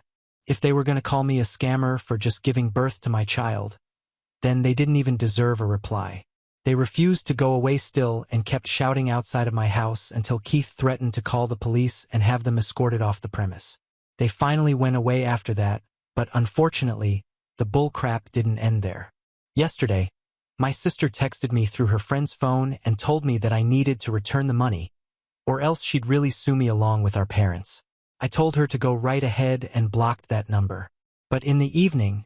If they were going to call me a scammer for just giving birth to my child, then they didn't even deserve a reply. They refused to go away still and kept shouting outside of my house until Keith threatened to call the police and have them escorted off the premise. They finally went away after that, but unfortunately, the bullcrap didn't end there. Yesterday, my sister texted me through her friend's phone and told me that I needed to return the money, or else she'd really sue me along with our parents. I told her to go right ahead and blocked that number. But in the evening,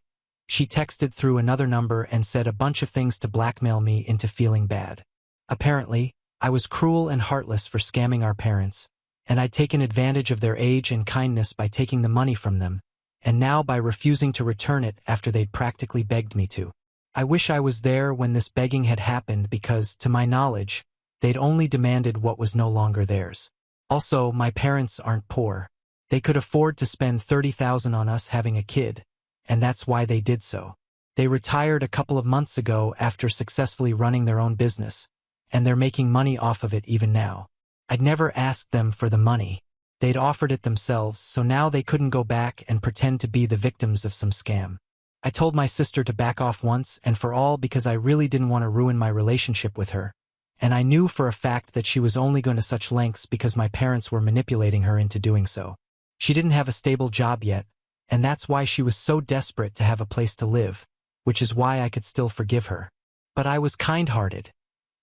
she texted through another number and said a bunch of things to blackmail me into feeling bad. Apparently, I was cruel and heartless for scamming our parents, and I'd taken advantage of their age and kindness by taking the money from them, and now by refusing to return it after they'd practically begged me to. I wish I was there when this begging had happened because, to my knowledge, they'd only demanded what was no longer theirs. Also, my parents aren't poor. They could afford to spend $30,000 on us having a kid, and that's why they did so. They retired a couple of months ago after successfully running their own business, and they're making money off of it even now. I'd never asked them for the money. They'd offered it themselves, so now they couldn't go back and pretend to be the victims of some scam. I told my sister to back off once and for all because I really didn't want to ruin my relationship with her, and I knew for a fact that she was only going to such lengths because my parents were manipulating her into doing so. She didn't have a stable job yet, and that's why she was so desperate to have a place to live, which is why I could still forgive her. But I was kind-hearted,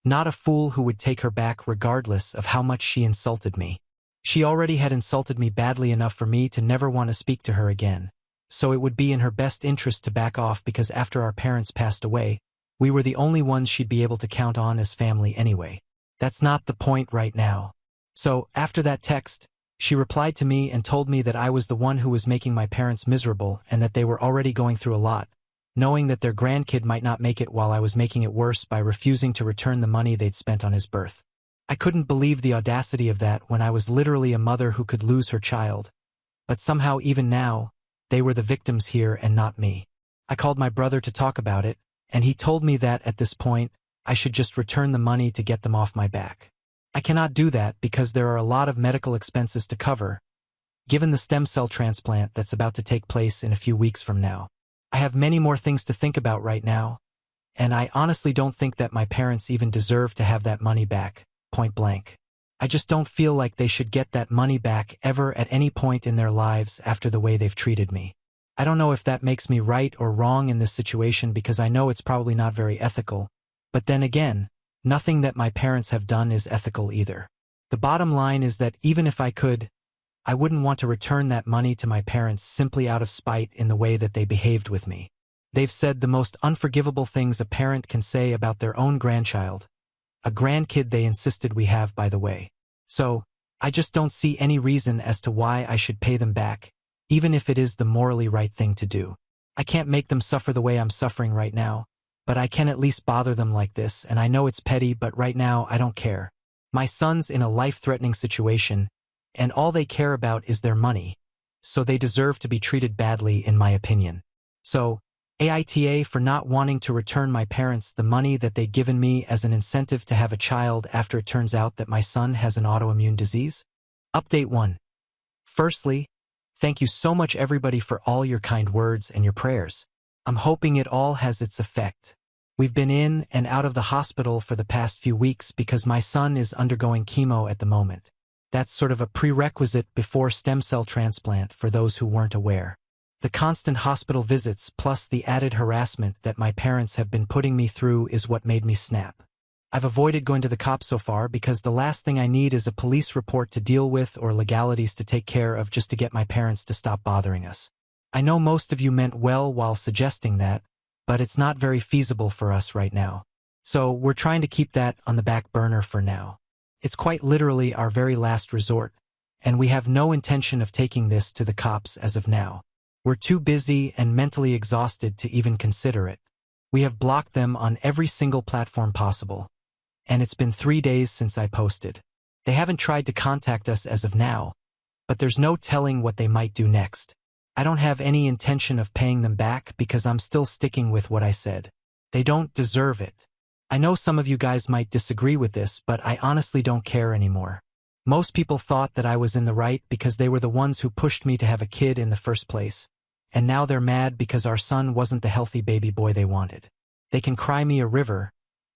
not a fool who would take her back regardless of how much she insulted me. She already had insulted me badly enough for me to never want to speak to her again, so it would be in her best interest to back off because after our parents passed away, we were the only ones she'd be able to count on as family anyway. That's not the point right now. So, after that text, she replied to me and told me that I was the one who was making my parents miserable and that they were already going through a lot, knowing that their grandkid might not make it while I was making it worse by refusing to return the money they'd spent on his birth. I couldn't believe the audacity of that when I was literally a mother who could lose her child. But somehow even now, they were the victims here and not me. I called my brother to talk about it, and he told me that at this point, I should just return the money to get them off my back. I cannot do that because there are a lot of medical expenses to cover, given the stem cell transplant that's about to take place in a few weeks from now. I have many more things to think about right now, and I honestly don't think that my parents even deserve to have that money back, point blank. I just don't feel like they should get that money back ever at any point in their lives after the way they've treated me. I don't know if that makes me right or wrong in this situation because I know it's probably not very ethical, but then again, nothing that my parents have done is ethical either. The bottom line is that even if I could, I wouldn't want to return that money to my parents simply out of spite in the way that they behaved with me. They've said the most unforgivable things a parent can say about their own grandchild, a grandkid they insisted we have, by the way. So, I just don't see any reason as to why I should pay them back, even if it is the morally right thing to do. I can't make them suffer the way I'm suffering right now, but I can at least bother them like this, and I know it's petty, but right now I don't care. My son's in a life-threatening situation, and all they care about is their money, so they deserve to be treated badly in my opinion. So, AITA for not wanting to return my parents the money that they'd given me as an incentive to have a child after it turns out that my son has an autoimmune disease? Update 1. Firstly, thank you so much everybody for all your kind words and your prayers. I'm hoping it all has its effect. We've been in and out of the hospital for the past few weeks because my son is undergoing chemo at the moment. That's sort of a prerequisite before stem cell transplant for those who weren't aware. The constant hospital visits plus the added harassment that my parents have been putting me through is what made me snap. I've avoided going to the cops so far because the last thing I need is a police report to deal with or legalities to take care of just to get my parents to stop bothering us. I know most of you meant well while suggesting that, but it's not very feasible for us right now. So we're trying to keep that on the back burner for now. It's quite literally our very last resort, and we have no intention of taking this to the cops as of now. We're too busy and mentally exhausted to even consider it. We have blocked them on every single platform possible, and it's been 3 days since I posted. They haven't tried to contact us as of now, but there's no telling what they might do next. I don't have any intention of paying them back because I'm still sticking with what I said. They don't deserve it. I know some of you guys might disagree with this, but I honestly don't care anymore. Most people thought that I was in the right because they were the ones who pushed me to have a kid in the first place, and now they're mad because our son wasn't the healthy baby boy they wanted. They can cry me a river,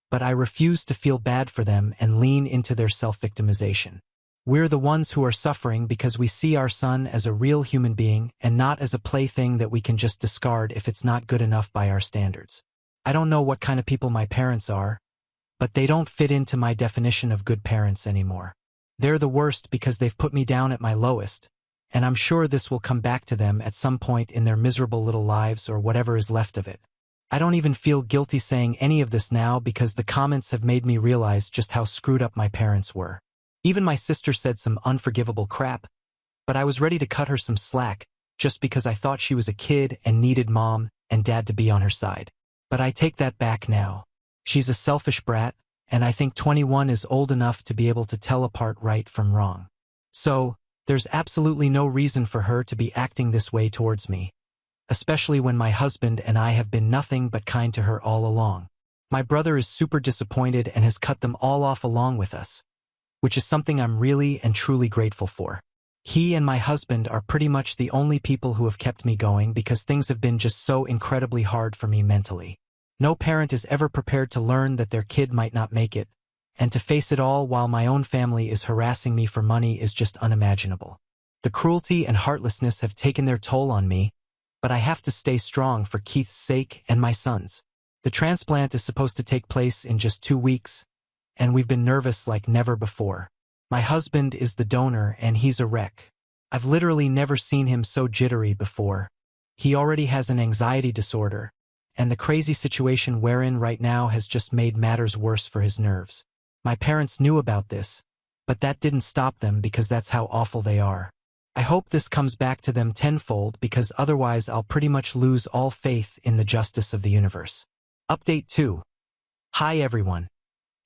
but I refuse to feel bad for them and lean into their self-victimization. We're the ones who are suffering because we see our son as a real human being and not as a plaything that we can just discard if it's not good enough by our standards. I don't know what kind of people my parents are, but they don't fit into my definition of good parents anymore. They're the worst because they've put me down at my lowest, and I'm sure this will come back to them at some point in their miserable little lives or whatever is left of it. I don't even feel guilty saying any of this now because the comments have made me realize just how screwed up my parents were. Even my sister said some unforgivable crap, but I was ready to cut her some slack just because I thought she was a kid and needed mom and dad to be on her side. But I take that back now. She's a selfish brat, and I think 21 is old enough to be able to tell apart right from wrong. So, there's absolutely no reason for her to be acting this way towards me, especially when my husband and I have been nothing but kind to her all along. My brother is super disappointed and has cut them all off along with us, which is something I'm really and truly grateful for. He and my husband are pretty much the only people who have kept me going because things have been just so incredibly hard for me mentally. No parent is ever prepared to learn that their kid might not make it, and to face it all while my own family is harassing me for money is just unimaginable. The cruelty and heartlessness have taken their toll on me, but I have to stay strong for Keith's sake and my son's. The transplant is supposed to take place in just 2 weeks, and we've been nervous like never before. My husband is the donor and he's a wreck. I've literally never seen him so jittery before. He already has an anxiety disorder, and the crazy situation we're in right now has just made matters worse for his nerves. My parents knew about this, but that didn't stop them because that's how awful they are. I hope this comes back to them tenfold because otherwise I'll pretty much lose all faith in the justice of the universe. Update 2. Hi everyone.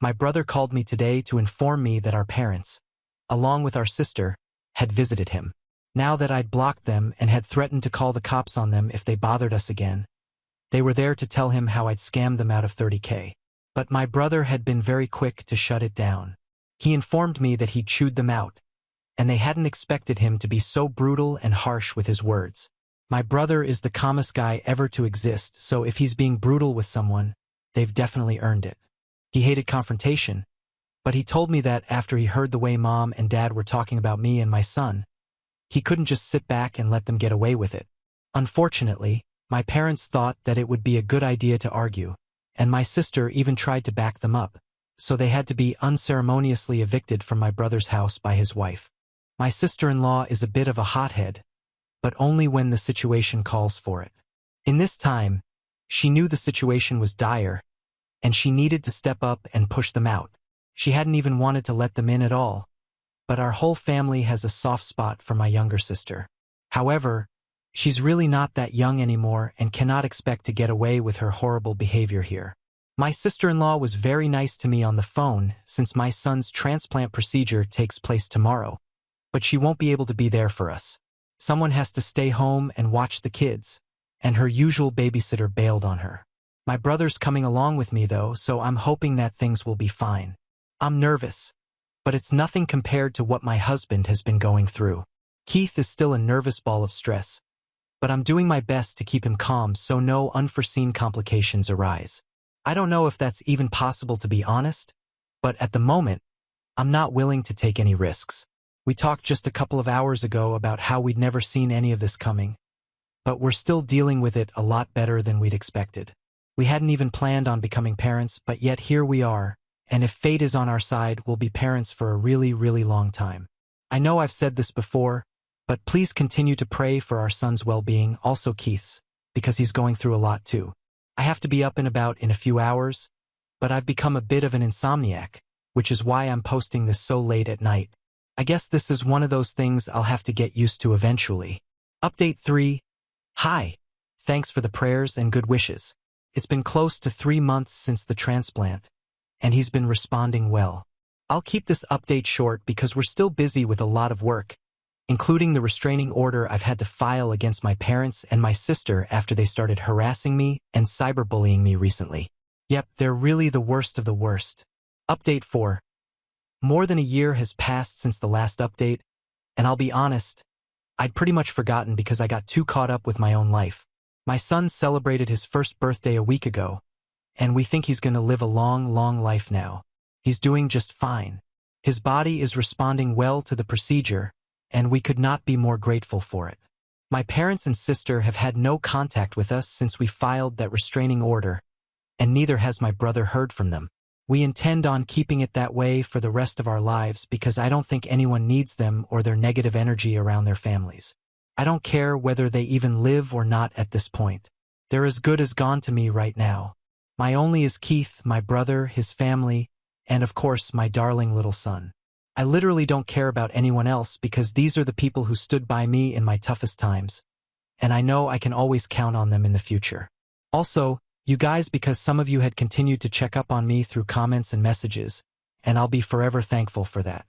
My brother called me today to inform me that our parents, along with our sister, had visited him. Now that I'd blocked them and had threatened to call the cops on them if they bothered us again, they were there to tell him how I'd scammed them out of $30K. But my brother had been very quick to shut it down. He informed me that he'd chewed them out, and they hadn't expected him to be so brutal and harsh with his words. My brother is the calmest guy ever to exist, so if he's being brutal with someone, they've definitely earned it. He hated confrontation, but he told me that after he heard the way Mom and Dad were talking about me and my son, he couldn't just sit back and let them get away with it. Unfortunately, my parents thought that it would be a good idea to argue, and my sister even tried to back them up, so they had to be unceremoniously evicted from my brother's house by his wife. My sister-in-law is a bit of a hothead, but only when the situation calls for it. In this time, she knew the situation was dire, and she needed to step up and push them out. She hadn't even wanted to let them in at all, but our whole family has a soft spot for my younger sister. However, she's really not that young anymore and cannot expect to get away with her horrible behavior here. My sister-in-law was very nice to me on the phone since my son's transplant procedure takes place tomorrow, but she won't be able to be there for us. Someone has to stay home and watch the kids, and her usual babysitter bailed on her. My brother's coming along with me though, so I'm hoping that things will be fine. I'm nervous, but it's nothing compared to what my husband has been going through. Keith is still a nervous ball of stress, but I'm doing my best to keep him calm so no unforeseen complications arise. I don't know if that's even possible to be honest, but at the moment, I'm not willing to take any risks. We talked just a couple of hours ago about how we'd never seen any of this coming, but we're still dealing with it a lot better than we'd expected. We hadn't even planned on becoming parents, but yet here we are, and if fate is on our side, we'll be parents for a really, really long time. I know I've said this before, but please continue to pray for our son's well-being, also Keith's, because he's going through a lot too. I have to be up and about in a few hours, but I've become a bit of an insomniac, which is why I'm posting this so late at night. I guess this is one of those things I'll have to get used to eventually. Update 3. Hi. Thanks for the prayers and good wishes. It's been close to 3 months since the transplant, and he's been responding well. I'll keep this update short because we're still busy with a lot of work, including the restraining order I've had to file against my parents and my sister after they started harassing me and cyberbullying me recently. Yep, they're really the worst of the worst. Update 4. More than a year has passed since the last update, and I'll be honest, I'd pretty much forgotten because I got too caught up with my own life. My son celebrated his first birthday a week ago, and we think he's going to live a long, long life now. He's doing just fine. His body is responding well to the procedure, and we could not be more grateful for it. My parents and sister have had no contact with us since we filed that restraining order, and neither has my brother heard from them. We intend on keeping it that way for the rest of our lives because I don't think anyone needs them or their negative energy around their families. I don't care whether they even live or not at this point. They're as good as gone to me right now. My only is Keith, my brother, his family, and of course my darling little son. I literally don't care about anyone else because these are the people who stood by me in my toughest times, and I know I can always count on them in the future. Also, you guys, because some of you had continued to check up on me through comments and messages, and I'll be forever thankful for that.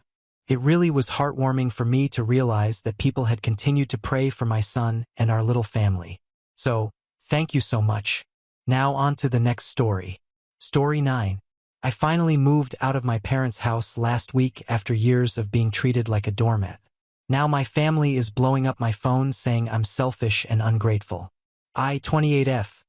It really was heartwarming for me to realize that people had continued to pray for my son and our little family. So, thank you so much. Now on to the next story. Story 9. I finally moved out of my parents' house last week after years of being treated like a doormat. Now my family is blowing up my phone saying I'm selfish and ungrateful. I, 28F,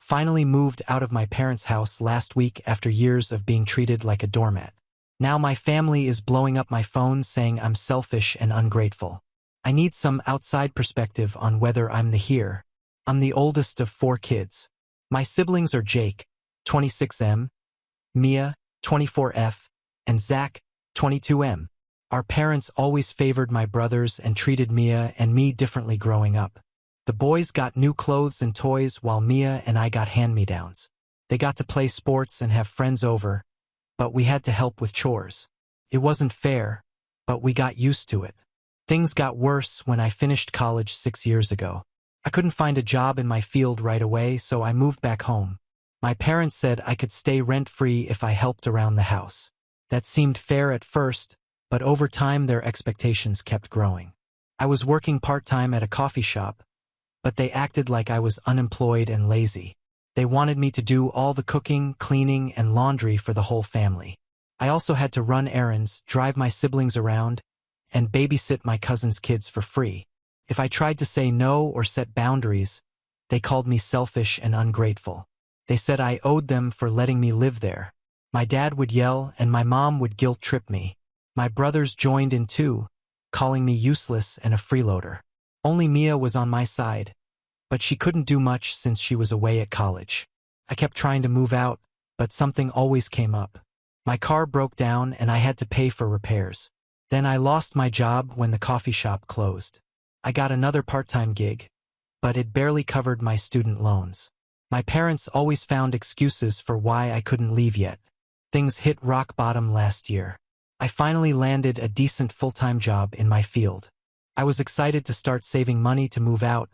finally moved out of my parents' house last week after years of being treated like a doormat. Now my family is blowing up my phone saying I'm selfish and ungrateful. I need some outside perspective on whether I'm the here. I'm the oldest of 4 kids. My siblings are Jake, 26M, Mia, 24F, and Zach, 22M. Our parents always favored my brothers and treated Mia and me differently growing up. The boys got new clothes and toys while Mia and I got hand-me-downs. They got to play sports and have friends over, but we had to help with chores. It wasn't fair, but we got used to it. Things got worse when I finished college 6 years ago. I couldn't find a job in my field right away, so I moved back home. My parents said I could stay rent-free if I helped around the house. That seemed fair at first, but over time their expectations kept growing. I was working part-time at a coffee shop, but they acted like I was unemployed and lazy. They wanted me to do all the cooking, cleaning, and laundry for the whole family. I also had to run errands, drive my siblings around, and babysit my cousin's kids for free. If I tried to say no or set boundaries, they called me selfish and ungrateful. They said I owed them for letting me live there. My dad would yell and my mom would guilt-trip me. My brothers joined in too, calling me useless and a freeloader. Only Mia was on my side, but she couldn't do much since she was away at college. I kept trying to move out, but something always came up. My car broke down and I had to pay for repairs. Then I lost my job when the coffee shop closed. I got another part-time gig, but it barely covered my student loans. My parents always found excuses for why I couldn't leave yet. Things hit rock bottom last year. I finally landed a decent full-time job in my field. I was excited to start saving money to move out,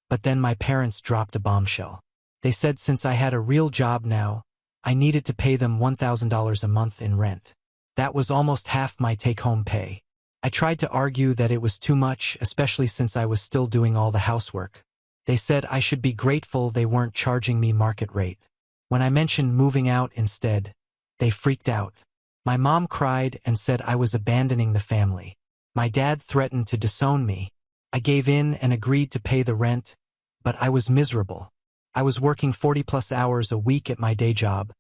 but then my parents dropped a bombshell. They said since I had a real job now, I needed to pay them $1,000 a month in rent. That was almost half my take-home pay. I tried to argue that it was too much, especially since I was still doing all the housework. They said I should be grateful they weren't charging me market rate. When I mentioned moving out instead, they freaked out. My mom cried and said I was abandoning the family. My dad threatened to disown me. I gave in and agreed to pay the rent, but I was miserable. I was working 40+ hours a week at my day job,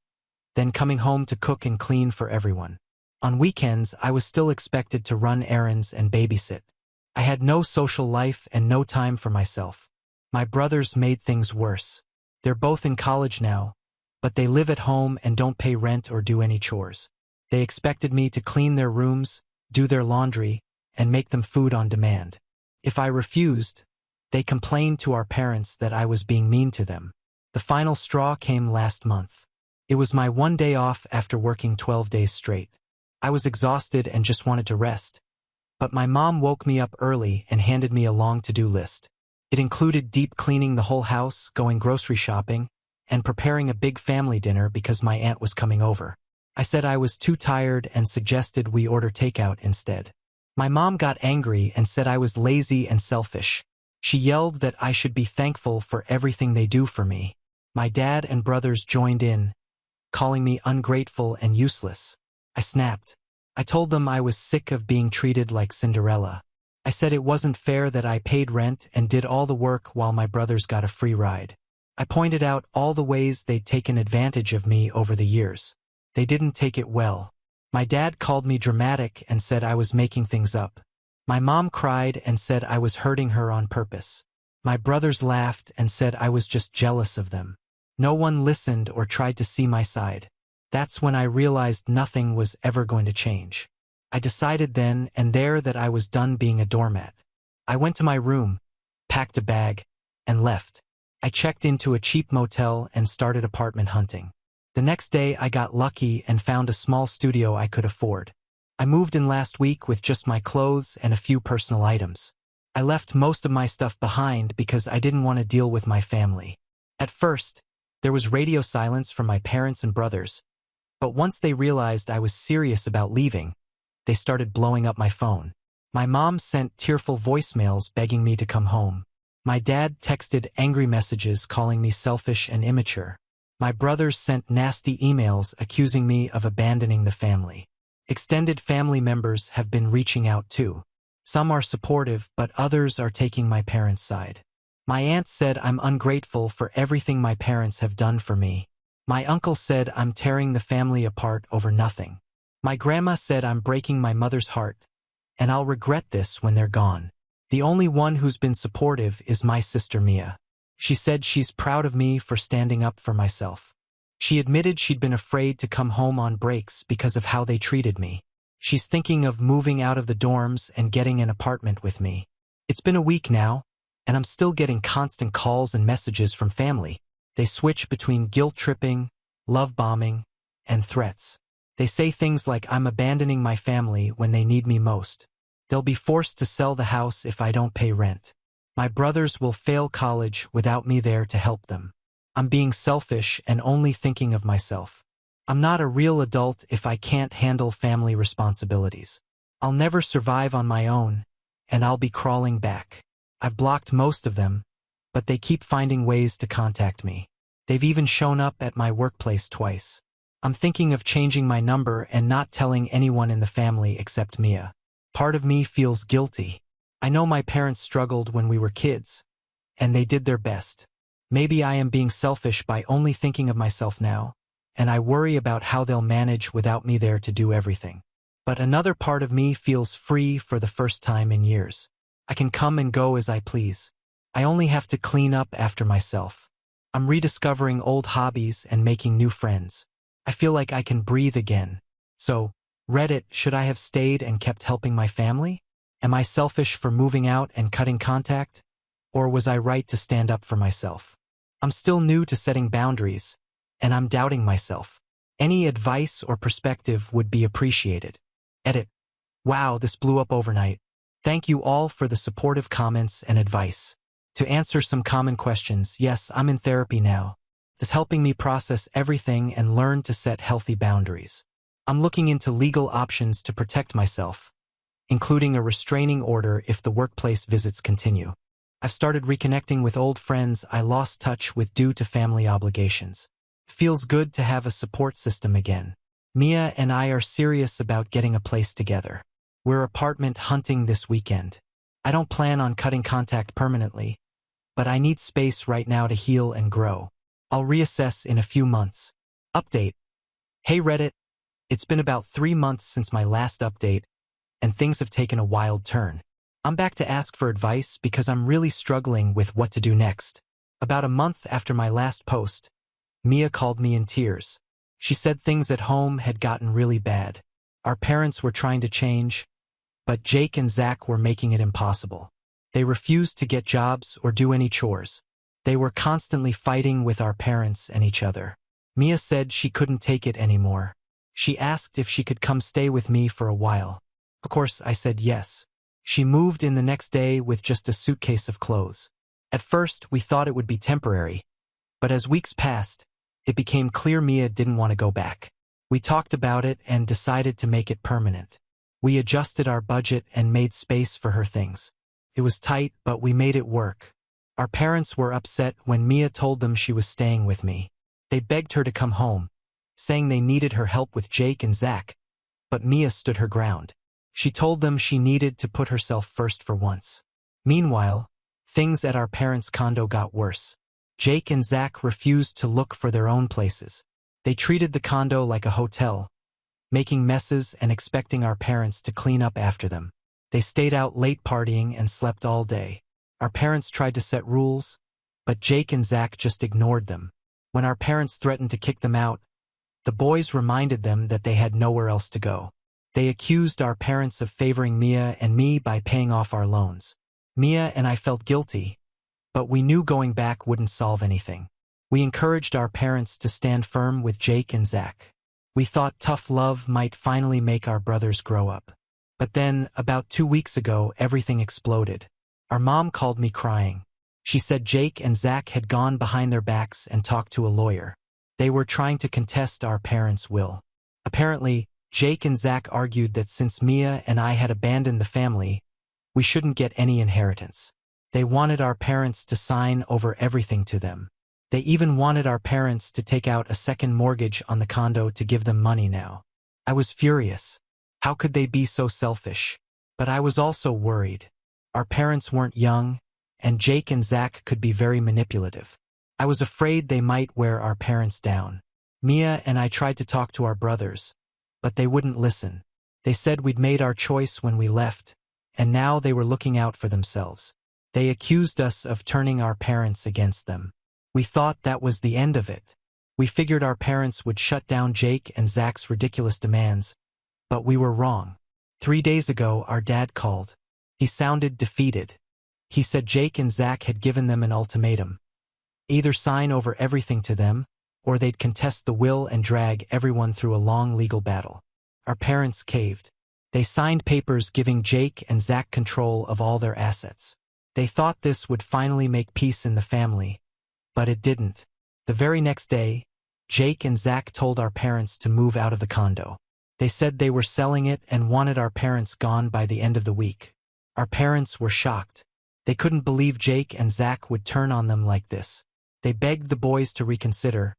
then coming home to cook and clean for everyone. On weekends, I was still expected to run errands and babysit. I had no social life and no time for myself. My brothers made things worse. They're both in college now, but they live at home and don't pay rent or do any chores. They expected me to clean their rooms, do their laundry, and make them food on demand. If I refused, they complained to our parents that I was being mean to them. The final straw came last month. It was my one day off after working 12 days straight. I was exhausted and just wanted to rest. But my mom woke me up early and handed me a long to-do list. It included deep cleaning the whole house, going grocery shopping, and preparing a big family dinner because my aunt was coming over. I said I was too tired and suggested we order takeout instead. My mom got angry and said I was lazy and selfish. She yelled that I should be thankful for everything they do for me. My dad and brothers joined in, calling me ungrateful and useless. I snapped. I told them I was sick of being treated like Cinderella. I said it wasn't fair that I paid rent and did all the work while my brothers got a free ride. I pointed out all the ways they'd taken advantage of me over the years. They didn't take it well. My dad called me dramatic and said I was making things up. My mom cried and said I was hurting her on purpose. My brothers laughed and said I was just jealous of them. No one listened or tried to see my side. That's when I realized nothing was ever going to change. I decided then and there that I was done being a doormat. I went to my room, packed a bag, and left. I checked into a cheap motel and started apartment hunting. The next day I got lucky and found a small studio I could afford. I moved in last week with just my clothes and a few personal items. I left most of my stuff behind because I didn't want to deal with my family. At first, there was radio silence from my parents and brothers, but once they realized I was serious about leaving, they started blowing up my phone. My mom sent tearful voicemails begging me to come home. My dad texted angry messages calling me selfish and immature. My brothers sent nasty emails accusing me of abandoning the family. Extended family members have been reaching out too. Some are supportive, but others are taking my parents' side. My aunt said I'm ungrateful for everything my parents have done for me. My uncle said I'm tearing the family apart over nothing. My grandma said I'm breaking my mother's heart, and I'll regret this when they're gone. The only one who's been supportive is my sister Mia. She said she's proud of me for standing up for myself. She admitted she'd been afraid to come home on breaks because of how they treated me. She's thinking of moving out of the dorms and getting an apartment with me. It's been a week now, and I'm still getting constant calls and messages from family. They switch between guilt-tripping, love-bombing, and threats. They say things like I'm abandoning my family when they need me most. They'll be forced to sell the house if I don't pay rent. My brothers will fail college without me there to help them. I'm being selfish and only thinking of myself. I'm not a real adult if I can't handle family responsibilities. I'll never survive on my own, and I'll be crawling back. I've blocked most of them, but they keep finding ways to contact me. They've even shown up at my workplace twice. I'm thinking of changing my number and not telling anyone in the family except Mia. Part of me feels guilty. I know my parents struggled when we were kids, and they did their best. Maybe I am being selfish by only thinking of myself now, and I worry about how they'll manage without me there to do everything. But another part of me feels free for the first time in years. I can come and go as I please. I only have to clean up after myself. I'm rediscovering old hobbies and making new friends. I feel like I can breathe again. So, Reddit, should I have stayed and kept helping my family? Am I selfish for moving out and cutting contact? Or was I right to stand up for myself? I'm still new to setting boundaries, and I'm doubting myself. Any advice or perspective would be appreciated. Edit. Wow, this blew up overnight. Thank you all for the supportive comments and advice. To answer some common questions, yes, I'm in therapy now. It's helping me process everything and learn to set healthy boundaries. I'm looking into legal options to protect myself, including a restraining order if the workplace visits continue. I've started reconnecting with old friends I lost touch with due to family obligations. Feels good to have a support system again. Mia and I are serious about getting a place together. We're apartment hunting this weekend. I don't plan on cutting contact permanently, but I need space right now to heal and grow. I'll reassess in a few months. Update. Hey Reddit. It's been about 3 months since my last update, and things have taken a wild turn. I'm back to ask for advice because I'm really struggling with what to do next. About a month after my last post, Mia called me in tears. She said things at home had gotten really bad. Our parents were trying to change, but Jake and Zach were making it impossible. They refused to get jobs or do any chores. They were constantly fighting with our parents and each other. Mia said she couldn't take it anymore. She asked if she could come stay with me for a while. Of course, I said yes. She moved in the next day with just a suitcase of clothes. At first, we thought it would be temporary, but as weeks passed, it became clear Mia didn't want to go back. We talked about it and decided to make it permanent. We adjusted our budget and made space for her things. It was tight, but we made it work. Our parents were upset when Mia told them she was staying with me. They begged her to come home, saying they needed her help with Jake and Zach, but Mia stood her ground. She told them she needed to put herself first for once. Meanwhile, things at our parents' condo got worse. Jake and Zach refused to look for their own places. They treated the condo like a hotel, making messes and expecting our parents to clean up after them. They stayed out late partying and slept all day. Our parents tried to set rules, but Jake and Zach just ignored them. When our parents threatened to kick them out, the boys reminded them that they had nowhere else to go. They accused our parents of favoring Mia and me by paying off our loans. Mia and I felt guilty, but we knew going back wouldn't solve anything. We encouraged our parents to stand firm with Jake and Zach. We thought tough love might finally make our brothers grow up. But then, about 2 weeks ago, everything exploded. Our mom called me crying. She said Jake and Zach had gone behind their backs and talked to a lawyer. They were trying to contest our parents' will. Apparently, Jake and Zach argued that since Mia and I had abandoned the family, we shouldn't get any inheritance. They wanted our parents to sign over everything to them. They even wanted our parents to take out a second mortgage on the condo to give them money now. I was furious. How could they be so selfish? But I was also worried. Our parents weren't young, and Jake and Zach could be very manipulative. I was afraid they might wear our parents down. Mia and I tried to talk to our brothers, but they wouldn't listen. They said we'd made our choice when we left, and now they were looking out for themselves. They accused us of turning our parents against them. We thought that was the end of it. We figured our parents would shut down Jake and Zach's ridiculous demands, but we were wrong. 3 days ago, our dad called. He sounded defeated. He said Jake and Zach had given them an ultimatum. Either sign over everything to them, or they'd contest the will and drag everyone through a long legal battle. Our parents caved. They signed papers giving Jake and Zach control of all their assets. They thought this would finally make peace in the family, but it didn't. The very next day, Jake and Zach told our parents to move out of the condo. They said they were selling it and wanted our parents gone by the end of the week. Our parents were shocked. They couldn't believe Jake and Zach would turn on them like this. They begged the boys to reconsider,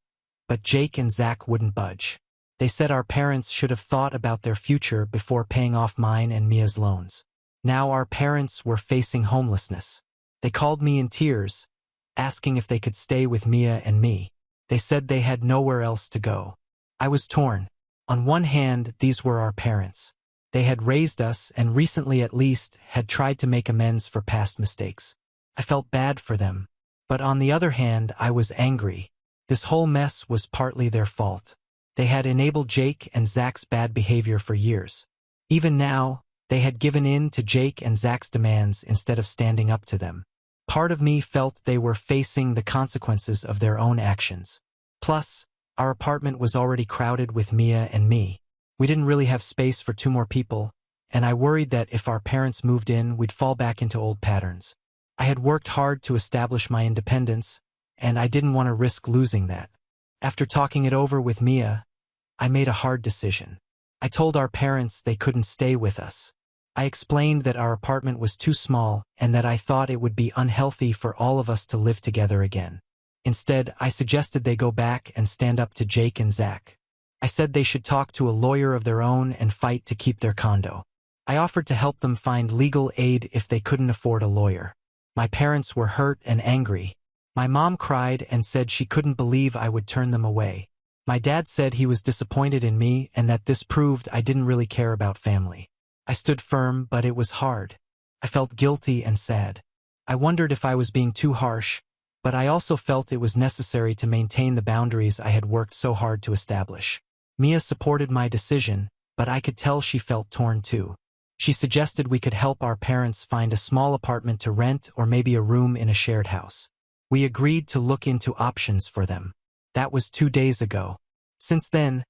but Jake and Zach wouldn't budge. They said our parents should have thought about their future before paying off mine and Mia's loans. Now our parents were facing homelessness. They called me in tears, asking if they could stay with Mia and me. They said they had nowhere else to go. I was torn. On one hand, these were our parents. They had raised us and recently at least had tried to make amends for past mistakes. I felt bad for them. But on the other hand, I was angry. This whole mess was partly their fault. They had enabled Jake and Zach's bad behavior for years. Even now, they had given in to Jake and Zach's demands instead of standing up to them. Part of me felt they were facing the consequences of their own actions. Plus, our apartment was already crowded with Mia and me. We didn't really have space for 2 more people, and I worried that if our parents moved in, we'd fall back into old patterns. I had worked hard to establish my independence, and I didn't want to risk losing that. After talking it over with Mia, I made a hard decision. I told our parents they couldn't stay with us. I explained that our apartment was too small and that I thought it would be unhealthy for all of us to live together again. Instead, I suggested they go back and stand up to Jake and Zach. I said they should talk to a lawyer of their own and fight to keep their condo. I offered to help them find legal aid if they couldn't afford a lawyer. My parents were hurt and angry. My mom cried and said she couldn't believe I would turn them away. My dad said he was disappointed in me and that this proved I didn't really care about family. I stood firm, but it was hard. I felt guilty and sad. I wondered if I was being too harsh, but I also felt it was necessary to maintain the boundaries I had worked so hard to establish. Mia supported my decision, but I could tell she felt torn too. She suggested we could help our parents find a small apartment to rent or maybe a room in a shared house. We agreed to look into options for them. That was 2 days ago. Since then,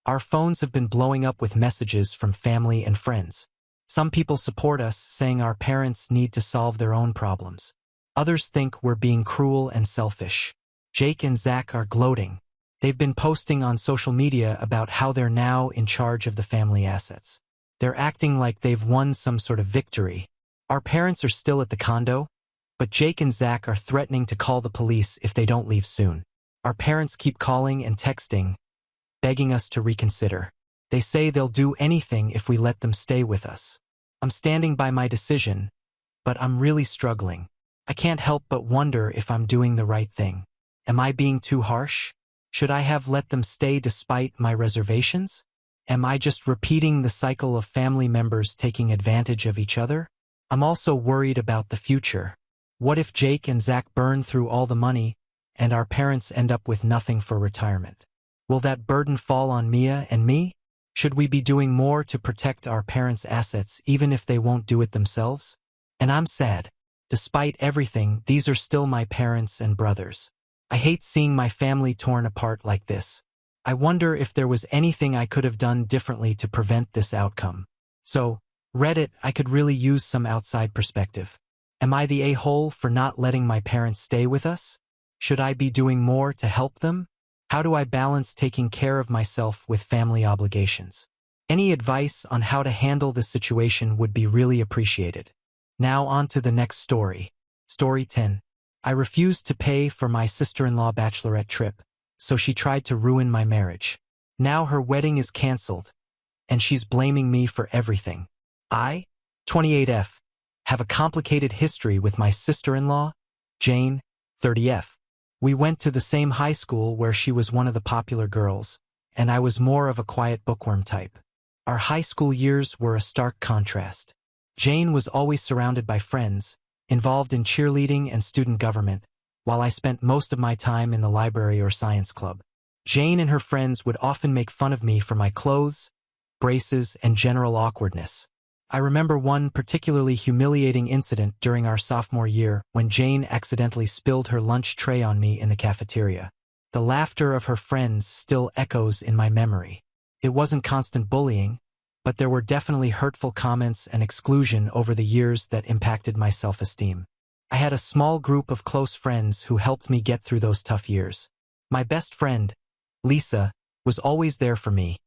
our phones have been blowing up with messages from family and friends. Some people support us, saying our parents need to solve their own problems. Others think we're being cruel and selfish. Jake and Zach are gloating. They've been posting on social media about how they're now in charge of the family assets. They're acting like they've won some sort of victory. Our parents are still at the condo, but Jake and Zach are threatening to call the police if they don't leave soon. Our parents keep calling and texting, begging us to reconsider. They say they'll do anything if we let them stay with us. I'm standing by my decision, but I'm really struggling. I can't help but wonder if I'm doing the right thing. Am I being too harsh? Should I have let them stay despite my reservations? Am I just repeating the cycle of family members taking advantage of each other? I'm also worried about the future. What if Jake and Zach burn through all the money and our parents end up with nothing for retirement? Will that burden fall on Mia and me? Should we be doing more to protect our parents' assets even if they won't do it themselves? And I'm sad. Despite everything, these are still my parents and brothers. I hate seeing my family torn apart like this. I wonder if there was anything I could have done differently to prevent this outcome. So, Reddit, I could really use some outside perspective. Am I the a-hole for not letting my parents stay with us? Should I be doing more to help them? How do I balance taking care of myself with family obligations? Any advice on how to handle this situation would be really appreciated. Now on to the next story. Story 10. I refused to pay for my sister-in-law bachelorette trip, so she tried to ruin my marriage. Now her wedding is cancelled, and she's blaming me for everything. I, 28F, have a complicated history with my sister-in-law, Jane, 30F. We went to the same high school where she was one of the popular girls, and I was more of a quiet bookworm type. Our high school years were a stark contrast. Jane was always surrounded by friends, involved in cheerleading and student government, while I spent most of my time in the library or science club. Jane and her friends would often make fun of me for my clothes, braces, and general awkwardness. I remember one particularly humiliating incident during our sophomore year when Jane accidentally spilled her lunch tray on me in the cafeteria. The laughter of her friends still echoes in my memory. It wasn't constant bullying, but there were definitely hurtful comments and exclusion over the years that impacted my self-esteem. I had a small group of close friends who helped me get through those tough years. My best friend, Lisa, was always there for me,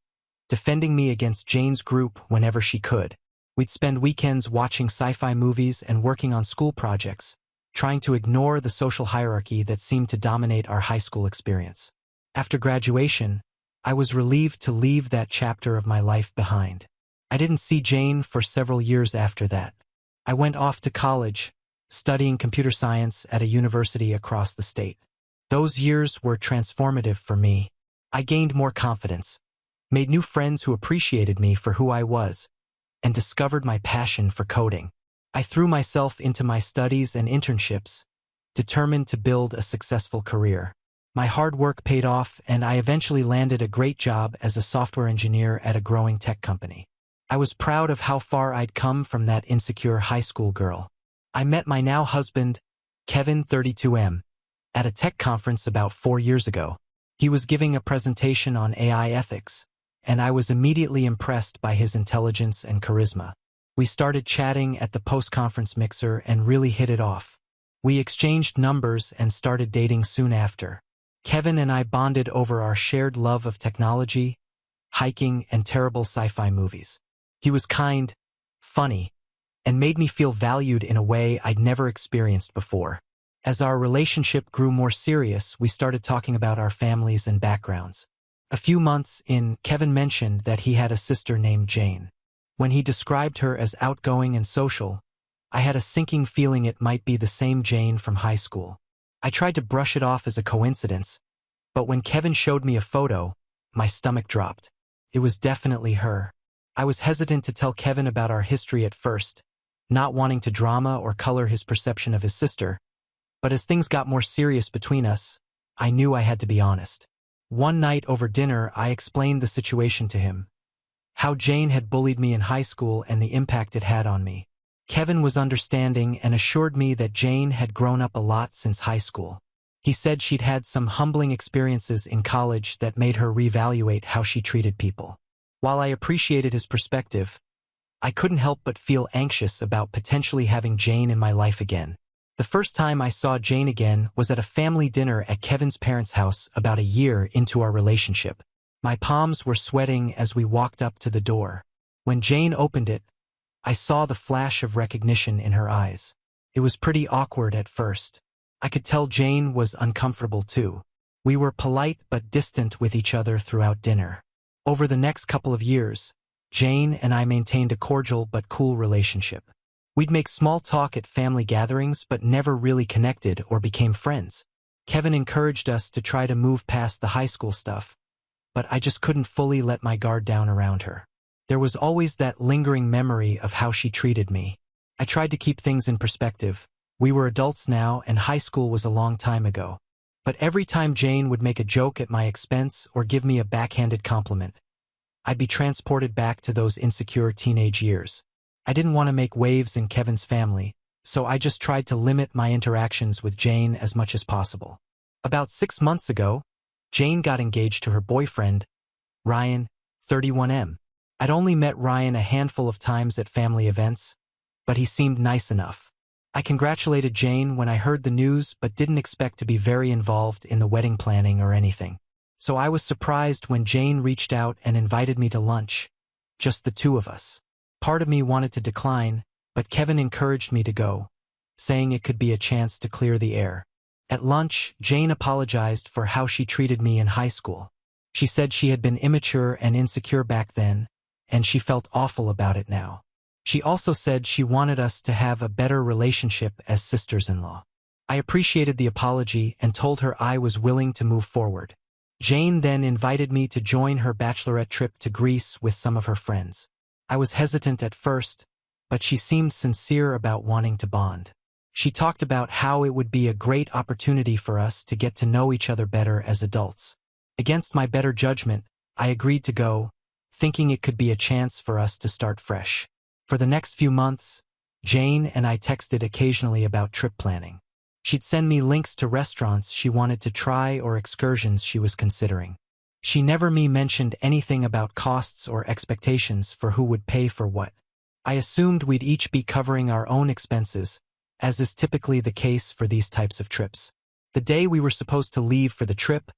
defending me against Jane's group whenever she could. We'd spend weekends watching sci-fi movies and working on school projects, trying to ignore the social hierarchy that seemed to dominate our high school experience. After graduation, I was relieved to leave that chapter of my life behind. I didn't see Jane for several years after that. I went off to college, studying computer science at a university across the state. Those years were transformative for me. I gained more confidence, made new friends who appreciated me for who I was, and discovered my passion for coding. I threw myself into my studies and internships, determined to build a successful career. My hard work paid off, and I eventually landed a great job as a software engineer at a growing tech company. I was proud of how far I'd come from that insecure high school girl. I met my now husband, Kevin 32M, at a tech conference about 4 years ago. He was giving a presentation on AI ethics, and I was immediately impressed by his intelligence and charisma. We started chatting at the post-conference mixer and really hit it off. We exchanged numbers and started dating soon after. Kevin and I bonded over our shared love of technology, hiking, and terrible sci-fi movies. He was kind, funny, and made me feel valued in a way I'd never experienced before. As our relationship grew more serious, we started talking about our families and backgrounds. A few months in, Kevin mentioned that he had a sister named Jane. When he described her as outgoing and social, I had a sinking feeling it might be the same Jane from high school. I tried to brush it off as a coincidence, but when Kevin showed me a photo, my stomach dropped. It was definitely her. I was hesitant to tell Kevin about our history at first, not wanting to drama or color his perception of his sister, but as things got more serious between us, I knew I had to be honest. One night over dinner, I explained the situation to him, how Jane had bullied me in high school and the impact it had on me. Kevin was understanding and assured me that Jane had grown up a lot since high school. He said she'd had some humbling experiences in college that made her reevaluate how she treated people. While I appreciated his perspective, I couldn't help but feel anxious about potentially having Jane in my life again. The first time I saw Jane again was at a family dinner at Kevin's parents' house about a year into our relationship. My palms were sweating as we walked up to the door. When Jane opened it, I saw the flash of recognition in her eyes. It was pretty awkward at first. I could tell Jane was uncomfortable too. We were polite but distant with each other throughout dinner. Over the next couple of years, Jane and I maintained a cordial but cool relationship. We'd make small talk at family gatherings but never really connected or became friends. Kevin encouraged us to try to move past the high school stuff, but I just couldn't fully let my guard down around her. There was always that lingering memory of how she treated me. I tried to keep things in perspective. We were adults now, and high school was a long time ago. But every time Jane would make a joke at my expense or give me a backhanded compliment, I'd be transported back to those insecure teenage years. I didn't want to make waves in Kevin's family, so I just tried to limit my interactions with Jane as much as possible. About 6 months ago, Jane got engaged to her boyfriend, Ryan, 31M. I'd only met Ryan a handful of times at family events, but he seemed nice enough. I congratulated Jane when I heard the news but didn't expect to be very involved in the wedding planning or anything. So I was surprised when Jane reached out and invited me to lunch, just the two of us. Part of me wanted to decline, but Kevin encouraged me to go, saying it could be a chance to clear the air. At lunch, Jane apologized for how she treated me in high school. She said she had been immature and insecure back then, and she felt awful about it now. She also said she wanted us to have a better relationship as sisters-in-law. I appreciated the apology and told her I was willing to move forward. Jane then invited me to join her bachelorette trip to Greece with some of her friends. I was hesitant at first, but she seemed sincere about wanting to bond. She talked about how it would be a great opportunity for us to get to know each other better as adults. Against my better judgment, I agreed to go, thinking it could be a chance for us to start fresh. For the next few months, Jane and I texted occasionally about trip planning. She'd send me links to restaurants she wanted to try or excursions she was considering. She never mentioned anything about costs or expectations for who would pay for what. I assumed we'd each be covering our own expenses, as is typically the case for these types of trips. The day we were supposed to leave for the trip,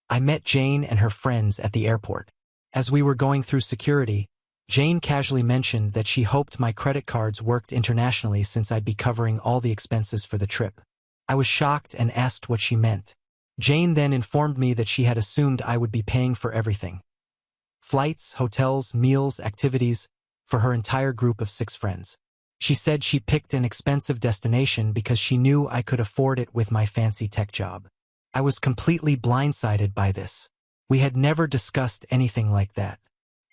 I met Jane and her friends at the airport. As we were going through security, Jane casually mentioned that she hoped my credit cards worked internationally since I'd be covering all the expenses for the trip. I was shocked and asked what she meant. Jane then informed me that she had assumed I would be paying for everything. Flights, hotels, meals, activities, for her entire group of 6 friends. She said she picked an expensive destination because she knew I could afford it with my fancy tech job. I was completely blindsided by this. We had never discussed anything like that.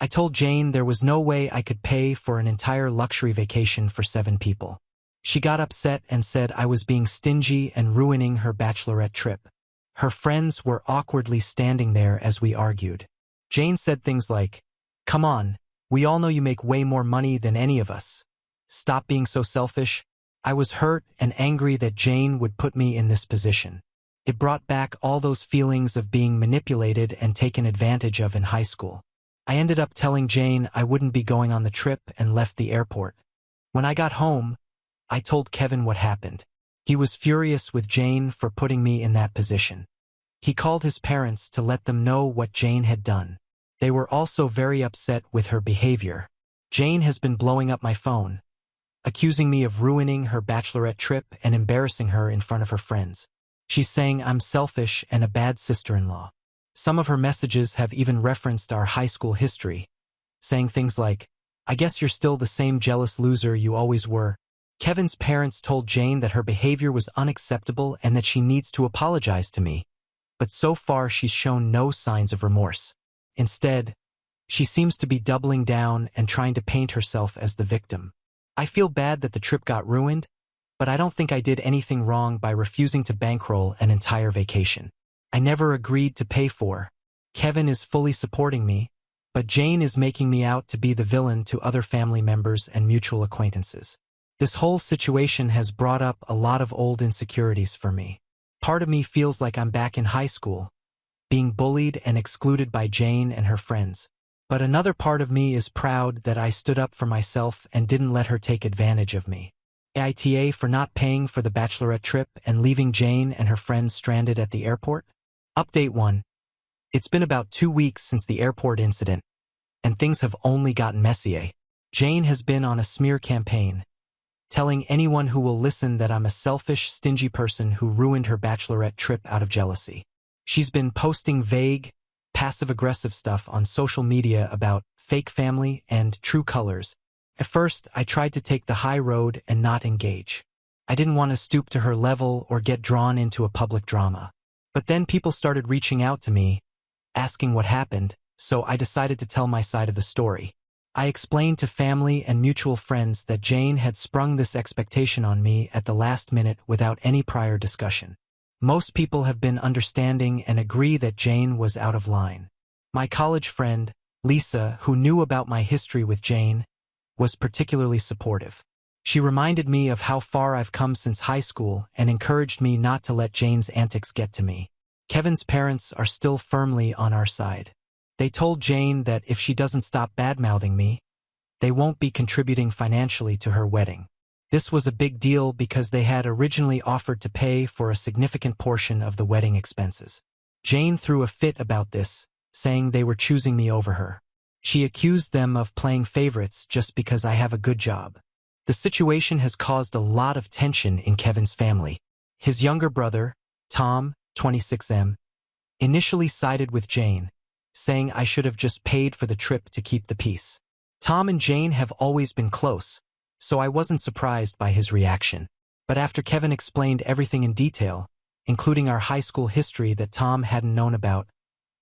I told Jane there was no way I could pay for an entire luxury vacation for 7 people. She got upset and said I was being stingy and ruining her bachelorette trip. Her friends were awkwardly standing there as we argued. Jane said things like, "Come on, we all know you make way more money than any of us. Stop being so selfish." I was hurt and angry that Jane would put me in this position. It brought back all those feelings of being manipulated and taken advantage of in high school. I ended up telling Jane I wouldn't be going on the trip and left the airport. When I got home, I told Kevin what happened. He was furious with Jane for putting me in that position. He called his parents to let them know what Jane had done. They were also very upset with her behavior. Jane has been blowing up my phone, accusing me of ruining her bachelorette trip and embarrassing her in front of her friends. She's saying I'm selfish and a bad sister-in-law. Some of her messages have even referenced our high school history, saying things like, "I guess you're still the same jealous loser you always were." Kevin's parents told Jane that her behavior was unacceptable and that she needs to apologize to me, but so far she's shown no signs of remorse. Instead, she seems to be doubling down and trying to paint herself as the victim. I feel bad that the trip got ruined, but I don't think I did anything wrong by refusing to bankroll an entire vacation. I never agreed to pay for. Kevin is fully supporting me, but Jane is making me out to be the villain to other family members and mutual acquaintances. This whole situation has brought up a lot of old insecurities for me. Part of me feels like I'm back in high school, being bullied and excluded by Jane and her friends. But another part of me is proud that I stood up for myself and didn't let her take advantage of me. AITA for not paying for the bachelorette trip and leaving Jane and her friends stranded at the airport? Update 1. It's been about 2 weeks since the airport incident, and things have only gotten messier. Jane has been on a smear campaign, telling anyone who will listen that I'm a selfish, stingy person who ruined her bachelorette trip out of jealousy. She's been posting vague, passive-aggressive stuff on social media about fake family and true colors. At first, I tried to take the high road and not engage. I didn't want to stoop to her level or get drawn into a public drama. But then people started reaching out to me, asking what happened, so I decided to tell my side of the story. I explained to family and mutual friends that Jane had sprung this expectation on me at the last minute without any prior discussion. Most people have been understanding and agree that Jane was out of line. My college friend, Lisa, who knew about my history with Jane, was particularly supportive. She reminded me of how far I've come since high school and encouraged me not to let Jane's antics get to me. Kevin's parents are still firmly on our side. They told Jane that if she doesn't stop bad-mouthing me, they won't be contributing financially to her wedding. This was a big deal because they had originally offered to pay for a significant portion of the wedding expenses. Jane threw a fit about this, saying they were choosing me over her. She accused them of playing favorites just because I have a good job. The situation has caused a lot of tension in Kevin's family. His younger brother, Tom, 26M, initially sided with Jane, saying I should have just paid for the trip to keep the peace. Tom and Jane have always been close, so I wasn't surprised by his reaction. But after Kevin explained everything in detail, including our high school history that Tom hadn't known about,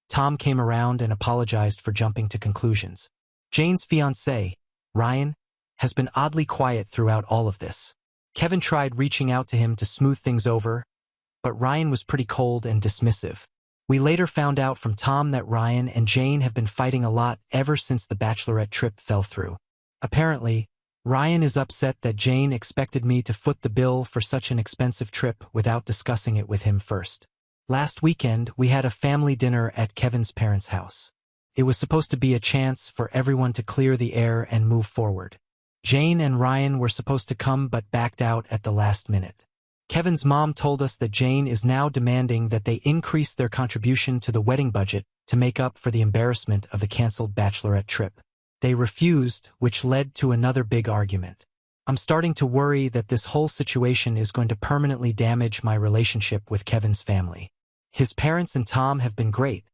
Tom came around and apologized for jumping to conclusions. Jane's fiancé, Ryan, has been oddly quiet throughout all of this. Kevin tried reaching out to him to smooth things over, but Ryan was pretty cold and dismissive. We later found out from Tom that Ryan and Jane have been fighting a lot ever since the bachelorette trip fell through. Apparently, Ryan is upset that Jane expected me to foot the bill for such an expensive trip without discussing it with him first. Last weekend, we had a family dinner at Kevin's parents' house. It was supposed to be a chance for everyone to clear the air and move forward. Jane and Ryan were supposed to come but backed out at the last minute. Kevin's mom told us that Jane is now demanding that they increase their contribution to the wedding budget to make up for the embarrassment of the canceled bachelorette trip. They refused, which led to another big argument. I'm starting to worry that this whole situation is going to permanently damage my relationship with Kevin's family. His parents and Tom have been great,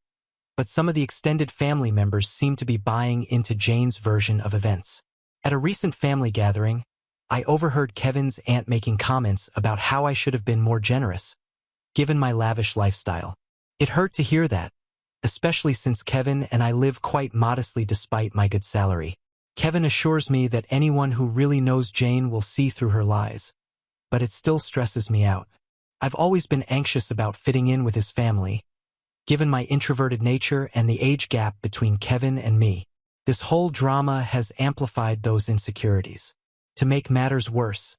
but some of the extended family members seem to be buying into Jane's version of events. At a recent family gathering, I overheard Kevin's aunt making comments about how I should have been more generous, given my lavish lifestyle. It hurt to hear that, especially since Kevin and I live quite modestly despite my good salary. Kevin assures me that anyone who really knows Jane will see through her lies, but it still stresses me out. I've always been anxious about fitting in with his family, given my introverted nature and the age gap between Kevin and me. This whole drama has amplified those insecurities. To make matters worse,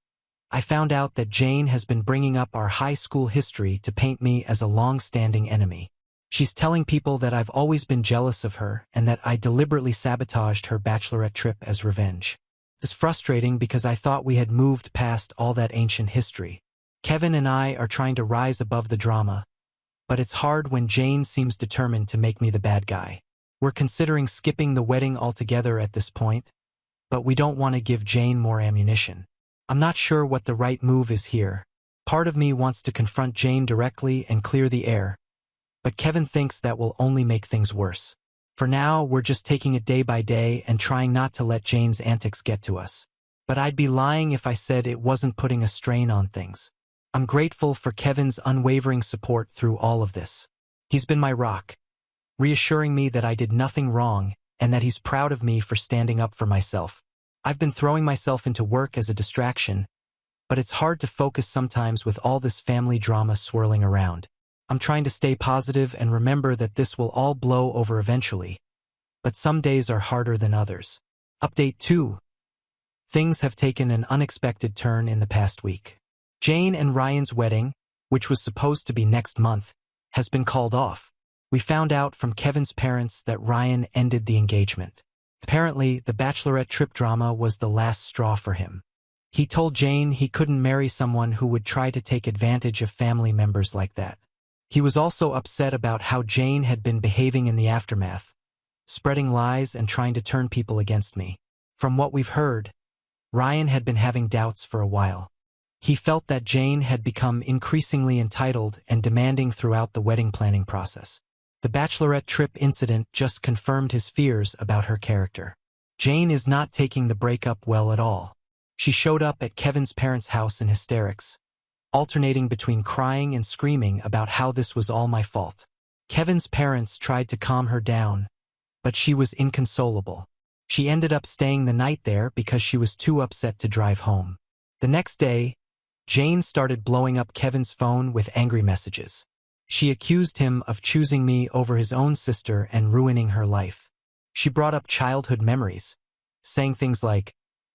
I found out that Jane has been bringing up our high school history to paint me as a long-standing enemy. She's telling people that I've always been jealous of her and that I deliberately sabotaged her bachelorette trip as revenge. It's frustrating because I thought we had moved past all that ancient history. Kevin and I are trying to rise above the drama, but it's hard when Jane seems determined to make me the bad guy. We're considering skipping the wedding altogether at this point, but we don't want to give Jane more ammunition. I'm not sure what the right move is here. Part of me wants to confront Jane directly and clear the air, but Kevin thinks that will only make things worse. For now, we're just taking it day by day and trying not to let Jane's antics get to us. But I'd be lying if I said it wasn't putting a strain on things. I'm grateful for Kevin's unwavering support through all of this. He's been my rock, reassuring me that I did nothing wrong and that he's proud of me for standing up for myself. I've been throwing myself into work as a distraction, but it's hard to focus sometimes with all this family drama swirling around. I'm trying to stay positive and remember that this will all blow over eventually, but some days are harder than others. Update 2. Things have taken an unexpected turn in the past week. Jane and Ryan's wedding, which was supposed to be next month, has been called off. We found out from Kevin's parents that Ryan ended the engagement. Apparently, the bachelorette trip drama was the last straw for him. He told Jane he couldn't marry someone who would try to take advantage of family members like that. He was also upset about how Jane had been behaving in the aftermath, spreading lies and trying to turn people against me. From what we've heard, Ryan had been having doubts for a while. He felt that Jane had become increasingly entitled and demanding throughout the wedding planning process. The bachelorette trip incident just confirmed his fears about her character. Jane is not taking the breakup well at all. She showed up at Kevin's parents' house in hysterics, alternating between crying and screaming about how this was all my fault. Kevin's parents tried to calm her down, but she was inconsolable. She ended up staying the night there because she was too upset to drive home. The next day, Jane started blowing up Kevin's phone with angry messages. She accused him of choosing me over his own sister and ruining her life. She brought up childhood memories, saying things like,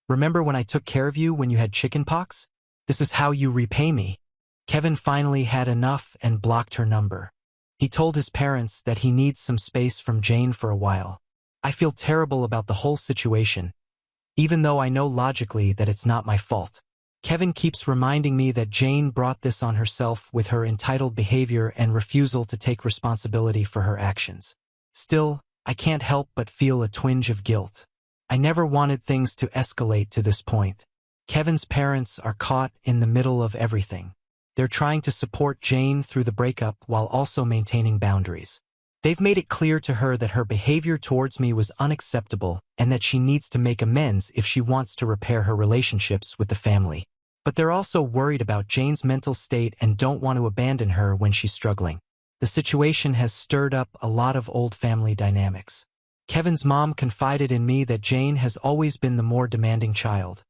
"Remember when I took care of you when you had chicken pox? This is how you repay me." Kevin finally had enough and blocked her number. He told his parents that he needs some space from Jane for a while. I feel terrible about the whole situation, even though I know logically that it's not my fault. Kevin keeps reminding me that Jane brought this on herself with her entitled behavior and refusal to take responsibility for her actions. Still, I can't help but feel a twinge of guilt. I never wanted things to escalate to this point. Kevin's parents are caught in the middle of everything. They're trying to support Jane through the breakup while also maintaining boundaries. They've made it clear to her that her behavior towards me was unacceptable and that she needs to make amends if she wants to repair her relationships with the family. But they're also worried about Jane's mental state and don't want to abandon her when she's struggling. The situation has stirred up a lot of old family dynamics. Kevin's mom confided in me that Jane has always been the more demanding child,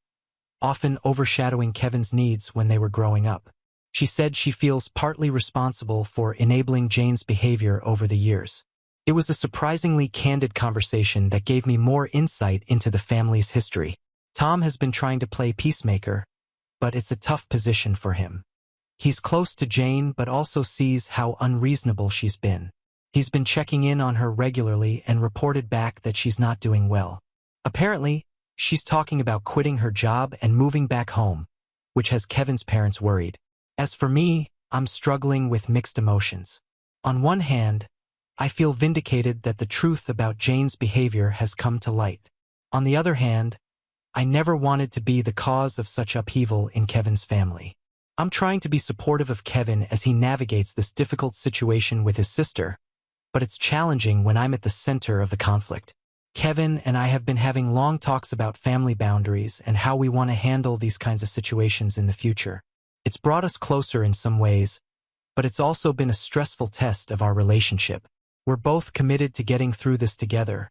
often overshadowing Kevin's needs when they were growing up. She said she feels partly responsible for enabling Jane's behavior over the years. It was a surprisingly candid conversation that gave me more insight into the family's history. Tom has been trying to play peacemaker, but it's a tough position for him. He's close to Jane but also sees how unreasonable she's been. He's been checking in on her regularly and reported back that she's not doing well. Apparently, she's talking about quitting her job and moving back home, which has Kevin's parents worried. As for me, I'm struggling with mixed emotions. On one hand, I feel vindicated that the truth about Jane's behavior has come to light. On the other hand, I never wanted to be the cause of such upheaval in Kevin's family. I'm trying to be supportive of Kevin as he navigates this difficult situation with his sister, but it's challenging when I'm at the center of the conflict. Kevin and I have been having long talks about family boundaries and how we want to handle these kinds of situations in the future. It's brought us closer in some ways, but it's also been a stressful test of our relationship. We're both committed to getting through this together,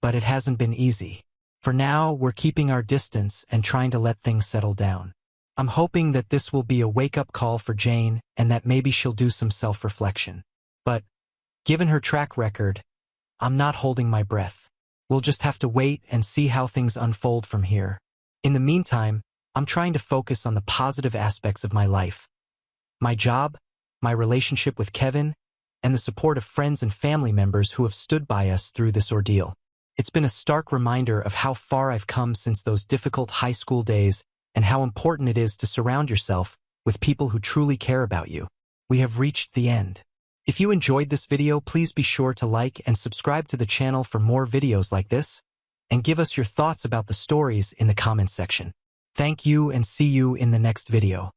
but it hasn't been easy. For now, we're keeping our distance and trying to let things settle down. I'm hoping that this will be a wake-up call for Jane and that maybe she'll do some self-reflection. But, given her track record, I'm not holding my breath. We'll just have to wait and see how things unfold from here. In the meantime, I'm trying to focus on the positive aspects of my life. My job, my relationship with Kevin, and the support of friends and family members who have stood by us through this ordeal. It's been a stark reminder of how far I've come since those difficult high school days and how important it is to surround yourself with people who truly care about you. We have reached the end. If you enjoyed this video, please be sure to like and subscribe to the channel for more videos like this, and give us your thoughts about the stories in the comments section. Thank you and see you in the next video.